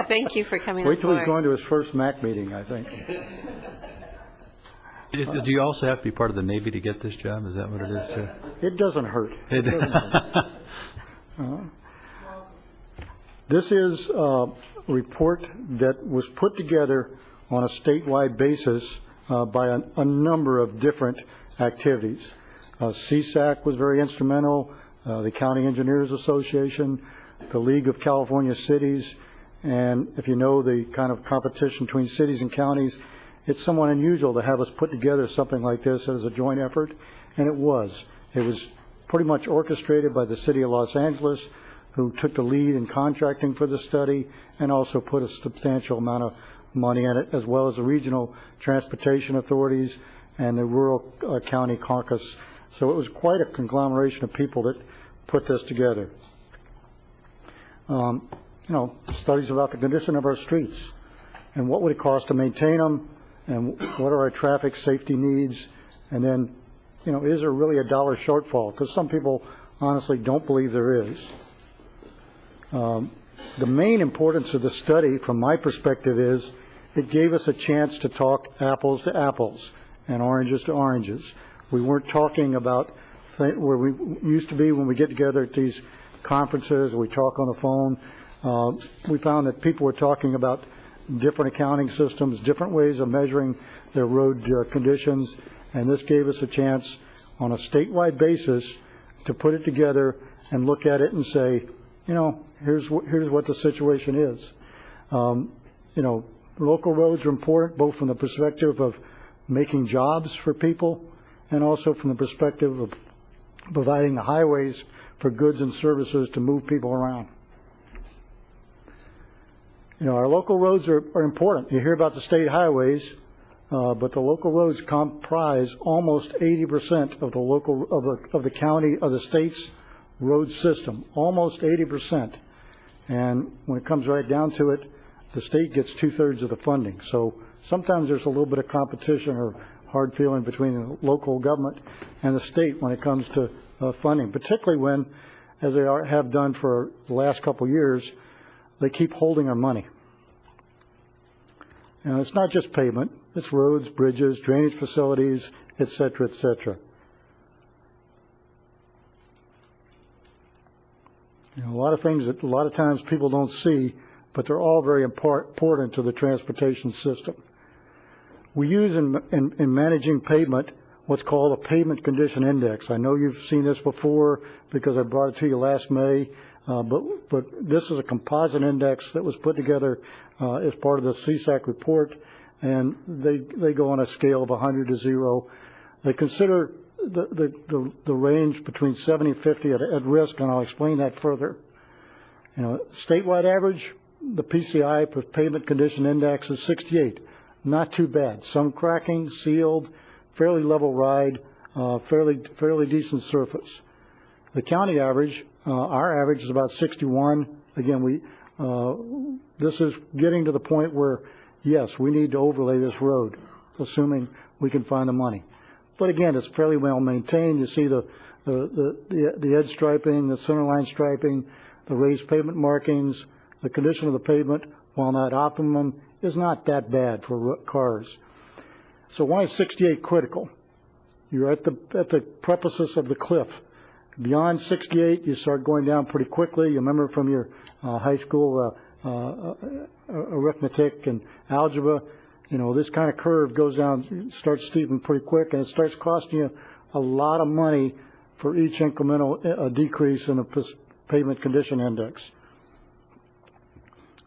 Thank you for coming. Wait till he's going to his first MAC meeting, I think. Do you also have to be part of the Navy to get this job? Is that what it is, too? It doesn't hurt. This is a report that was put together on a statewide basis by a number of different activities. CSAC was very instrumental, the County Engineers Association, the League of California Cities, and if you know the kind of competition between cities and counties, it's somewhat unusual to have us put together something like this as a joint effort, and it was. It was pretty much orchestrated by the City of Los Angeles, who took the lead in contracting for the study and also put a substantial amount of money in it, as well as the regional transportation authorities and the rural county caucus. So it was quite a conglomeration of people that put this together. Studies about the condition of our streets and what would it cost to maintain them, and what are our traffic safety needs, and then, is there really a dollar shortfall? Because some people honestly don't believe there is. The main importance of the study, from my perspective, is it gave us a chance to talk apples to apples and oranges to oranges. We weren't talking about where we used to be when we get together at these conferences, we talk on the phone. We found that people were talking about different accounting systems, different ways of measuring their road conditions, and this gave us a chance on a statewide basis to put it together and look at it and say, here's what the situation is. Local roads are important both from the perspective of making jobs for people and also from the perspective of providing the highways for goods and services to move people around. Our local roads are important. You hear about the state highways, but the local roads comprise almost 80% of the county of the state's road system, almost 80%. And when it comes right down to it, the state gets 2/3 of the funding. So sometimes there's a little bit of competition or hard feeling between the local government and the state when it comes to funding, particularly when, as they have done for the last couple of years, they keep holding our money. And it's not just pavement, it's roads, bridges, drainage facilities, et cetera, et cetera. A lot of things that a lot of times people don't see, but they're all very important to the transportation system. We use in managing pavement what's called a pavement condition index. I know you've seen this before because I brought it to you last May, but this is a composite index that was put together as part of the CSAC report, and they go on a scale of 100 to 0. They consider the range between 70 and 50 at risk, and I'll explain that further. Statewide average, the PCI, pavement condition index, is 68. Not too bad. Some cracking, sealed, fairly level ride, fairly decent surface. The county average, our average is about 61. Again, this is getting to the point where, yes, we need to overlay this road, assuming we can find the money. But again, it's fairly well maintained. You see the edge striping, the center line striping, the raised pavement markings. The condition of the pavement, while not optimum, is not that bad for cars. So why is 68 critical? you're at the precipice of the cliff. Beyond 68, you start going down pretty quickly. You remember from your high school arithmetic and algebra, this kind of curve goes down, starts steepening pretty quick, and it starts costing you a lot of money for each incremental decrease in the pavement condition index.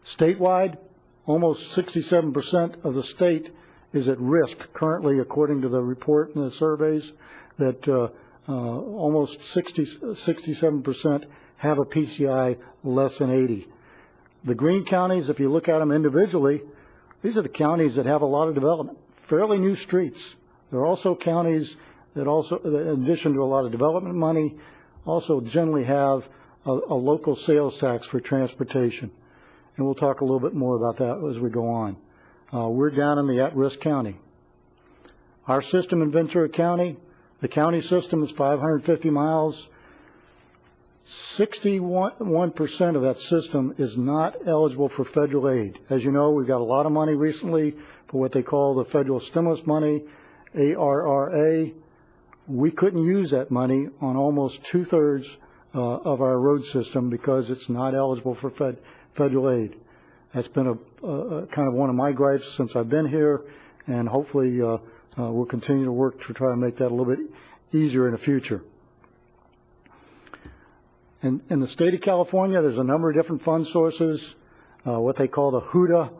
Statewide, almost 67% of the state is at risk currently, according to the report and the surveys, that almost 67% have a PCI less than 80. The green counties, if you look at them individually, these are the counties that have a lot of development, fairly new streets. There are also counties that also, in addition to a lot of development money, also generally have a local sales tax for transportation. And we'll talk a little bit more about that as we go on. We're down in the at-risk county. Our system in Ventura County, the county system is 550 miles. 61% of that system is not eligible for federal aid. As you know, we've got a lot of money recently for what they call the federal stimulus money, ARRA. We couldn't use that money on almost 2/3 of our road system because it's not eligible for federal aid. That's been a kind of one of my gripes since I've been here, and hopefully we'll continue to work to try to make that a little bit easier in the future. In the state of California, there's a number of different fund sources, what they call the HUDA,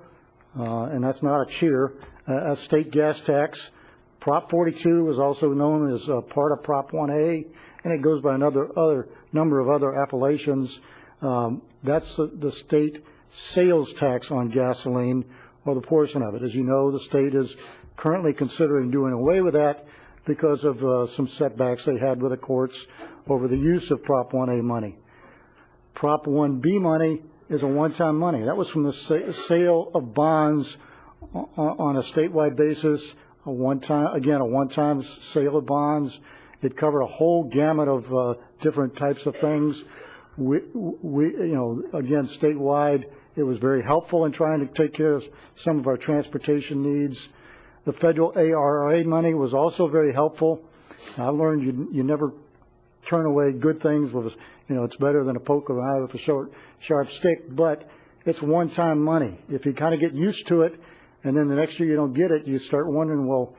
and that's not a cheer, a state gas tax. Prop 42 is also known as part of Prop 1A, and it goes by another number of other appellations. That's the state sales tax on gasoline, or the portion of it. As you know, the state is currently considering doing away with that because of some setbacks they had with the courts over the use of Prop 1A money. Prop 1B money is a one-time money. That was from the sale of bonds on a statewide basis, a one-time sale of bonds. It covered a whole gamut of different types of things. Again, statewide, it was very helpful in trying to take care of some of our transportation needs. The federal ARRA money was also very helpful. I learned you never turn away good things with, it's better than a poke of an eye with a sharp stick, but it's one-time money. If you kind of get used to it, and then the next year you don't get it, you start wondering, well,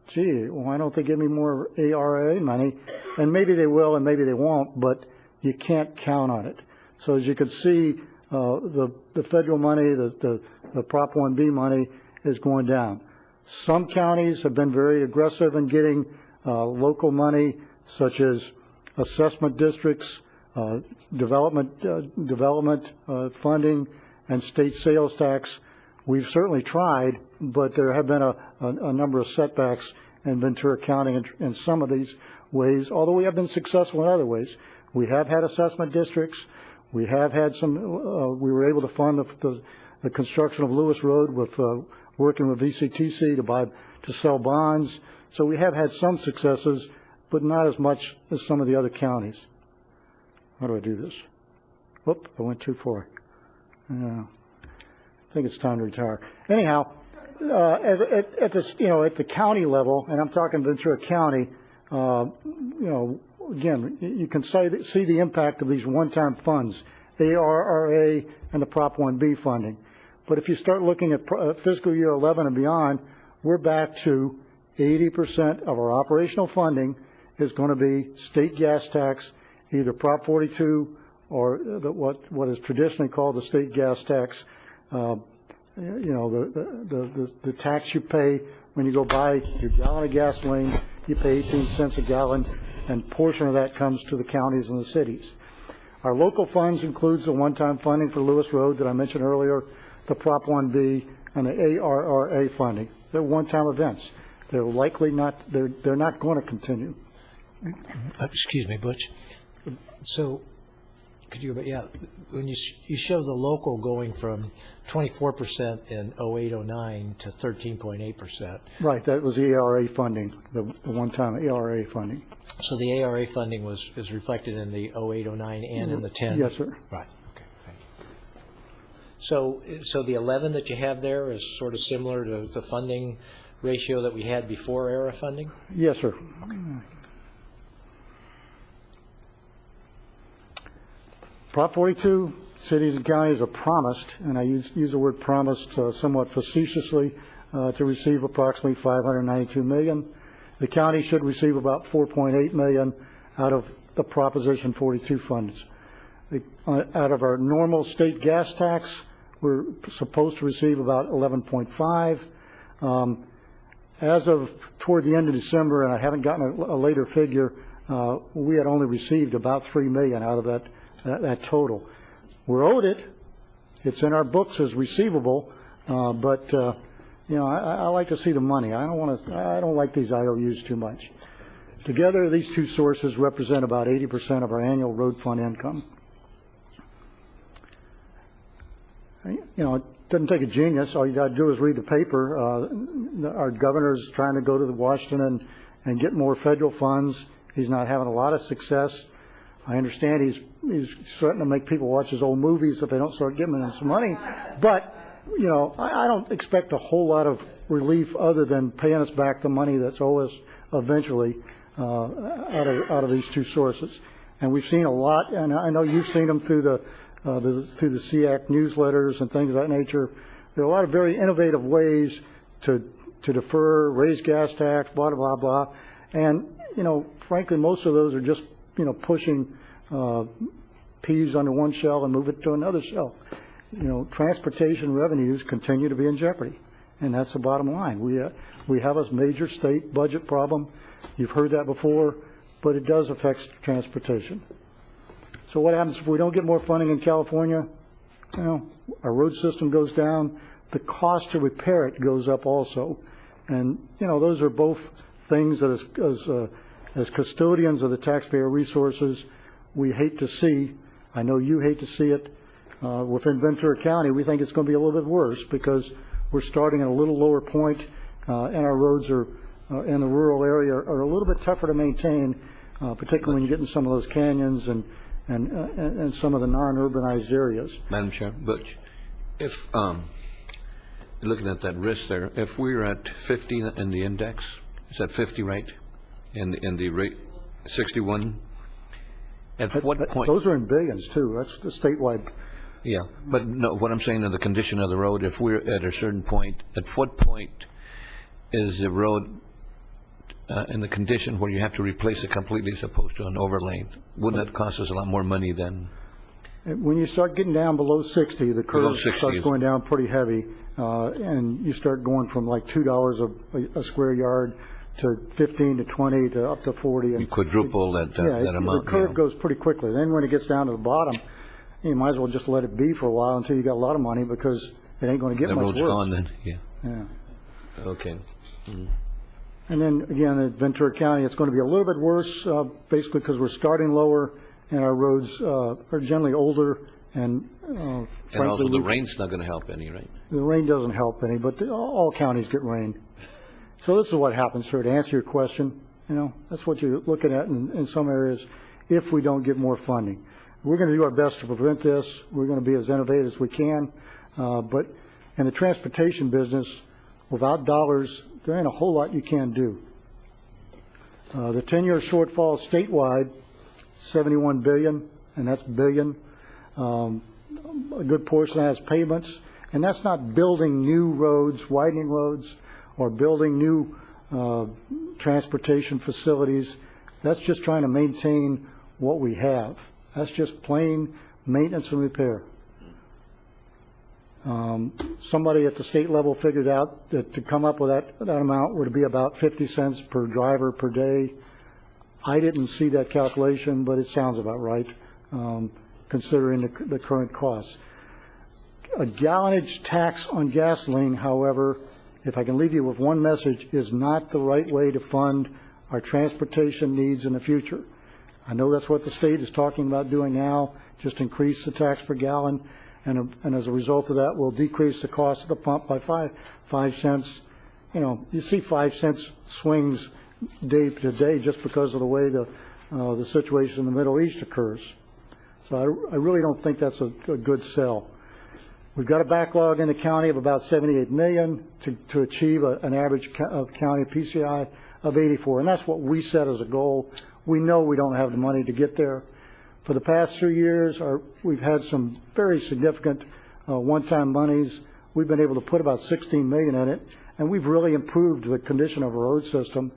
gee, why don't they give me more ARRA money? And maybe they will, and maybe they won't, but you can't count on it. So as you can see, the federal money, the Prop 1B money is going down. Some counties have been very aggressive in getting local money, such as assessment districts, development funding, and state sales tax. We've certainly tried, but there have been a number of setbacks in Ventura County in some of these ways, although we have been successful in other ways. We have had assessment districts. We have had some, we were able to fund the construction of Lewis Road with working with VCTC to sell bonds. So we have had some successes, but not as much as some of the other counties. How do I do this? Whoop, I went too far. I think it's time to retire. Anyhow, at the county level, and I'm talking Ventura County, again, you can see the impact of these one-time funds, ARRA and the Prop 1B funding. But if you start looking at fiscal year 11 and beyond, we're back to 80% of our operational funding is going to be state gas tax, either Prop 42 or what is traditionally called the state gas tax. The tax you pay when you go buy your gallon of gasoline, you pay 18 cents a gallon, and a portion of that comes to the counties and the cities. Our local funds includes the one-time funding for Lewis Road that I mentioned earlier, the Prop 1B, and the ARRA funding. They're one-time events. They're likely not, they're not going to continue. Excuse me, Butch. So, could you, when you show the local going from 24% in 08-09 to 13.8%. Right, that was the ARA funding, the one-time ARA funding. So the ARA funding is reflected in the 08-09 and in the 10? Yes, sir. Right, okay, thank you. So the 11 that you have there is sort of similar to the funding ratio that we had before ERA funding? Yes, sir. Prop 42, cities and counties are promised, and I use the word promised somewhat facetiously, to receive approximately $592 million. The county should receive about $4.8 million out of the Proposition 42 funds. Out of our normal state gas tax, we're supposed to receive about 11.5. As of toward the end of December, and I haven't gotten a later figure, we had only received about $3 million out of that total. We're owed it. It's in our books as receivable, but you know, I like to see the money. I don't like these IOUs too much. Together, these two sources represent about 80% of our annual road fund income. You know, it doesn't take a genius. All you got to do is read the paper. Our governor's trying to go to Washington and get more federal funds. He's not having a lot of success. I understand he's starting to make people watch his old movies if they don't start giving him some money. But, you know, I don't expect a whole lot of relief other than paying us back the money that's owed us eventually out of these two sources. And we've seen a lot, and I know you've seen them through the SEAC newsletters and things of that nature. There are a lot of very innovative ways to defer, raise gas tax, blah, blah, blah. And, you know, frankly, most of those are just, you know, pushing peas under one shell and move it to another shell. You know, transportation revenues continue to be in jeopardy, and that's the bottom line. We have a major state budget problem. You've heard that before, but it does affect transportation. So what happens if we don't get more funding in California? You know, our road system goes down. The cost to repair it goes up also. And, you know, those are both things that as custodians of the taxpayer resources, we hate to see. I know you hate to see it. Within Ventura County, we think it's going to be a little bit worse because we're starting at a little lower point, and our roads are in the rural area are a little bit tougher to maintain, particularly when you get in some of those canyons and some of the non-urbanized areas. Madam Chair, Butch, if looking at that risk there, if we're at 50 in the index, is that 50 right? In the rate 61. At what point? Those are in billions too. That's the statewide. Yeah, but no, what I'm saying in the condition of the road, if we're at a certain point, at what point is the road in the condition where you have to replace it completely as opposed to an overlay? Wouldn't that cost us a lot more money than? When you start getting down below 60, the curve starts going down pretty heavy, and you start going from like $2 a square yard to 15 to 20 to up to 40. And you quadruple that amount. The curve goes pretty quickly. Then when it gets down to the bottom, you might as well just let it be for a while until you got a lot of money because it ain't going to get much worse. The road's gone then, yeah. Okay. And then again, at Ventura County, it's going to be a little bit worse, basically because we're starting lower and our roads are generally older and also the rain's not going to help any, right? The rain doesn't help any, but all counties get rain. So this is what happens, sir, to answer your question. You know, that's what you're looking at in some areas if we don't get more funding. We're going to do our best to prevent this. We're going to be as innovative as we can. But in the transportation business, without dollars, there ain't a whole lot you can do. The 10-year shortfall statewide, $71 billion, and that's billion. A good portion has payments, and that's not building new roads, widening roads, or building new transportation facilities. That's just trying to maintain what we have. That's just plain maintenance and repair. Somebody at the state level figured out that to come up with that amount would be about 50 cents per driver per day. I didn't see that calculation, but it sounds about right, considering the current costs. A gallonage tax on gasoline, however, if I can leave you with one message, is not the right way to fund our transportation needs in the future. I know that's what the state is talking about doing now, just increase the tax per gallon, and as a result of that, we'll decrease the cost of the pump by 5 cents. You know, you see 5 cents swings day to day just because of the way the situation in the Middle East occurs. So I really don't think that's a good sell. We've got a backlog in the county of about 78 million to achieve an average of county PCI of 84, and that's what we set as a goal. We know we don't have the money to get there. For the past 3 years, we've had some very significant one-time monies. We've been able to put about 16 million in it, and we've really improved the condition of our road system.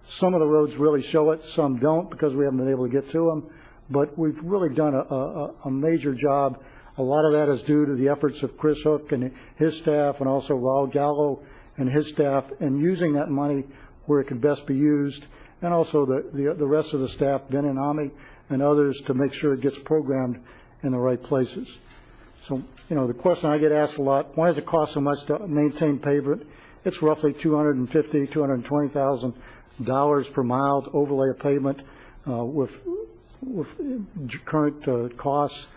Some of the roads really show it, some don't because we haven't been able to get to them, but we've really done a major job. A lot of that is due to the efforts of Chris Hook and his staff, and also Raul Gallo and his staff, and using that money where it could best be used, and also the rest of the staff, Ben and Ami and others, to make sure it gets programmed in the right places. So, the question I get asked a lot, why does it cost so much to maintain pavement? It's roughly $250,000, $220,000 per mile to overlay a pavement with current costs.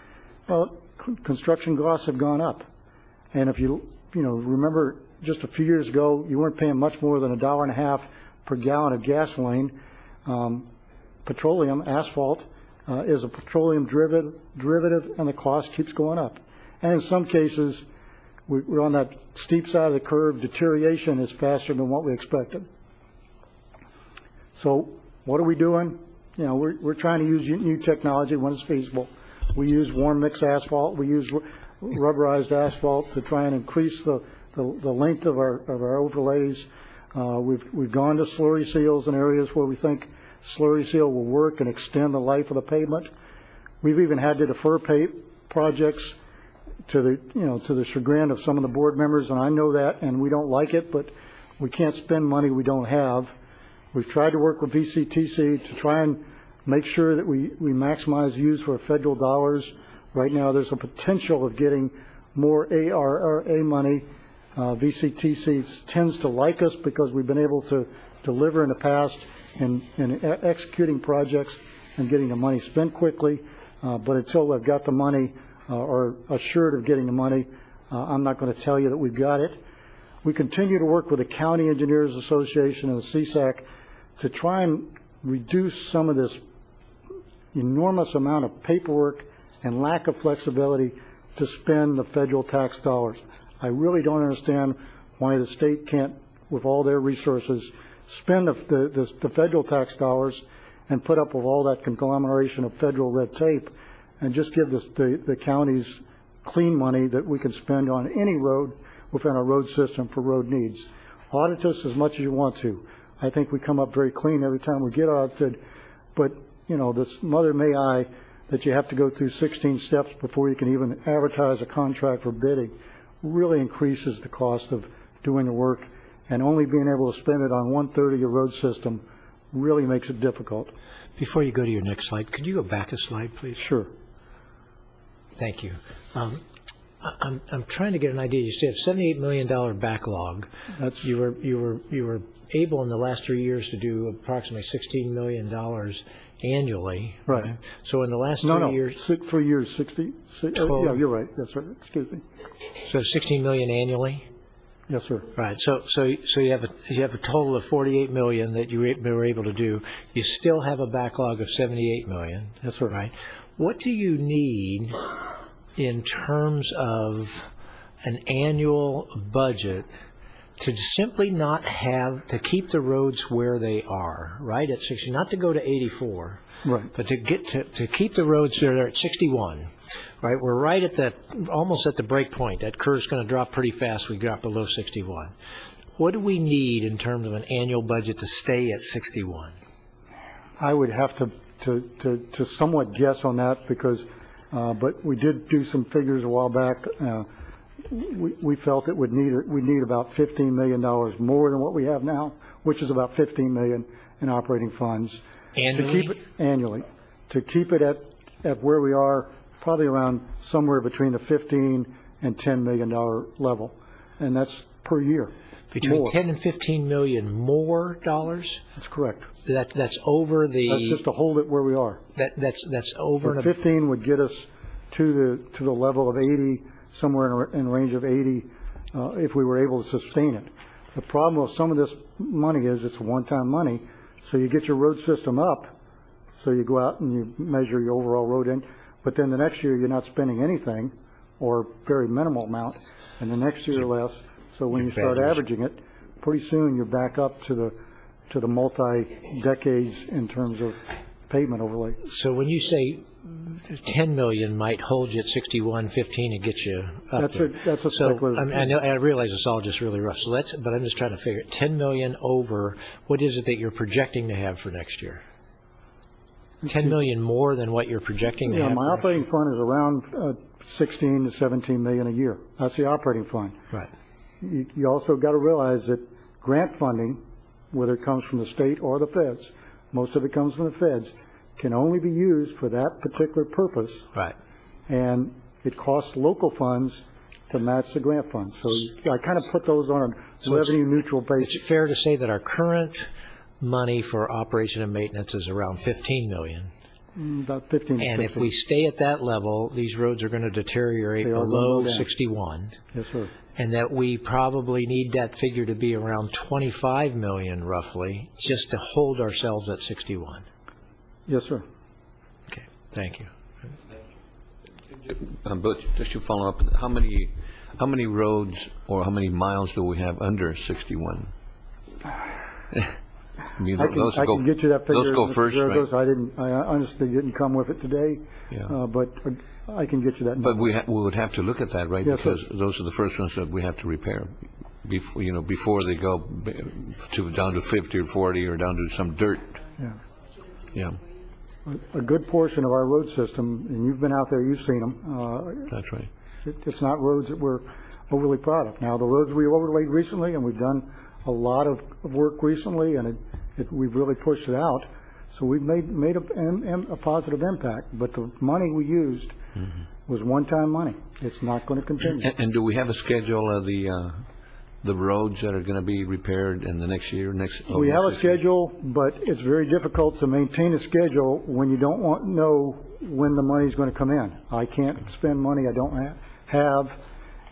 Well, construction costs have gone up, and if you remember, just a few years ago, you weren't paying much more than $1.50 per gallon of gasoline. Petroleum, asphalt, is a petroleum derivative, and the cost keeps going up. And in some cases, we're on that steep side of the curve. Deterioration is faster than what we expected. So what are we doing? We're trying to use new technology when it's feasible. We use warm mix asphalt. We use rubberized asphalt to try and increase the length of our overlays. We've gone to slurry seals in areas where we think slurry seal will work and extend the life of the pavement. We've even had to defer projects to the chagrin of some of the board members, and I know that, and we don't like it, but we can't spend money we don't have. We've tried to work with VCTC to try and make sure that we maximize use for federal dollars. Right now, there's a potential of getting more ARRA money. VCTC tends to like us because we've been able to deliver in the past in executing projects and getting the money spent quickly. But until they've got the money or assured of getting the money, I'm not going to tell you that we've got it. We continue to work with the County Engineers Association and the CSAC to try and reduce some of this enormous amount of paperwork and lack of flexibility to spend the federal tax dollars. I really don't understand why the state can't, with all their resources, spend the federal tax dollars and put up with all that conglomeration of federal red tape and just give the counties clean money that we can spend on any road within our road system for road needs. Audit us as much as you want to. I think we come up very clean every time we get audited, but this mother may I that you have to go through 16 steps before you can even advertise a contract for bidding really increases the cost of doing the work, and only being able to spend it on 1/3 of your road system really makes it difficult. Before you go to your next slide, could you go back a slide, please? Sure. Thank you. I'm trying to get an idea. You say a $78 million backlog. You were able in the last 3 years to do approximately $16 million annually. Right. So in the last 3 years. 3 years, 60. Yeah, you're right. Yes, sir. Excuse me. So 16 million annually. Yes, sir. Right. So you have a total of 48 million that you were able to do. You still have a backlog of 78 million. Yes, sir. Right. What do you need in terms of an annual budget to simply not have to keep the roads where they are, right at 60, not to go to 84, right, but to get to keep the roads there at 61, right? We're right at almost at the break point. That curve's going to drop pretty fast. We drop below 61. What do we need in terms of an annual budget to stay at 61? I would have to somewhat guess on that because, but we did do some figures a while back. We felt we'd need about $15 million more than what we have now, which is about $15 million in operating funds. Annually? To keep it at where we are, probably around somewhere between the $15 and $10 million level, and that's per year. Between more. 10 and 15 million more dollars? That's correct. That's over the. That's just to hold it where we are. That's over. 15 would get us to the level of 80. Somewhere in range of 80 if we were able to sustain it. The problem with some of this money is it's one-time money, so you get your road system up, so you go out and you measure your overall road in, but then the next year you're not spending anything, or very minimal amount, and the next year less. So when you start averaging it, pretty soon you're back up to the multi-decades in terms of pavement overlay. So when you say 10 million might hold you at 61.15 and get you up there. That's a speculative. I know, I realize it's all just really rough. So but I'm just trying to figure it. 10 million over, what is it that you're projecting to have for next year? 10 million more than what you're projecting to have? My operating fund is around 16 to 17 million a year. That's the operating fund. Right. You also got to realize that grant funding, whether it comes from the state or the feds, most of it comes from the feds, can only be used for that particular purpose. Right. And it costs local funds to match the grant funds. So I kind of put those on a revenue neutral basis. It's fair to say that our current money for operation and maintenance is around 15 million. About 15 to And 16. if we stay at that level, these roads are going to deteriorate below 61. Yes, sir. And that we probably need that figure to be around 25 million roughly, just to hold ourselves at 61. Yes, sir. Okay, thank you. But just to follow up, how many roads or how many miles do we have under 61? I mean, I can get you that figure. Those go first, right? I honestly didn't come with it today. Yeah. But I can get you that. But we would have to look at that, right? Yes, because sir. those are the first ones that we have to repair before they go down to 50 or 40 or down to some dirt. Yeah. Yeah. A good portion of our road system, and you've been out there, you've seen them. That's right. It's not roads that we're overly proud of. Now, the roads we overlaid recently, and we've done a lot of work recently, and we've really pushed it out. So we've made a positive impact. But the money we used was one-time money. It's not going to continue. And do we have a schedule of the roads that are going to be repaired in the next year? We have a schedule, but it's very difficult to maintain a schedule when you don't know when the money's going to come in. I can't spend money I don't have,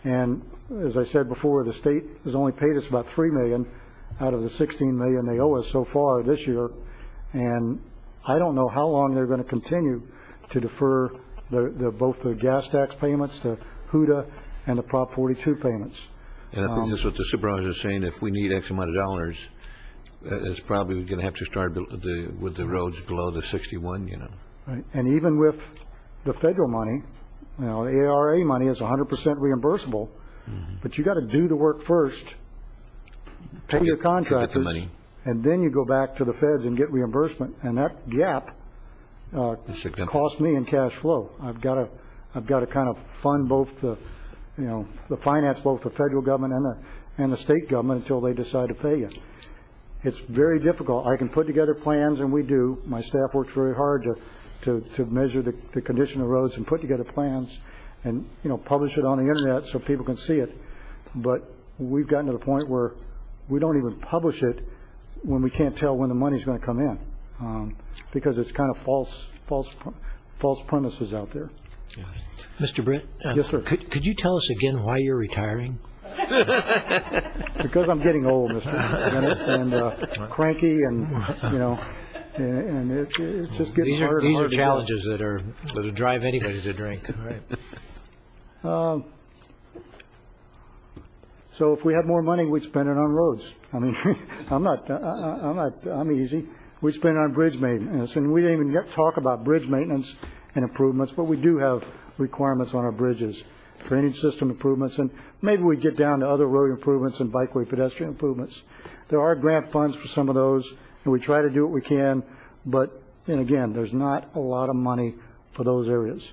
and as I said before, the state has only paid us about $3 million out of the $16 million they owe us so far this year, and I don't know how long they're going to continue to defer both the gas tax payments, the HUDA, and the Prop 42 payments. And I think that's what the supervisor is saying. If we need X amount of dollars, it's probably going to have to start with the roads below the 61, Right. And even with the federal money, the ARA money is 100% reimbursable, but you got to do the work first, pay your contractors, the money. And then you go back to the feds and get reimbursement. And that gap cost me in cash flow. I've got to kind of fund both the finance both the federal government and the state government until they decide to pay you. It's very difficult. I can put together plans, and we do. My staff works very hard to measure the condition of roads and put together plans and publish it on the internet so people can see it. But we've gotten to the point where we don't even publish it when we can't tell when the money's going to come in, because it's kind of false premises out there. Yeah. Mr. Britt? Yes, sir. Could you tell us again why you're retiring? Because I'm getting old, Mr. Bennett, and cranky, and and it's just getting harder. These are challenges that'll drive anybody to drink. Right. So if we had more money, we'd spend it on roads. I mean, I'm easy. We'd spend it on bridge maintenance, and we didn't even talk about bridge maintenance and improvements, but we do have requirements on our bridges, drainage system improvements, and maybe we get down to other road improvements and bikeway pedestrian improvements. There are grant funds for some of those, and we try to do what we can, but, and again, there's not a lot of money for those areas.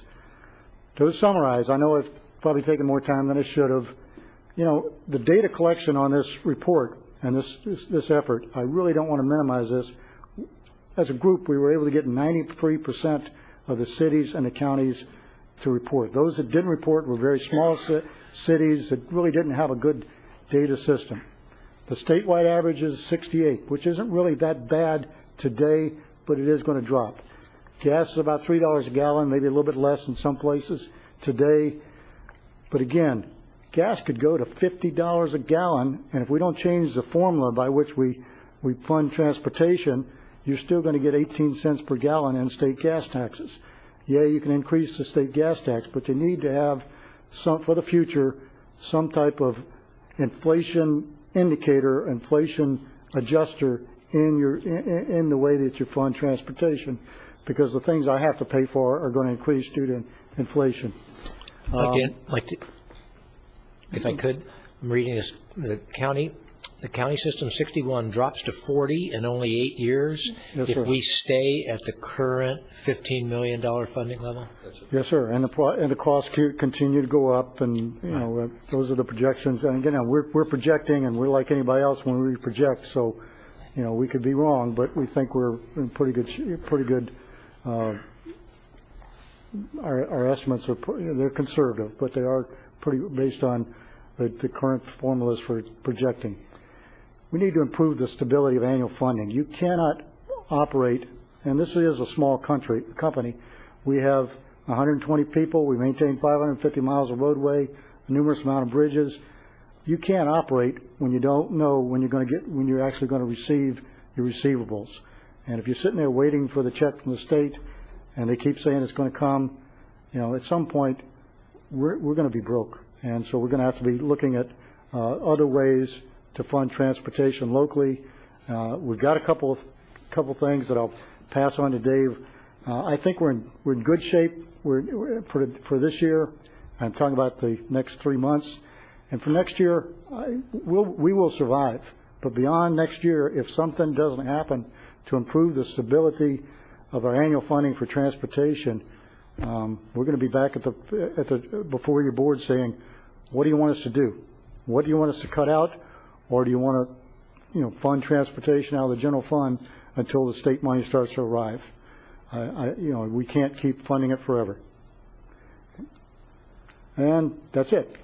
To summarize, I know I've probably taken more time than I should have. The data collection on this report and this effort, I really don't want to minimize this. As a group, we were able to get 93% of the cities and the counties to report. Those that didn't report were very small cities that really didn't have a good data system. The statewide average is 68, which isn't really that bad today, but it is going to drop. Gas is about $3 a gallon, maybe a little bit less in some places today. But again, gas could go to $50 a gallon, and if we don't change the formula by which we fund transportation, you're still going to get 18 cents per gallon in state gas taxes. Yeah, you can increase the state gas tax, but you need to have for the future, some type of inflation indicator, inflation adjuster in the way that you fund transportation, because the things I have to pay for are going to increase due to inflation. If I could, I'm reading this, the county system 61 drops to 40 in only 8 years. Yes, if sir. we stay at the current $15 million funding level? Yes, sir. And the costs continue to go up, and those are the projections. And again, we're projecting, and we're like anybody else when we project. So, we could be wrong, but we think we're in pretty good. Our estimates they're conservative, but they are pretty based on the current formulas for projecting. We need to improve the stability of annual funding. You cannot operate, and this is a small company. We have 120 people. We maintain 550 miles of roadway, a numerous amount of bridges. You can't operate when you don't know when you're actually going to receive your receivables. And if you're sitting there waiting for the check from the state, and they keep saying it's going to come, at some point we're going to be broke. And so we're going to have to be looking at other ways to fund transportation locally. We've got a couple things that I'll pass on to Dave. I think we're in good shape for this year. I'm talking about the next 3 months. And for next year, we will survive. But beyond next year, if something doesn't happen to improve the stability of our annual funding for transportation, we're going to be back before your board saying, what do you want us to do? What do you want us to cut out? Or do you want to, fund transportation out of the general fund until the state money starts to arrive? We can't keep funding it forever. And that's it.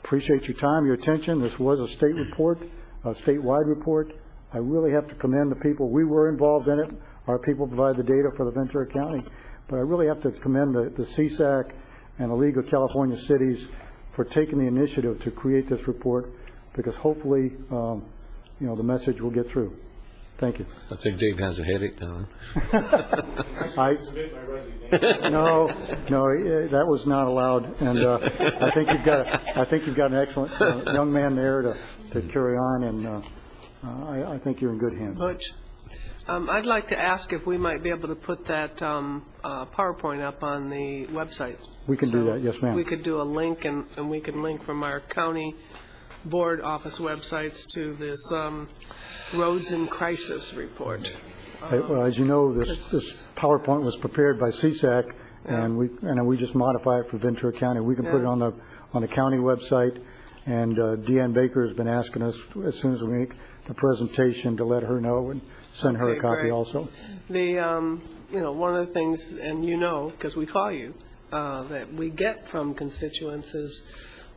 Appreciate your time, your attention. This was a state report, a statewide report. I really have to commend the people. We were involved in it. Our people provide the data for the Ventura County. But I really have to commend the CSAC and the League of California Cities for taking the initiative to create this report, because hopefully, the message will get through. Thank you. I think Dave has a headache now. No, that was not allowed. And I think you've got an excellent young man there to carry on, and I think you're in good hands. Butch, I'd like to ask if we might be able to put that PowerPoint up on the website. We can do that, yes, ma'am. We could do a link, and we can link from our county board office websites to this Roads in Crisis report. Well, as you know, this PowerPoint was prepared by CSAC, and we just modify it for Ventura County. We can put it on the county website, and Deanne Baker has been asking us as soon as we make the presentation to let her know and send her a copy great. also. The one of the things, and because we call you, that we get from constituents is,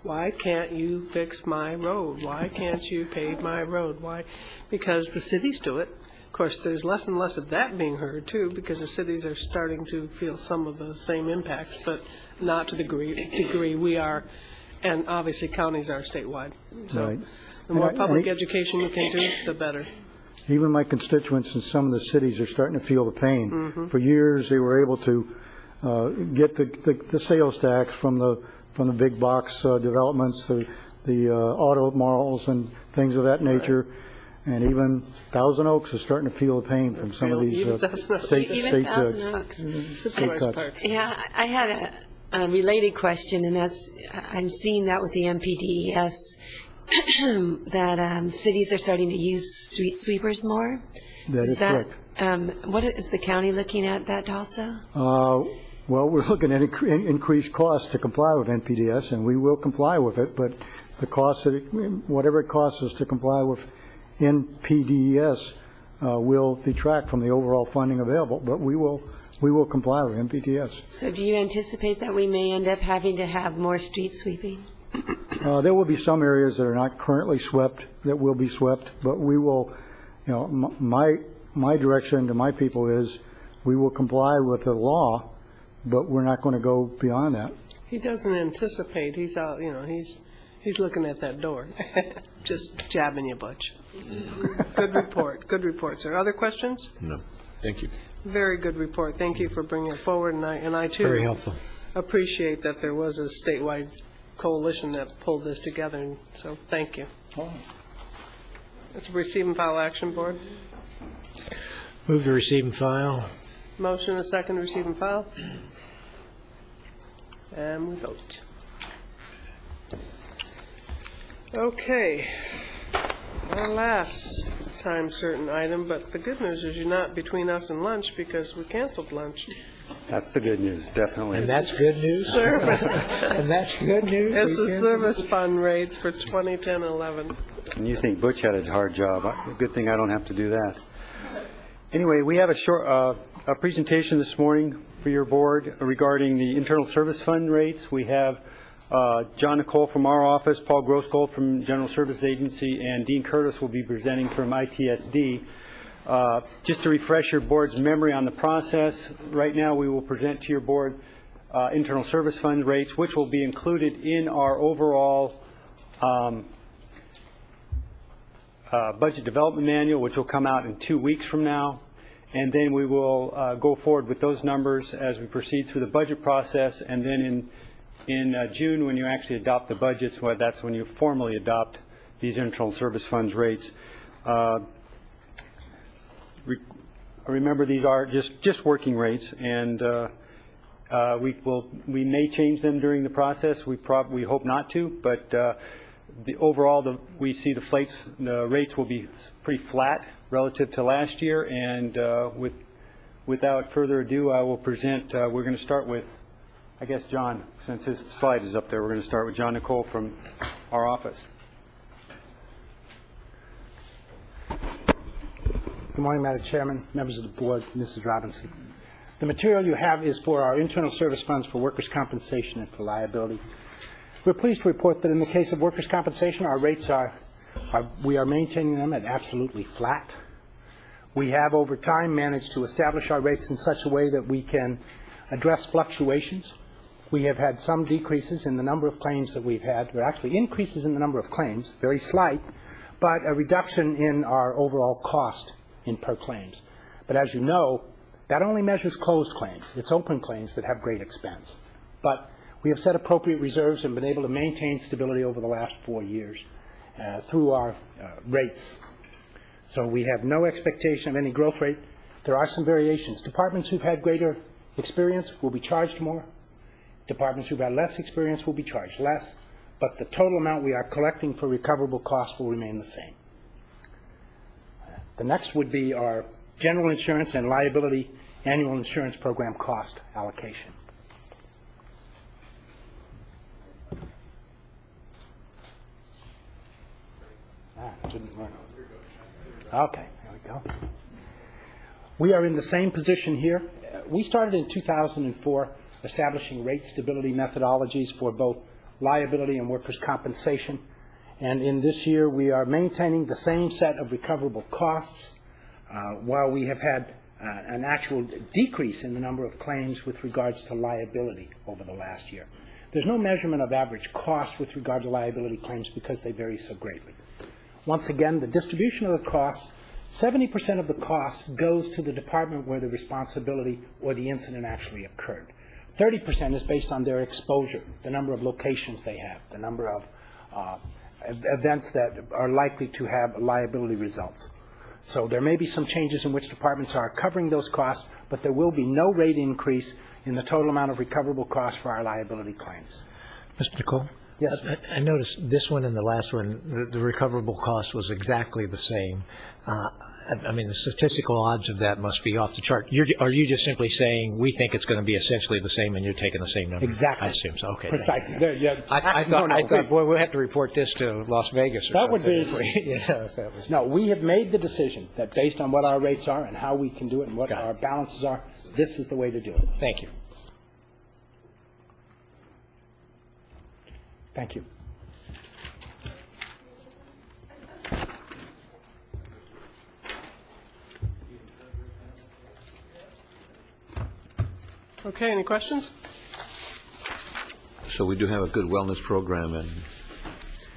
why can't you fix my road? Why can't you pave my road? Why? Because the cities do it. Of course, there's less and less of that being heard, too, because the cities are starting to feel some of the same impacts, but not to the degree we are, and obviously counties are statewide. So Right. the more public education you can do, the better. Even my constituents in some of the cities are starting to feel the pain. Mm-hmm. For years, they were able to get the sales tax from the big box developments, the auto malls and things of that nature. And even Thousand Oaks is starting to feel the pain from some of these state cuts. Yeah, I had a related question, and that's, I'm seeing that with the MPDES, that cities are starting to use street sweepers more. That is correct. What is the county looking at that also? Well, we're looking at increased costs to comply with NPDES, and we will comply with it, but the cost whatever it costs us to comply with NPDES will detract from the overall funding available, but we will comply with NPDES. So do you anticipate that we may end up having to have more street sweeping? There will be some areas that are not currently swept that will be swept, but we will, my direction to my people is we will comply with the law, but we're not going to go beyond that. He doesn't anticipate. He's out, he's looking at that door. Just jabbing you, Butch. Good report. Good report, sir. Other questions? No. Thank you. Very good report. Thank you for bringing it forward, and I too. Very helpful. appreciate that there was a statewide coalition that pulled this together, and so thank you. It's a receive and file action, Board. Move to receive and file. Motion, a second, to receive and file. And we vote. Okay. Our last time certain item, but the good news is you're not between us and lunch because we canceled lunch. That's the good news, definitely. And that's good news? Service. And that's good news? It's the service fund rates for 2010-11. And you think Butch had a hard job. Good thing I don't have to do that. Anyway, we have a short a presentation this morning for your board regarding the internal service fund rates. We have John Nicole from our office, Paul Grossgold from General Services Agency, and Dean Curtis will be presenting from ITSD. Just to refresh your board's memory on the process, right now we will present to your board internal service fund rates, which will be included in our overall budget development manual, which will come out in 2 weeks from now. And then we will go forward with those numbers as we proceed through the budget process. And then in June, when you actually adopt the budgets, well, that's when you formally adopt these internal service funds rates. Remember, these are just working rates, and we may change them during the process. We hope not to, but overall we see the rates will be pretty flat relative to last year. And without further ado, I will present. We're going to start with, I guess, John, since his slide is up there. We're going to start with John Nicole from our office. Good morning, Madam Chairman, members of the board, Mrs. Robinson. The material you have is for our internal service funds for workers' compensation and for liability. We're pleased to report that in the case of workers' compensation, our rates we are maintaining them at absolutely flat. We have over time managed to establish our rates in such a way that we can address fluctuations. We have had some decreases in the number of claims that we've had, or actually increases in the number of claims, very slight, but a reduction in our overall cost in per claims. But as you know, that only measures closed claims. It's open claims that have great expense. But we have set appropriate reserves and been able to maintain stability over the last 4 years through our rates. So we have no expectation of any growth rate. There are some variations. Departments who've had greater experience will be charged more. Departments who've had less experience will be charged less. But the total amount we are collecting for recoverable costs will remain the same. The next would be our general insurance and liability annual insurance program cost allocation. Didn't work. Okay, there we go. We are in the same position here. We started in 2004 establishing rate stability methodologies for both liability and workers' compensation. And in this year, we are maintaining the same set of recoverable costs while we have had an actual decrease in the number of claims with regards to liability over the last year. There's no measurement of average cost with regard to liability claims because they vary so greatly. Once again, the distribution of the cost, 70% of the cost goes to the department where the responsibility or the incident actually occurred. 30% is based on their exposure, the number of locations they have, the number of events that are likely to have liability results. So there may be some changes in which departments are covering those costs, but there will be no rate increase in the total amount of recoverable costs for our liability claims. Mr. Nicole? Yes. I noticed this one and the last one, the recoverable cost was exactly the same. I mean, the statistical odds of that must be off the chart. Are you just simply saying we think it's going to be essentially the same and you're taking the same number? Exactly. I assume so. Okay. Precisely. I thought, boy, we'll have to report this to Las Vegas or that something. Would be. No, we have made the decision that based on what our rates are and how we can do it and what our balances are, this is the way to do it. Thank you. Thank you. Okay, any questions? So we do have a good wellness program and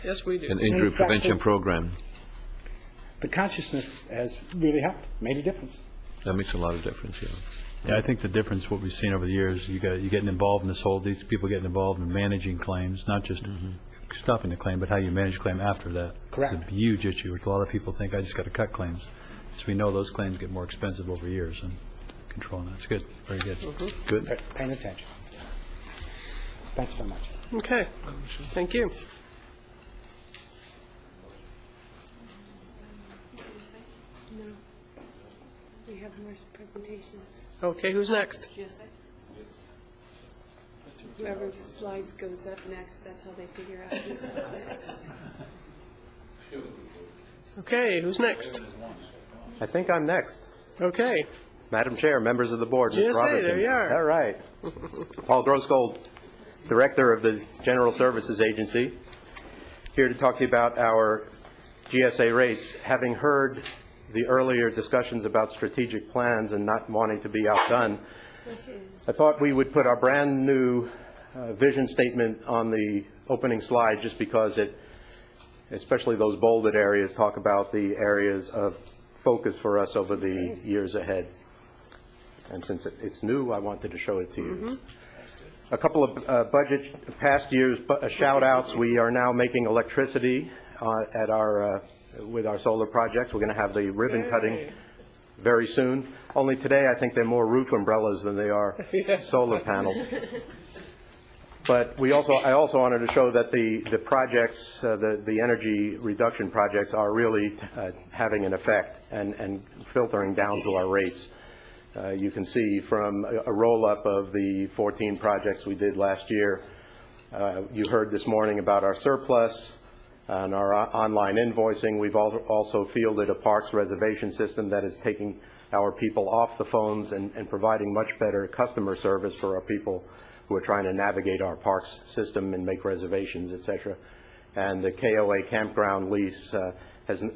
Yes, we do. an injury prevention program. The consciousness has really helped, made a difference. That makes a lot of difference, yeah. Yeah, I think the difference, what we've seen over the years, you getting involved in this whole, these people getting involved in managing claims, not just stopping the claim, but how you manage claim after that. Correct. It's a huge issue, which a lot of people think, I just got to cut claims. So we know those claims get more expensive over years, and controlling that's good, very good. Good. Paying attention. Thanks so much. Okay, thank you. No. We have more presentations. Okay, who's next? Whoever slide goes up next, that's how they figure out who's up next. Okay, who's next? I think I'm next. Okay. Madam Chair, members of the board, Ms. GSA, Robinson. there you are. All right. Paul Grossgold, Director of the General Services Agency, here to talk to you about our GSA rates. Having heard the earlier discussions about strategic plans and not wanting to be outdone, I thought we would put our brand-new vision statement on the opening slide just because it, especially those bolded areas, talk about the areas of focus for us over the years ahead. And since it's new, I wanted to show it to you. A couple of past years shout-outs. We are now making electricity at our with our solar projects. We're going to have the ribbon cutting very soon. Only today, I think they're more roof umbrellas than they are solar panels. But I also wanted to show that the projects, the energy reduction projects, are really having an effect and filtering down to our rates. You can see from a roll-up of the 14 projects we did last year. You heard this morning about our surplus and our online invoicing. We've also fielded a parks reservation system that is taking our people off the phones and providing much better customer service for our people who are trying to navigate our parks system and make reservations, etc. And the KOA campground lease,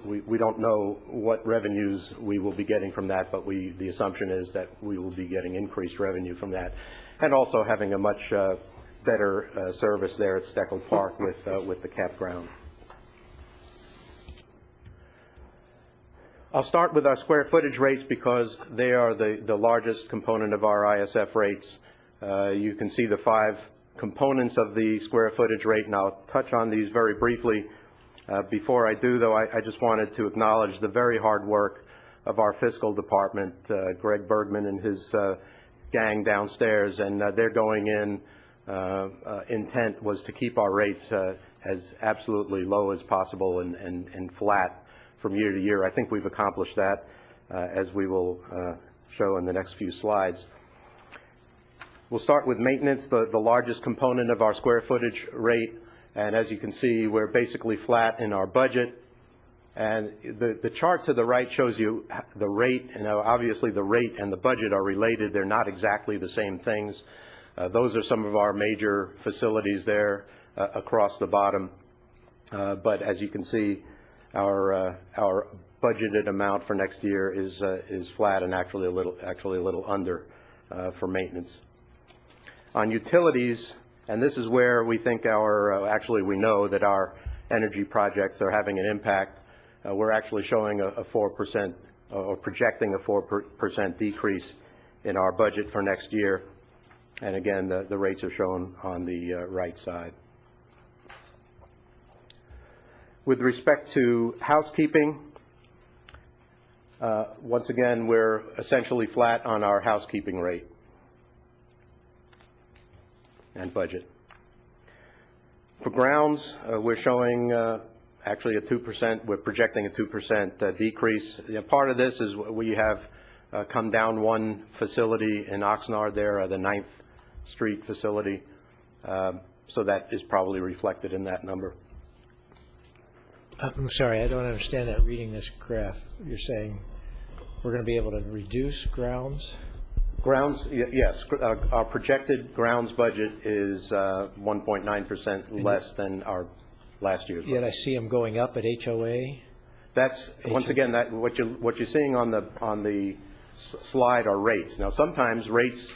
we don't know what revenues we will be getting from that, but the assumption is that we will be getting increased revenue from that, and also having a much better service there at Steckel Park with the campground. I'll start with our square footage rates because they are the largest component of our ISF rates. You can see the 5 components of the square footage rate, and I'll touch on these very briefly. Before I do, though, I just wanted to acknowledge the very hard work of our fiscal department, Greg Bergman and his gang downstairs, and they're going in. Intent was to keep our rates as absolutely low as possible and flat from year to year. I think we've accomplished that, as we will show in the next few slides. We'll start with maintenance, the largest component of our square footage rate. And as you can see, we're basically flat in our budget. And the chart to the right shows you the rate. And obviously the rate and the budget are related. They're not exactly the same things. Those are some of our major facilities there across the bottom. But as you can see, our budgeted amount for next year is flat and actually a little under for maintenance. On utilities, and this is where we think actually we know that our energy projects are having an impact. We're actually showing a 4% or projecting a 4% decrease in our budget for next year. And again, the rates are shown on the right side. With respect to housekeeping, once again, we're essentially flat on our housekeeping rate and budget. For grounds, we're showing actually a 2%, we're projecting a 2% decrease. Part of this is we have come down one facility in Oxnard there, the 9th Street facility, so that is probably reflected in that number. I'm sorry, I don't understand that reading this graph. You're saying we're going to be able to reduce grounds? Grounds, yes. Our projected grounds budget is 1.9% less than our last year's budget. Yet I see them going up at HOA. That's once again what you're seeing on the slide are rates. Now sometimes rates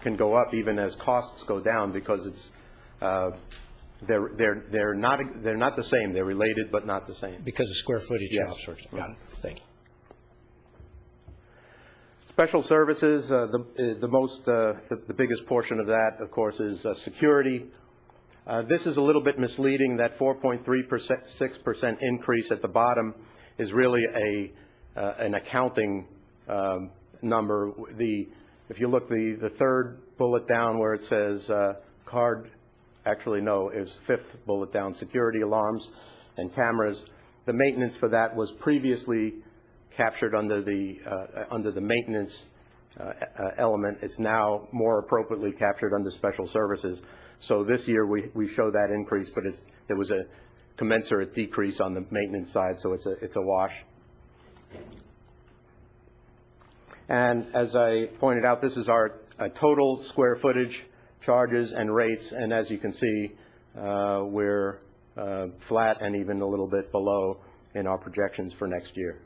can go up even as costs go down because it's they're not the same. They're related but not the same. Because of square footage. Yes. Got it. Thank you. Special services, the biggest portion of that, of course, is security. This is a little bit misleading. That 4.36% increase at the bottom is really an accounting number. If you look the third bullet down where it says actually no, it was fifth bullet down, security alarms and cameras. The maintenance for that was previously captured under the maintenance element. It's now more appropriately captured under special services. So this year we show that increase, but there was a commensurate decrease on the maintenance side, so it's a wash. And as I pointed out, this is our total square footage charges and rates, and as you can see, we're flat and even a little bit below in our projections for next year.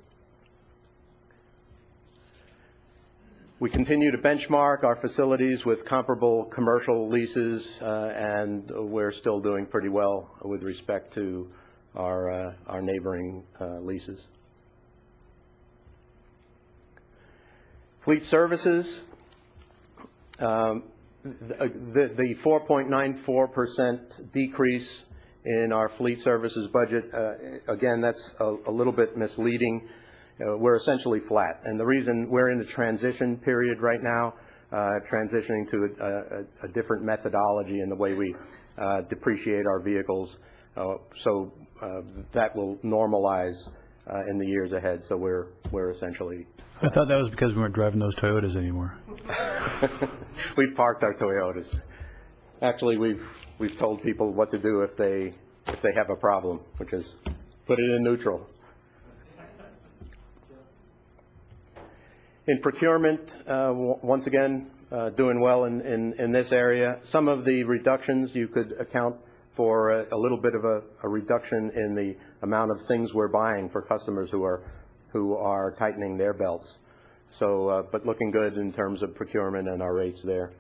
We continue to benchmark our facilities with comparable commercial leases, and we're still doing pretty well with respect to our neighboring leases. Fleet services, the 4.94% decrease in our fleet services budget, again, that's a little bit misleading. We're essentially flat, and the reason we're in the transition period right now, transitioning to a different methodology in the way we depreciate our vehicles, so that will normalize in the years ahead. So we're essentially. I thought that was because we weren't driving those Toyotas anymore. We've parked our Toyotas. Actually, we've told people what to do if they have a problem, which is put it in neutral. In procurement, once again, doing well in this area. Some of the reductions you could account for a little bit of a reduction in the amount of things we're buying for customers who are tightening their belts. So, but looking good in terms of procurement and our rates there.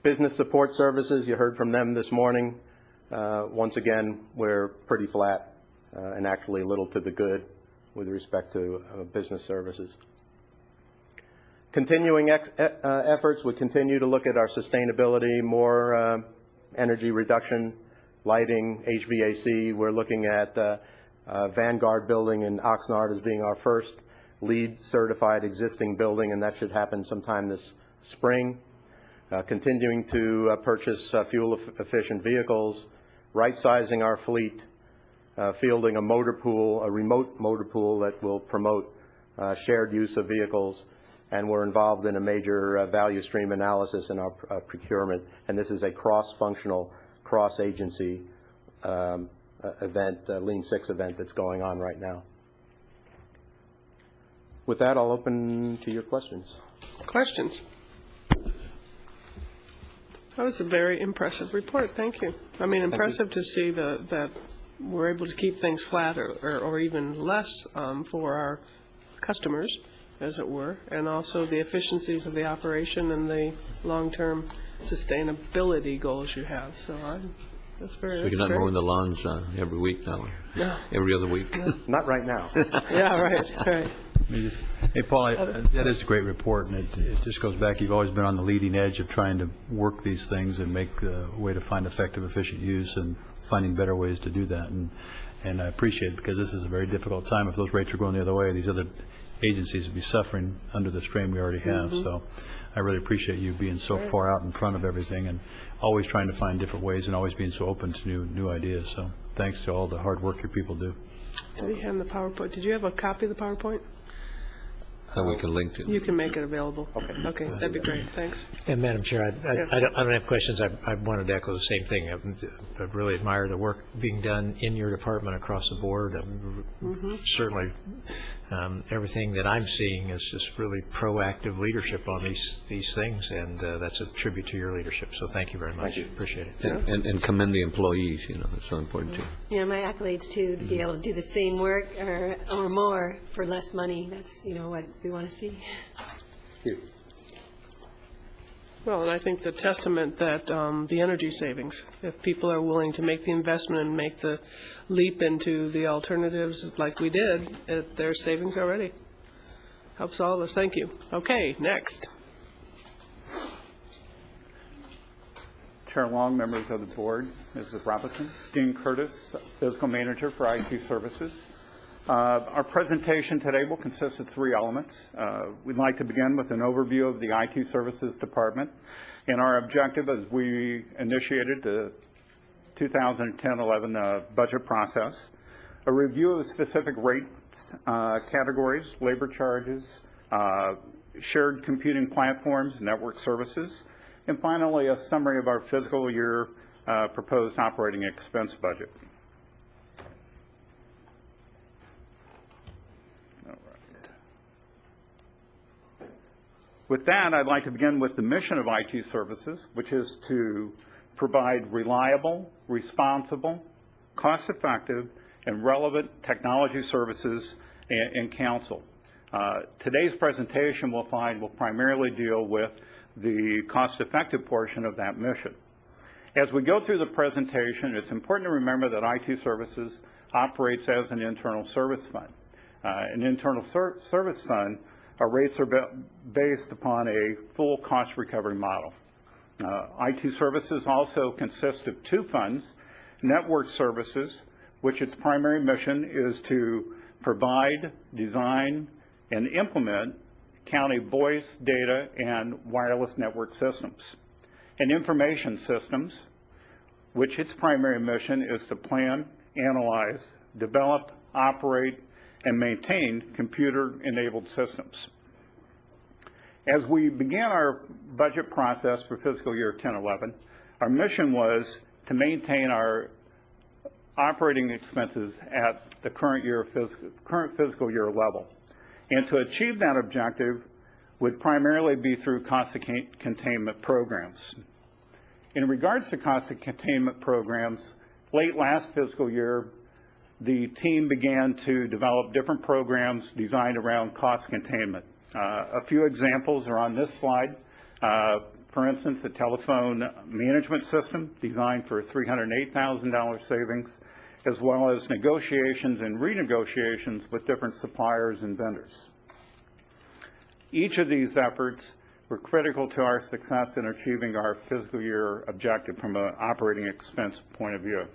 Business support services, you heard from them this morning. Once again, we're pretty flat and actually a little to the good with respect to business services. Continuing efforts, we continue to look at our sustainability, more energy reduction, lighting, HVAC. We're looking at Vanguard building in Oxnard as being our first LEED certified existing building, and that should happen sometime this spring. Continuing to purchase fuel efficient vehicles, right sizing our fleet, fielding a motor pool, a remote motor pool that will promote shared use of vehicles, and we're involved in a major value stream analysis in our procurement, and this is a cross-functional, cross-agency event, Lean Six event that's going on right now. With that, I'll open to your questions. Questions? That was a very impressive report. Thank you. I mean, impressive to see that we're able to keep things flat or even less for our customers, as it were, and also the efficiencies of the operation and the long-term sustainability goals you have. So that's very. So you're not mowing the lawns every week now? No. Every other week? No. Not right now. Yeah, right. Hey, Paul, that is a great report, and it just goes back. You've always been on the leading edge of trying to work these things and make a way to find effective, efficient use and finding better ways to do that. And I appreciate it, because this is a very difficult time. If those rates are going the other way, these other agencies would be suffering under the strain we already have. Mm-hmm. So I really appreciate you being so far out in front of everything and always trying to find different ways and always being so open to new ideas. So thanks to all the hard work your people do. Did he have the PowerPoint? Did you have a copy of the PowerPoint? That we can link to. You can make it available. Okay, that'd be great. Thanks. And Madam Chair, I don't have questions. I wanted to echo the same thing. I really admire the work being done in your department across the board. Certainly, everything that I'm seeing is just really proactive leadership on these things, and that's a tribute to your leadership. So thank you very much. Appreciate it. And commend the employees. That's so important too. Yeah, my accolades too, to be able to do the same work or more for less money. That's what we want to see. Thank you. Well, and I think the testament that the energy savings, if people are willing to make the investment and make the leap into the alternatives like we did, there's savings already. Helps all of us, thank you. Okay, next. Chair Long, members of the board, Mrs. Robinson, Dean Curtis, Physical Manager for IT Services. Our presentation today will consist of three elements. We'd like to begin with an overview of the IT Services Department and our objective as we initiated the 2010-11 budget process, a review of specific rates, categories, labor charges, shared computing platforms, network services, and finally a summary of our fiscal year proposed operating expense budget. With that, I'd like to begin with the mission of IT Services, which is to provide reliable, responsible, cost-effective, and relevant technology services and counsel. Today's presentation will primarily deal with the cost-effective portion of that mission. As we go through the presentation, it's important to remember that IT Services operates as an internal service fund. An internal service fund, our rates are based upon a full cost recovery model. IT Services also consists of two funds, Network Services, which its primary mission is to provide, design, and implement county voice, data, and wireless network systems. And Information Systems, which its primary mission is to plan, analyze, develop, operate, and maintain computer-enabled systems. As we began our budget process for fiscal year 10-11, our mission was to maintain our operating expenses at the current fiscal year level. And to achieve that objective would primarily be through cost containment programs. In regards to cost containment programs, late last fiscal year, the team began to develop different programs designed around cost containment. A few examples are on this slide. For instance, the telephone management system designed for $308,000 savings, as well as negotiations and renegotiations with different suppliers and vendors. Each of these efforts were critical to our success in achieving our fiscal year objective from an operating expense point of view.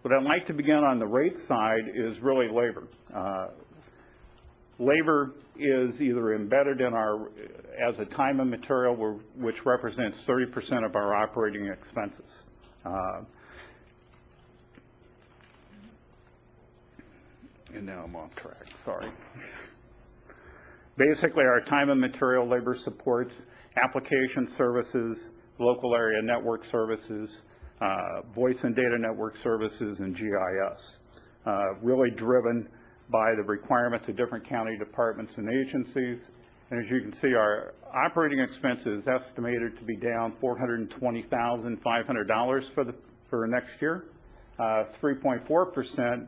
What I'd like to begin on the rate side is really labor. Labor is either embedded in as a time and material, which represents 30% of our operating expenses. And now I'm off track, sorry. Basically, our time and material labor supports application services, local area network services, voice and data network services, and GIS. Really driven by the requirements of different county departments and agencies. And as you can see, our operating expense is estimated to be down $420,500 for next year, 3.4%,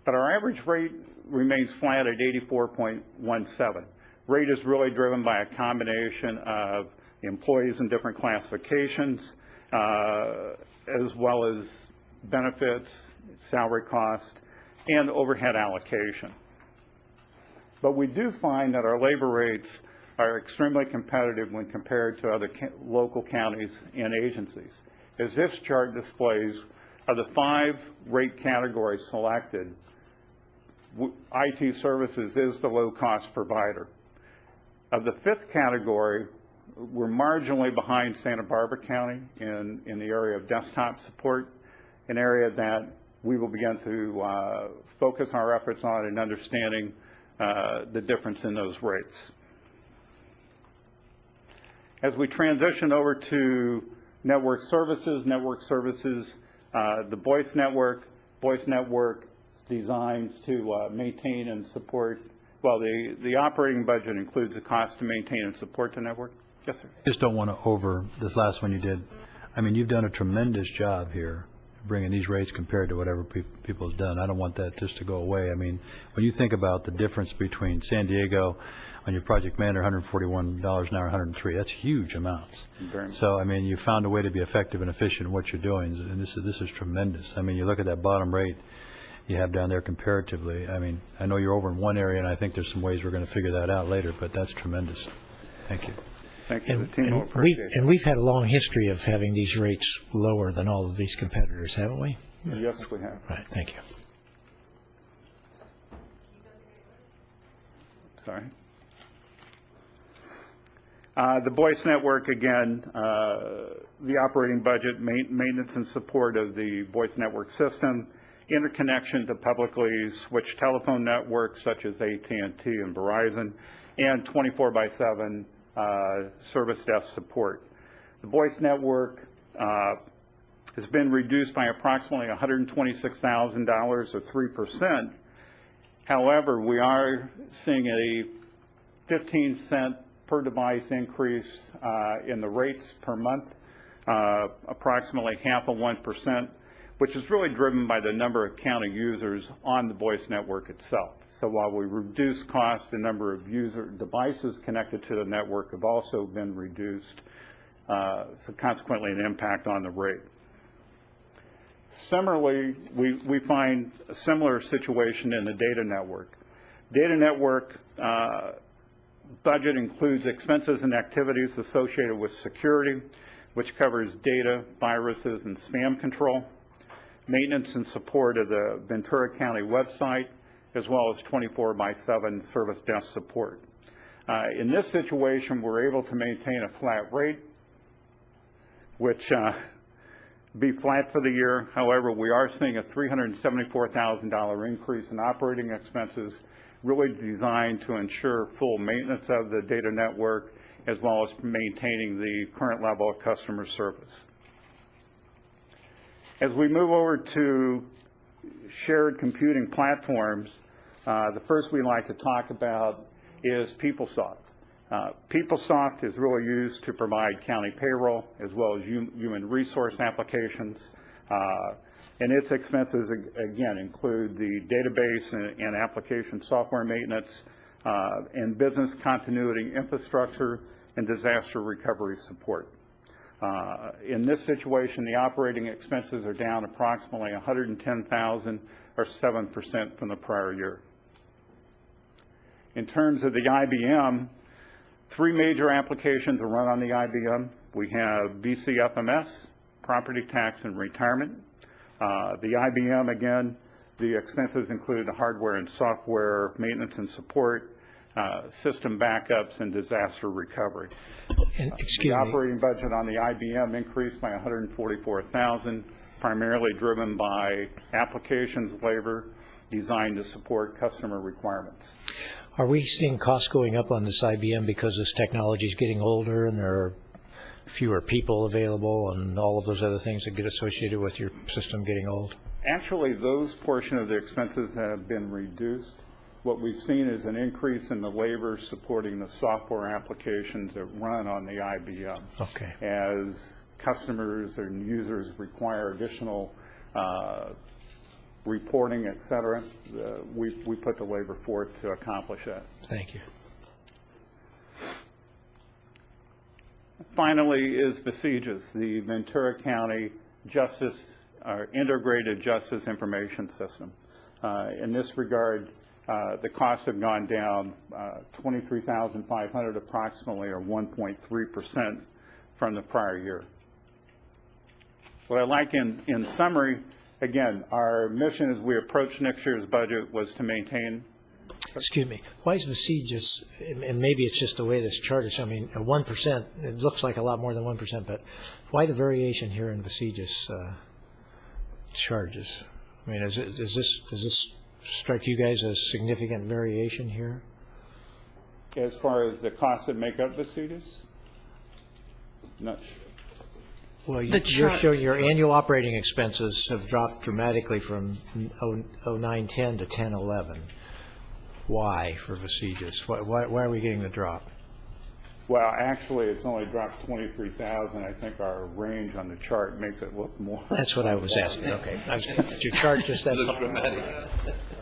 but our average rate remains flat at 84.17. Rate is really driven by a combination of employees in different classifications, as well as benefits, salary cost, and overhead allocation. But we do find that our labor rates are extremely competitive when compared to other local counties and agencies. As this chart displays, of the 5 rate categories selected, IT Services is the low-cost provider. Of the 5th category, we're marginally behind Santa Barbara County in the area of desktop support, an area that we will begin to focus our efforts on in understanding the difference in those rates. As we transition over to network services, the voice network is designed to maintain and support, well, the operating budget includes the cost to maintain and support the network. Yes, sir. Just don't want to this last one you did. I mean, you've done a tremendous job here bringing these rates compared to whatever people have done. I don't want that just to go away. I mean, when you think about the difference between San Diego on your project manager, $141 an hour, $103, that's huge amounts. So, I mean, you found a way to be effective and efficient in what you're doing, and this is tremendous. I mean, you look at that bottom rate, you have down there comparatively. I mean, I know you're over in one area, and I think there's some ways we're going to figure that out later, but that's tremendous. Thank you. Thank you. The team will appreciate it. And we've had a long history of having these rates lower than all of these competitors, haven't we? Yes, we have. Right, thank you. Sorry. The voice network, again, the operating budget, maintenance and support of the voice network system, interconnection to publicly switched telephone networks such as AT&T and Verizon, and 24/7 service desk support. The voice network has been reduced by approximately $126,000 or 3%. However, we are seeing a 15-cent per device increase in the rates per month, approximately half of 1%, which is really driven by the number of county users on the voice network itself. So while we reduce cost, the number of user devices connected to the network have also been reduced, so consequently an impact on the rate. Similarly, we find a similar situation in the data network. Data network budget includes expenses and activities associated with security, which covers data, viruses, and spam control, maintenance and support of the Ventura County website, as well as 24/7 service desk support. In this situation, we're able to maintain a flat rate, which be flat for the year. However, we are seeing a $374,000 increase in operating expenses, really designed to ensure full maintenance of the data network, as well as maintaining the current level of customer service. As we move over to shared computing platforms, the first we like to talk about is PeopleSoft. PeopleSoft is really used to provide county payroll as well as human resource applications. And its expenses, again, include the database and application software maintenance, and business continuity infrastructure and disaster recovery support. In this situation, the operating expenses are down approximately $110,000 or 7% from the prior year. In terms of the IBM, 3 major applications are run on the IBM. We have VCFMS, property tax and retirement. The IBM, again, the expenses include the hardware and software maintenance and support, system backups, and disaster recovery. The operating budget on the IBM increased by $144,000, primarily driven by applications labor designed to support customer requirements. Are we seeing costs going up on this IBM because this technology is getting older and there are fewer people available and all of those other things that get associated with your system getting old? Actually, those portion of the expenses have been reduced. What we've seen is an increase in the labor supporting the software applications that run on the IBM. Okay. As customers and users require additional reporting, et cetera, we put the labor forth to accomplish that. Thank you. Finally is VESIGIS, the Ventura County Justice, Integrated Justice Information System. In this regard, the costs have gone down $23,500 approximately, or 1.3% from the prior year. What I like in summary, again, our mission as we approach next year's budget was to maintain. Excuse me, why is VESIGIS, and maybe it's just the way this chart is, I mean, 1%, it looks like a lot more than 1%, but why the variation here in VESIGIS charges? I mean, does this strike you guys as significant variation here? As far as the costs that make up VESIGIS? Not sure. Well, you're showing your annual operating expenses have dropped dramatically from 09-10 to 10-11. Why for VESIGIS? Why are we getting the drop? Well, actually, it's only dropped 23,000. I think our range on the chart makes it look more. That's what I was asking. Okay. Did your chart just that dramatic?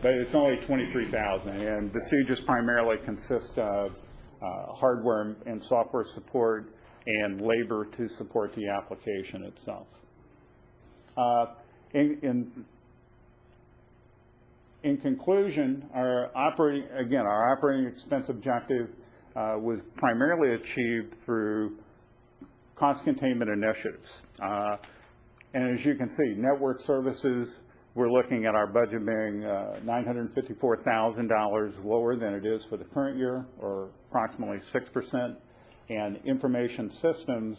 But it's only 23,000, and VESIGIS primarily consists of hardware and software support and labor to support the application itself. In conclusion, our operating expense objective was primarily achieved through cost containment initiatives. And as you can see, network services, we're looking at our budget being $954,000 lower than it is for the current year, or approximately 6%. And information systems,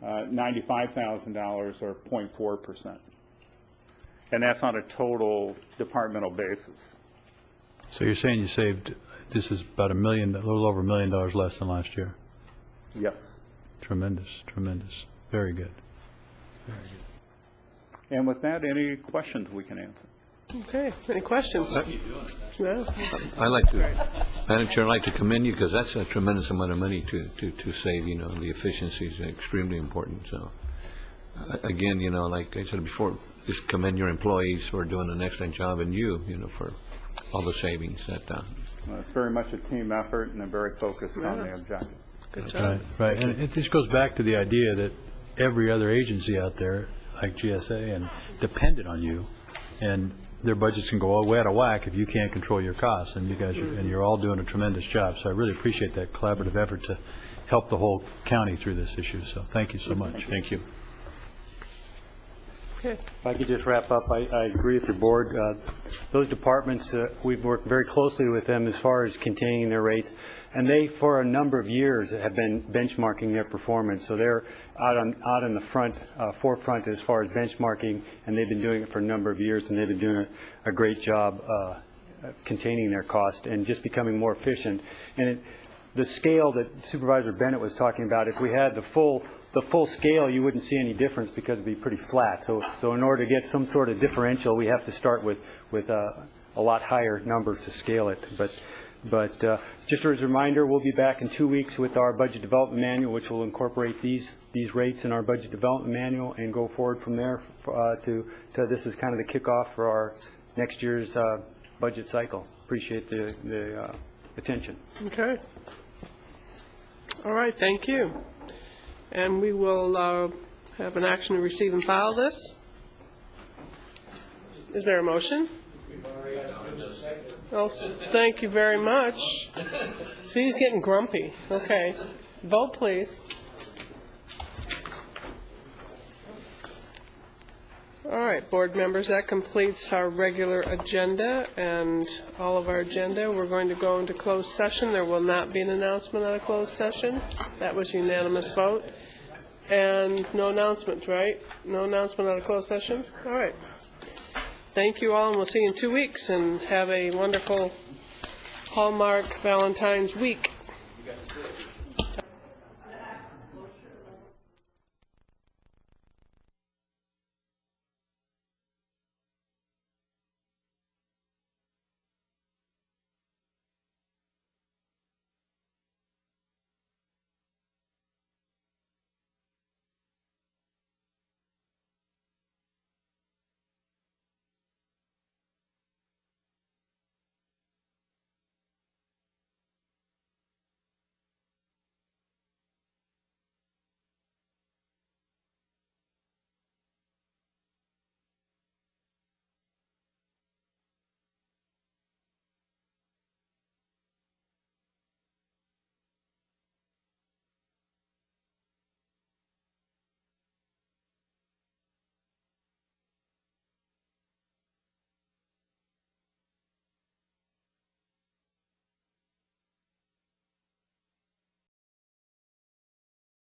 $95,000 or 0.4%. And that's on a total departmental basis. So you're saying you saved, this is about a little over $1 million less than last year? Yes. Tremendous, tremendous. Very good. Very good. And with that, any questions we can answer? Okay, any questions? No? I'd like to, Madam Chair, I'd like to commend you because that's a tremendous amount of money to save. The efficiency is extremely important. So, again, like I said before, just commend your employees for doing an excellent job, and you for all the savings that. It's very much a team effort, and they're very focused on the objective. Good job. Right. And it just goes back to the idea that every other agency out there, like GSA, and depended on you, and their budgets can go way out of whack if you can't control your costs, and you guys and you're all doing a tremendous job. So I really appreciate that collaborative effort to help the whole county through this issue. So thank you so much. Thank you. Okay. If I could just wrap up, I agree with your board. Those departments, we've worked very closely with them as far as containing their rates, and they, for a number of years, have been benchmarking their performance. So they're out in the forefront as far as benchmarking, and they've been doing it for a number of years, and they've been doing a great job containing their cost and just becoming more efficient. And the scale that Supervisor Bennett was talking about, if we had the full scale, you wouldn't see any difference because it'd be pretty flat. So in order to get some sort of differential, we have to start with a lot higher numbers to scale it. But just as a reminder, we'll be back in 2 weeks with our budget development manual, which will incorporate these rates in our budget development manual and go forward from there to this is kind of the kickoff for our next year's budget cycle. Appreciate the attention. Okay. All right, thank you. And we will have an action to receive and file this. Is there a motion? Oh, thank you very much. See, he's getting grumpy. Okay. Vote, please. All right, board members, that completes our regular agenda and all of our agenda. We're going to go into closed session. There will not be an announcement at a closed session. That was unanimous vote. And no announcement, right? No announcement at a closed session? All right. Thank you all, and we'll see you in 2 weeks, and have a wonderful Hallmark Valentine's week.